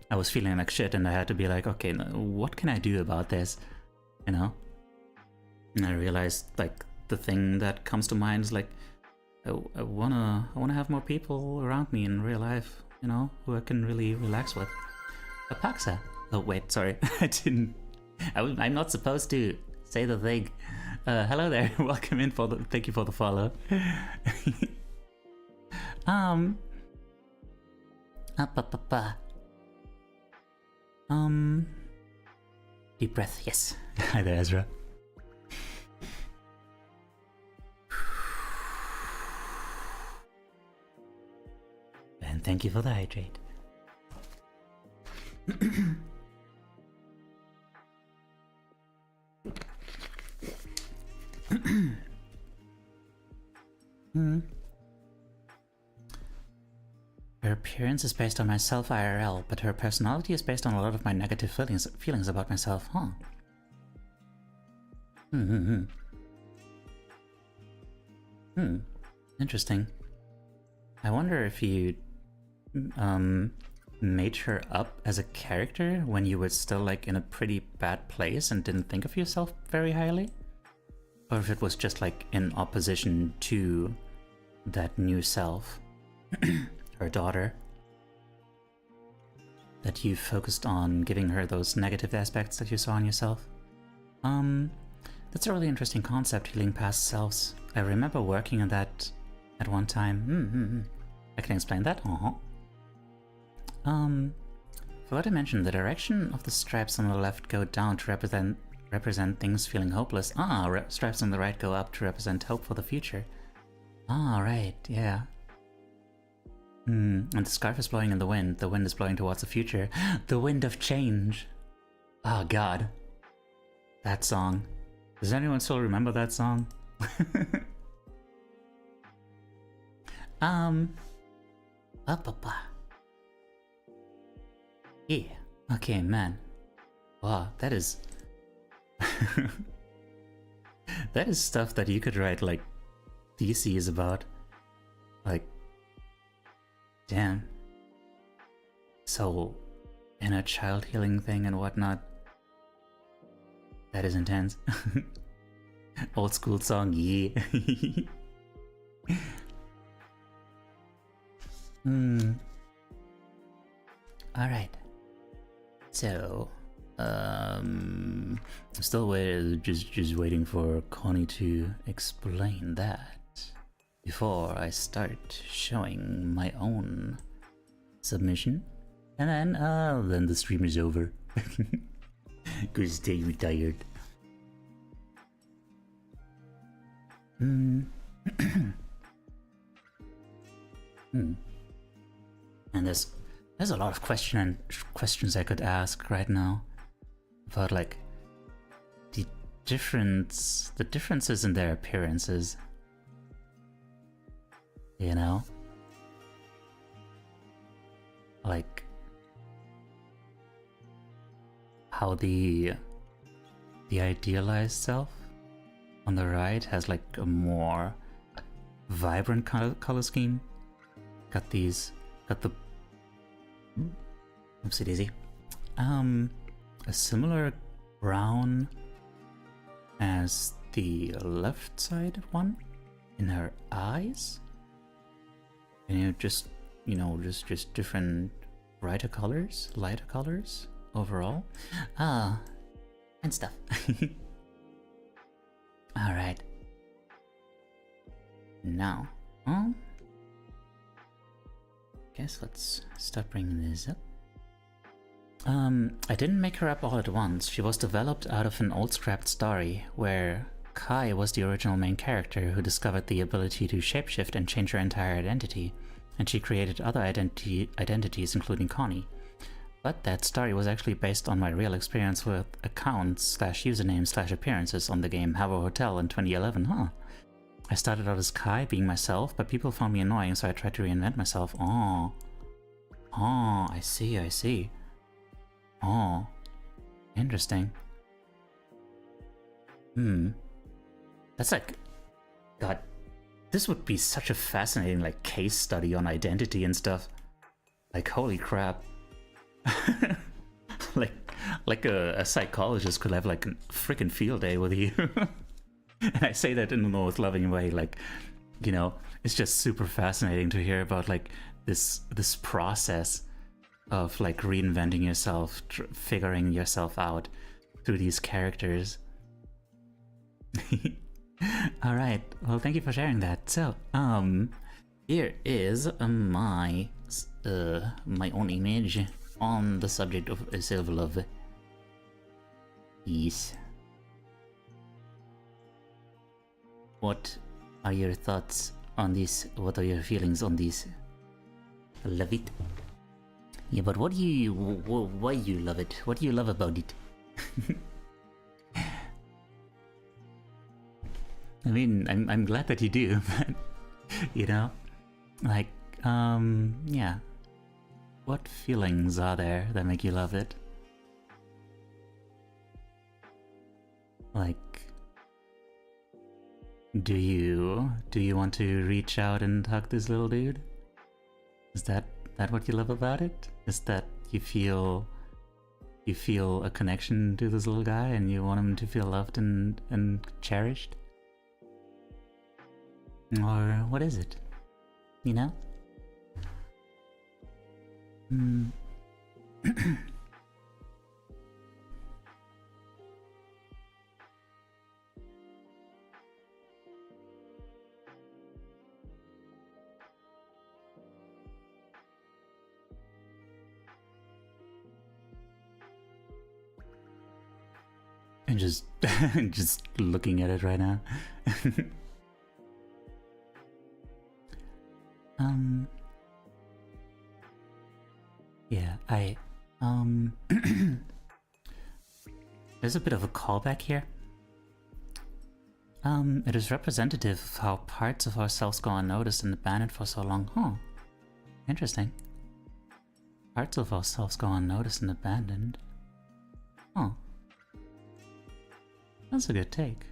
A: I was feeling like shit, and I had to be like, okay, what can I do about this, you know? And I realized, like, the thing that comes to mind is like, I wanna have more people around me in real life, you know, who I can really relax with. Apaxa. Oh wait, sorry, I'm not supposed to say the thing. Hello there, welcome in thank you for the follow. Deep breath, yes. Hi there, Ezra. And thank you for the hydrate. Her appearance is based on myself IRL, but her personality is based on a lot of my negative feelings about myself, huh? Interesting. I wonder if you made her up as a character when you were still like in a pretty bad place and didn't think of yourself very highly? Or if it was just like in opposition to that new self, her daughter. that you focused on giving her those negative aspects that you saw in yourself. That's a really interesting concept, healing past selves. I remember working on that at one time. I can explain that. Forgot to mention, the direction of the stripes on the left go down to represent things feeling hopeless. Stripes on the right go up to represent hope for the future. Right, yeah. And the scarf is blowing in the wind. The wind is blowing towards the future. The wind of change. Oh god. That song. Does anyone still remember that song? Yeah. Okay, man. Wow, that is... that is stuff that you could write, like, theses about. Like... Damn. So, inner child healing thing and whatnot. That is intense. Old school song, yeah. Alright. So, I'm still just waiting for Connie to explain that before I start showing my own submission. And then the stream is over. Cause stay retired. And there's a lot of questions I could ask right now about, like, the differences in their appearances. You know? Like, how the idealized self on the right has, like, a more vibrant color scheme. Got the oopsie daisy. A similar brown as the left side one in her eyes. And just different lighter colors overall. And stuff. Alright. Now, guess let's start bringing this up. I didn't make her up all at once. She was developed out of an old scrapped story where Kai was the original main character who discovered the ability to shapeshift and change her entire identity, and she created other identities including Connie. But that story was actually based on my real experience with accounts / usernames / appearances on the game Habbo Hotel in 2011, I started out as Kai, being myself, but people found me annoying, so I tried to reinvent myself. I see. Oh, interesting. That's like... God, this would be such a fascinating, like, case study on identity and stuff. Like, holy crap. like a psychologist could have, like, a freaking field day with you. And I say that in the most loving way, like, you know, it's just super fascinating to hear about, like, this process of, like, reinventing yourself, figuring yourself out through these characters. Alright, well, thank you for sharing that. So, here is my own image on the subject of self-love. Yes. What are your thoughts on this? What are your feelings on this? Love it. Yeah, but why you love it? What do you love about it? I mean, I'm glad that you do, but, you know, like, yeah. What feelings are there that make you love it? Like, do you want to reach out and hug this little dude? Is that what you love about it? Is that you feel a connection to this little guy and you want him to feel loved and cherished? Or what is it? You know? And just just looking at it right now. Yeah, there's a bit of a callback here. It is representative of how parts of ourselves go unnoticed and abandoned for so long. Huh. Interesting. Parts of ourselves go unnoticed and abandoned. Huh. That's a good take.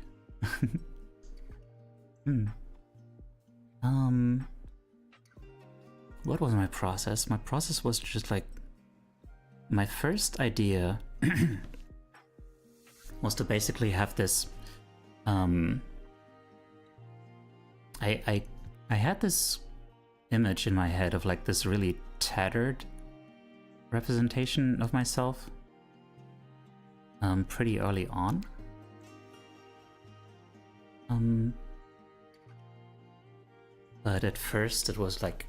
A: What was my process? My process was just like, my first idea was to basically have this, I had this image in my head of like this really tattered representation of myself, pretty early on. But at first it was like,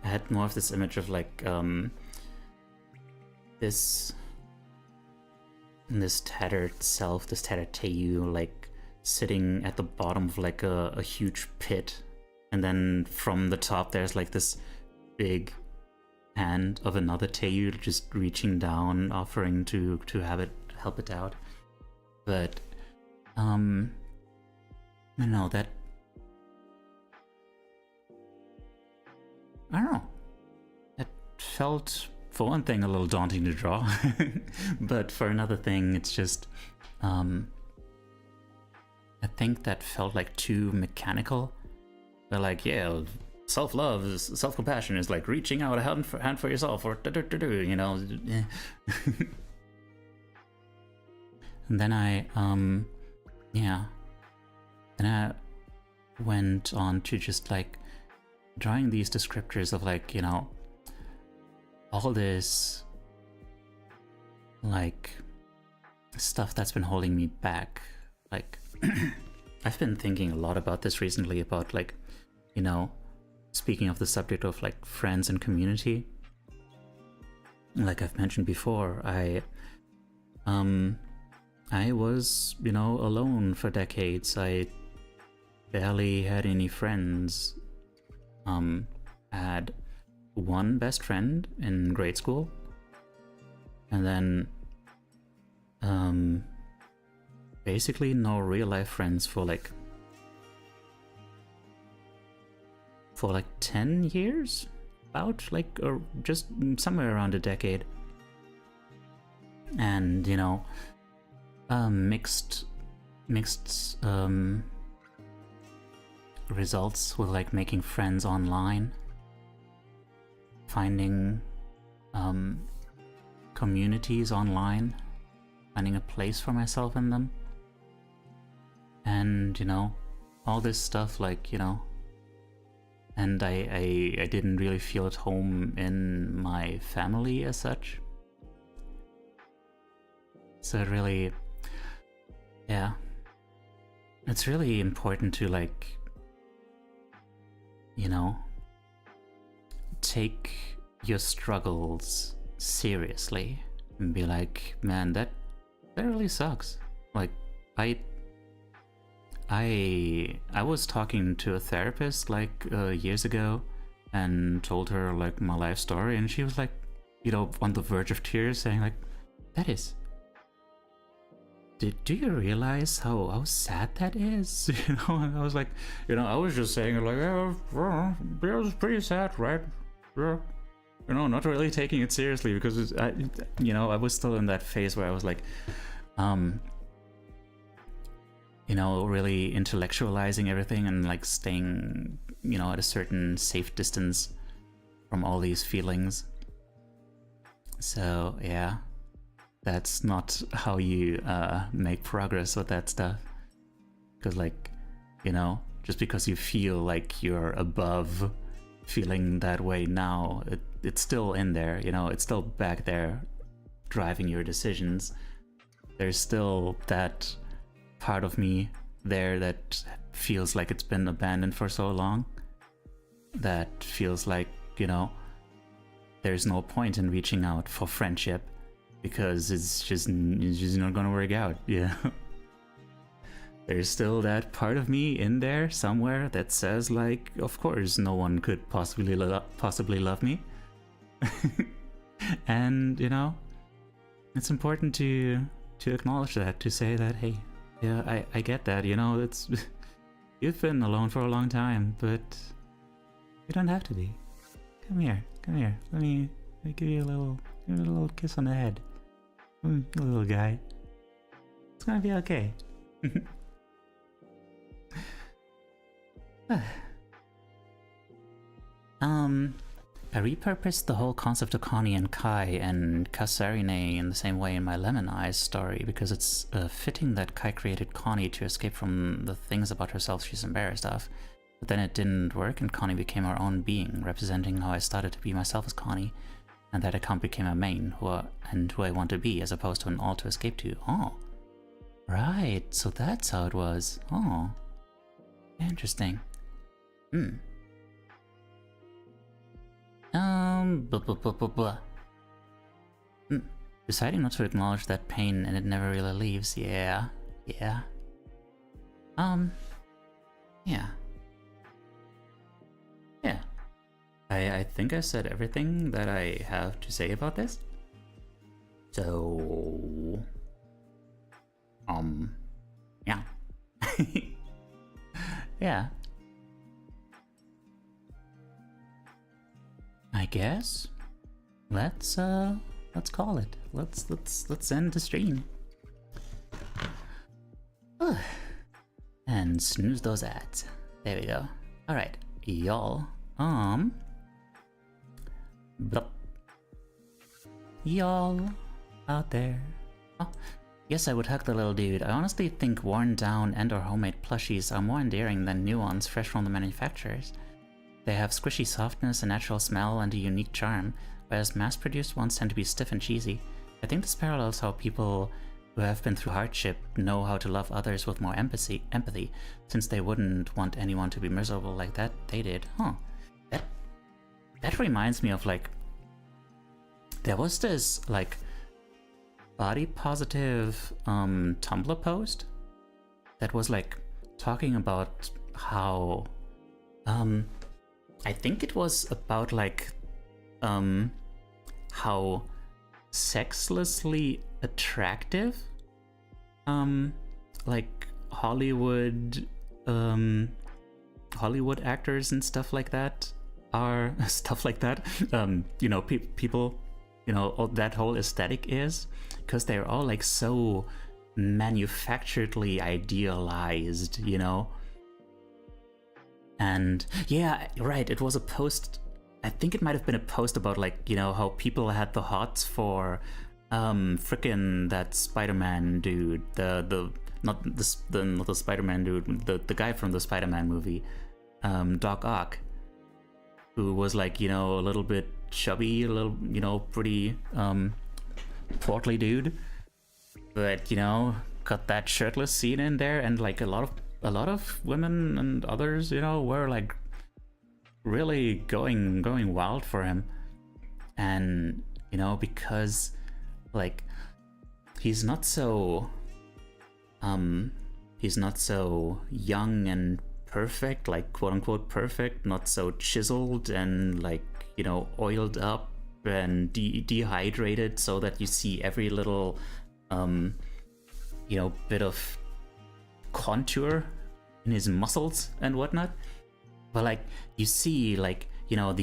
A: I had more of this image of like, this tattered self, this tattered Teiyu, like sitting at the bottom of like a huge pit, and then from the top there's like this big hand of another Teiyu just reaching down, offering to help it out. But I don't know, that, I don't know, it felt, for one thing, a little daunting to draw. But for another thing, it's just, I think that felt like too mechanical. They're like, yeah, self-love, self-compassion is like reaching out a hand for yourself, or you know. And then I went on to just like drawing these descriptors of like, you know, all this like stuff that's been holding me back. Like I've been thinking a lot about this recently, about like, you know, speaking of the subject of like friends and community. Like I've mentioned before, I was, you know, alone for decades. I barely had any friends. I had one best friend in grade school, and then basically no real life friends for like 10 years, about like, or just somewhere around a decade. And you know, mixed results with like making friends online, finding communities online, finding a place for myself in them, and you know, all this stuff, like, you know. And I didn't really feel at home in my family as such. So it really, yeah, it's really important to like, you know, take your struggles seriously and be like, man, that really sucks. Like I was talking to a therapist like years ago and told her like my life story, and she was like, you know, on the verge of tears, saying like, that is, do you realize how sad that is? You know, and I was like, you know, I was just saying like, yeah, it was pretty sad, right? Yeah. You know, not really taking it seriously, because you know, I was still in that phase where I was like, you know, really intellectualizing everything and like staying, you know, at a certain safe distance from all these feelings. So yeah, that's not how you make progress with that stuff. Because like, you know, just because you feel like you're above feeling that way now, it's still in there, you know, it's still back there driving your decisions. There's still that part of me there that feels like it's been abandoned for so long, that feels like, you know, there's no point in reaching out for friendship because it's just not gonna work out. Yeah. There's still that part of me in there somewhere that says, like, of course no one could possibly love me. And, you know, it's important to acknowledge that, to say that, hey, yeah, I get that, you know, it's you've been alone for a long time, but you don't have to be. Come here. Let me give you a little kiss on the head. Little guy. It's gonna be okay. I repurposed the whole concept of Connie and Kai and Kasarine in the same way in my Lemon Eyes story, because it's fitting that Kai created Connie to escape from the things about herself she's embarrassed of. But then it didn't work, and Connie became her own being, representing how I started to be myself as Connie, and that account became a main, who I want to be, as opposed to an all to escape to. Oh, right, so that's how it was. Oh, interesting. Deciding not to acknowledge that pain and it never really leaves. Yeah. Yeah. I think I said everything that I have to say about this. So, yeah. Yeah. I guess let's call it. Let's end the stream. And snooze those ads. There we go. All right, y'all. Y'all out there. Oh, yes, I would hug the little dude. I honestly think worn down and/or homemade plushies are more endearing than new ones fresh from the manufacturers. They have squishy softness, a natural smell, and a unique charm, whereas mass-produced ones tend to be stiff and cheesy. I think this parallels how people who have been through hardship know how to love others with more empathy, since they wouldn't want anyone to be miserable like that they did. Huh. That reminds me of, like, there was this, like, body positive Tumblr post that was, like, talking about how I think it was about, like, how sexlessly attractive like Hollywood actors and stuff like that are you know, people, you know, that whole aesthetic is, because they're all like so manufacturedly idealized, you know. And yeah, right, it was a post, I think it might have been a post about, like, you know, how people had the hots for frickin' that Spider-Man dude, not the Spider-Man dude, the guy from the Spider-Man movie, Doc Ock, who was, like, you know, a little bit chubby, a little, you know, pretty portly dude, but, you know, got that shirtless scene in there, and, like, a lot of women and others, you know, were, like, really going wild for him. And, you know, because, like, he's not so young and perfect, like, quote unquote perfect, not so chiseled and, like, you know, oiled up and dehydrated, so that you see every little you know, bit of contour in his muscles and whatnot. But, like, you see, like, you know,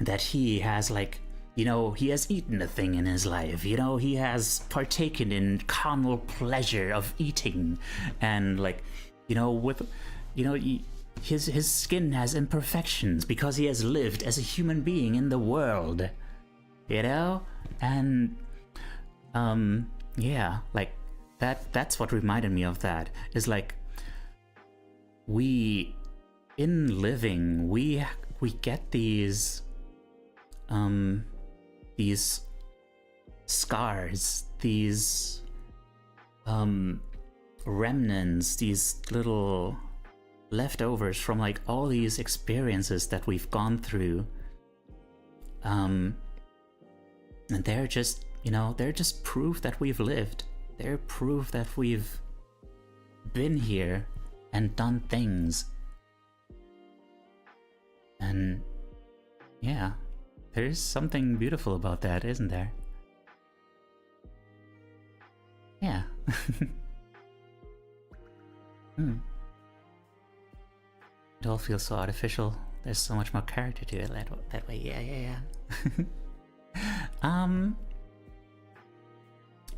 A: that he has, like, you know, he has eaten a thing in his life, you know, he has partaken in carnal pleasure of eating, and, like, you know, with, you know, his skin has imperfections because he has lived as a human being in the world, you know. And yeah, like, that's what reminded me of that, is, like, in living, we get these these scars, these remnants, these little leftovers from like all these experiences that we've gone through. And they're just, you know, they're just proof that we've lived. They're proof that we've been here and done things. And yeah, there's something beautiful about that, isn't there? Yeah. It all feels so artificial. There's so much more character to it that way. Yeah.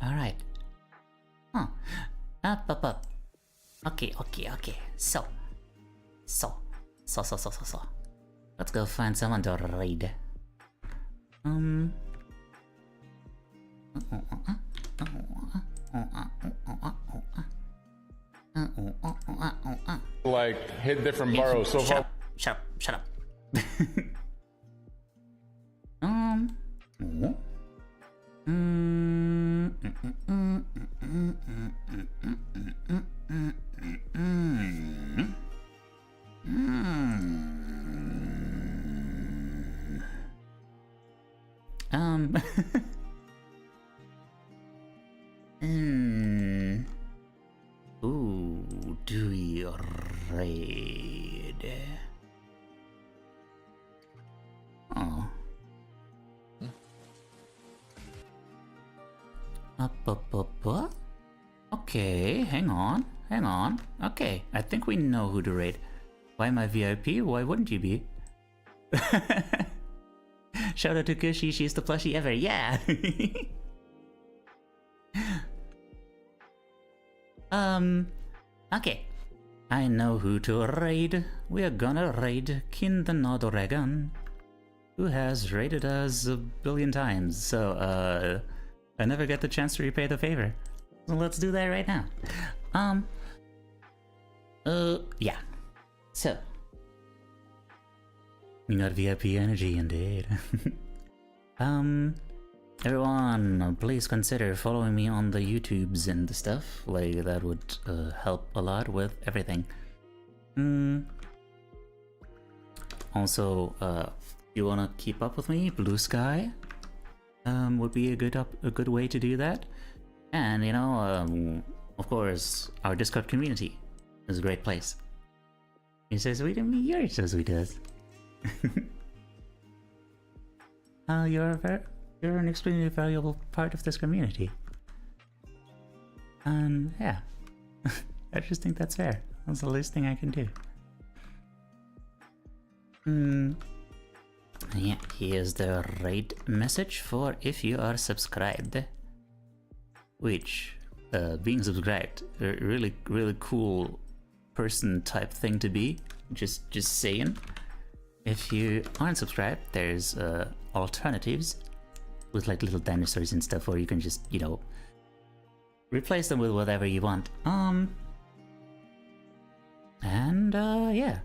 A: Alright. Huh. Up. Okay. So. Let's go find someone to raid.
G: Like hit different boroughs so far.
A: Shut up. Ooh, do you raid? Oh. Up. Okay, hang on. Okay, I think we know who to raid. Why am I VIP? Why wouldn't you be? Shout out to Kushi, she's the plushie ever, yeah! Okay. I know who to raid. We're gonna raid Kin the Nodoregan, who has raided us a billion times, so, I never get the chance to repay the favor. So let's do that right now. Yeah. So. You got VIP energy indeed. Everyone, please consider following me on the YouTubes and stuff. Like, that would help a lot with everything. Also, if you wanna keep up with me, Blue Sky would be a good way to do that. And you know, of course, our Discord community is a great place. You're so sweet to me. You're so sweet to us. You're an extremely valuable part of this community. And yeah, I just think that's fair. That's the least thing I can do. Yeah, here's the raid message for if you are subscribed. Which, being subscribed, a really cool person type thing to be. Just saying. If you aren't subscribed, there's alternatives with like little dinosaurs and stuff, or you can just, you know, replace them with whatever you want. And yeah,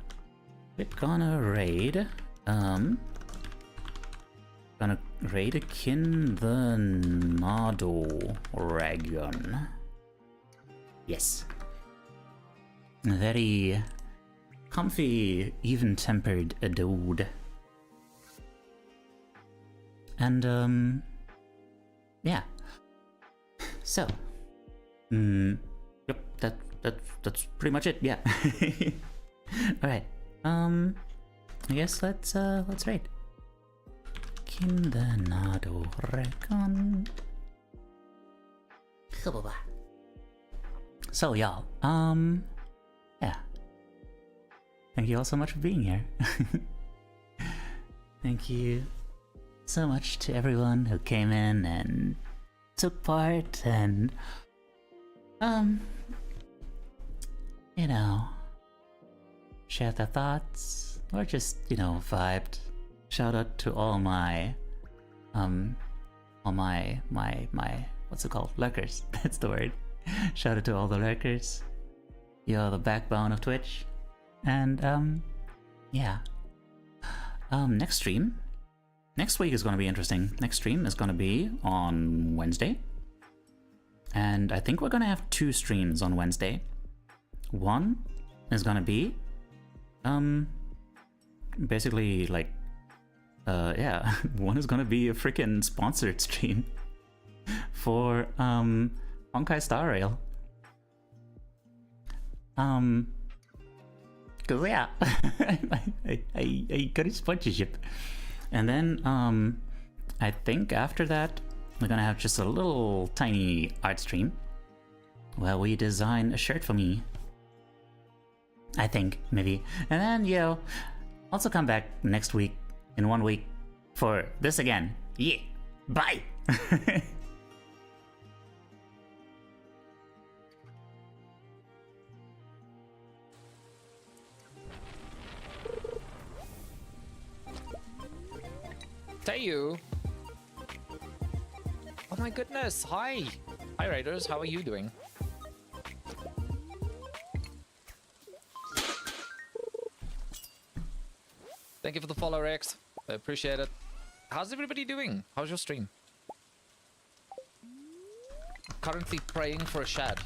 A: we're gonna raid. Gonna raid a Kin the Nodoregan. Yes. A very comfy, even-tempered dude. And yeah. So, yep, that's pretty much it. Yeah. All right. I guess let's raid. Kin the Nodoregan. So y'all, yeah. Thank you all so much for being here. Thank you so much to everyone who came in and took part and, you know, shared their thoughts or just, you know, vibed. Shout out to all my, what's it called? Lurkers. That's the word. Shout out to all the lurkers. You're the backbone of Twitch. And, yeah. Next stream, next week is going to be interesting. Next stream is going to be on Wednesday. And I think we're going to have 2 streams on Wednesday. One is going to be, basically like, yeah, one is going to be a freaking sponsored stream for, Honkai Star Rail. Cause yeah, I got a sponsorship. And then, I think after that, we're gonna have just a little tiny art stream where we design a shirt for me. I think, maybe. And then, yo, also come back next week, in 1 week, for this again. Yeah, bye!
H: Tayu! Oh my goodness, hi! Hi Raiders, how are you doing? Thank you for the follow, Rex. I appreciate it. How's everybody doing? How's your stream? Currently praying for a shad.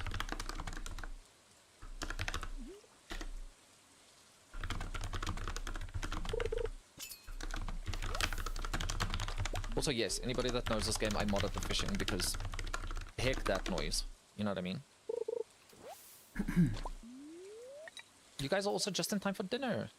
H: Also, yes, anybody that knows this game, I modded the fishing because heck that noise. You know what I mean? You guys are also just in time for dinner.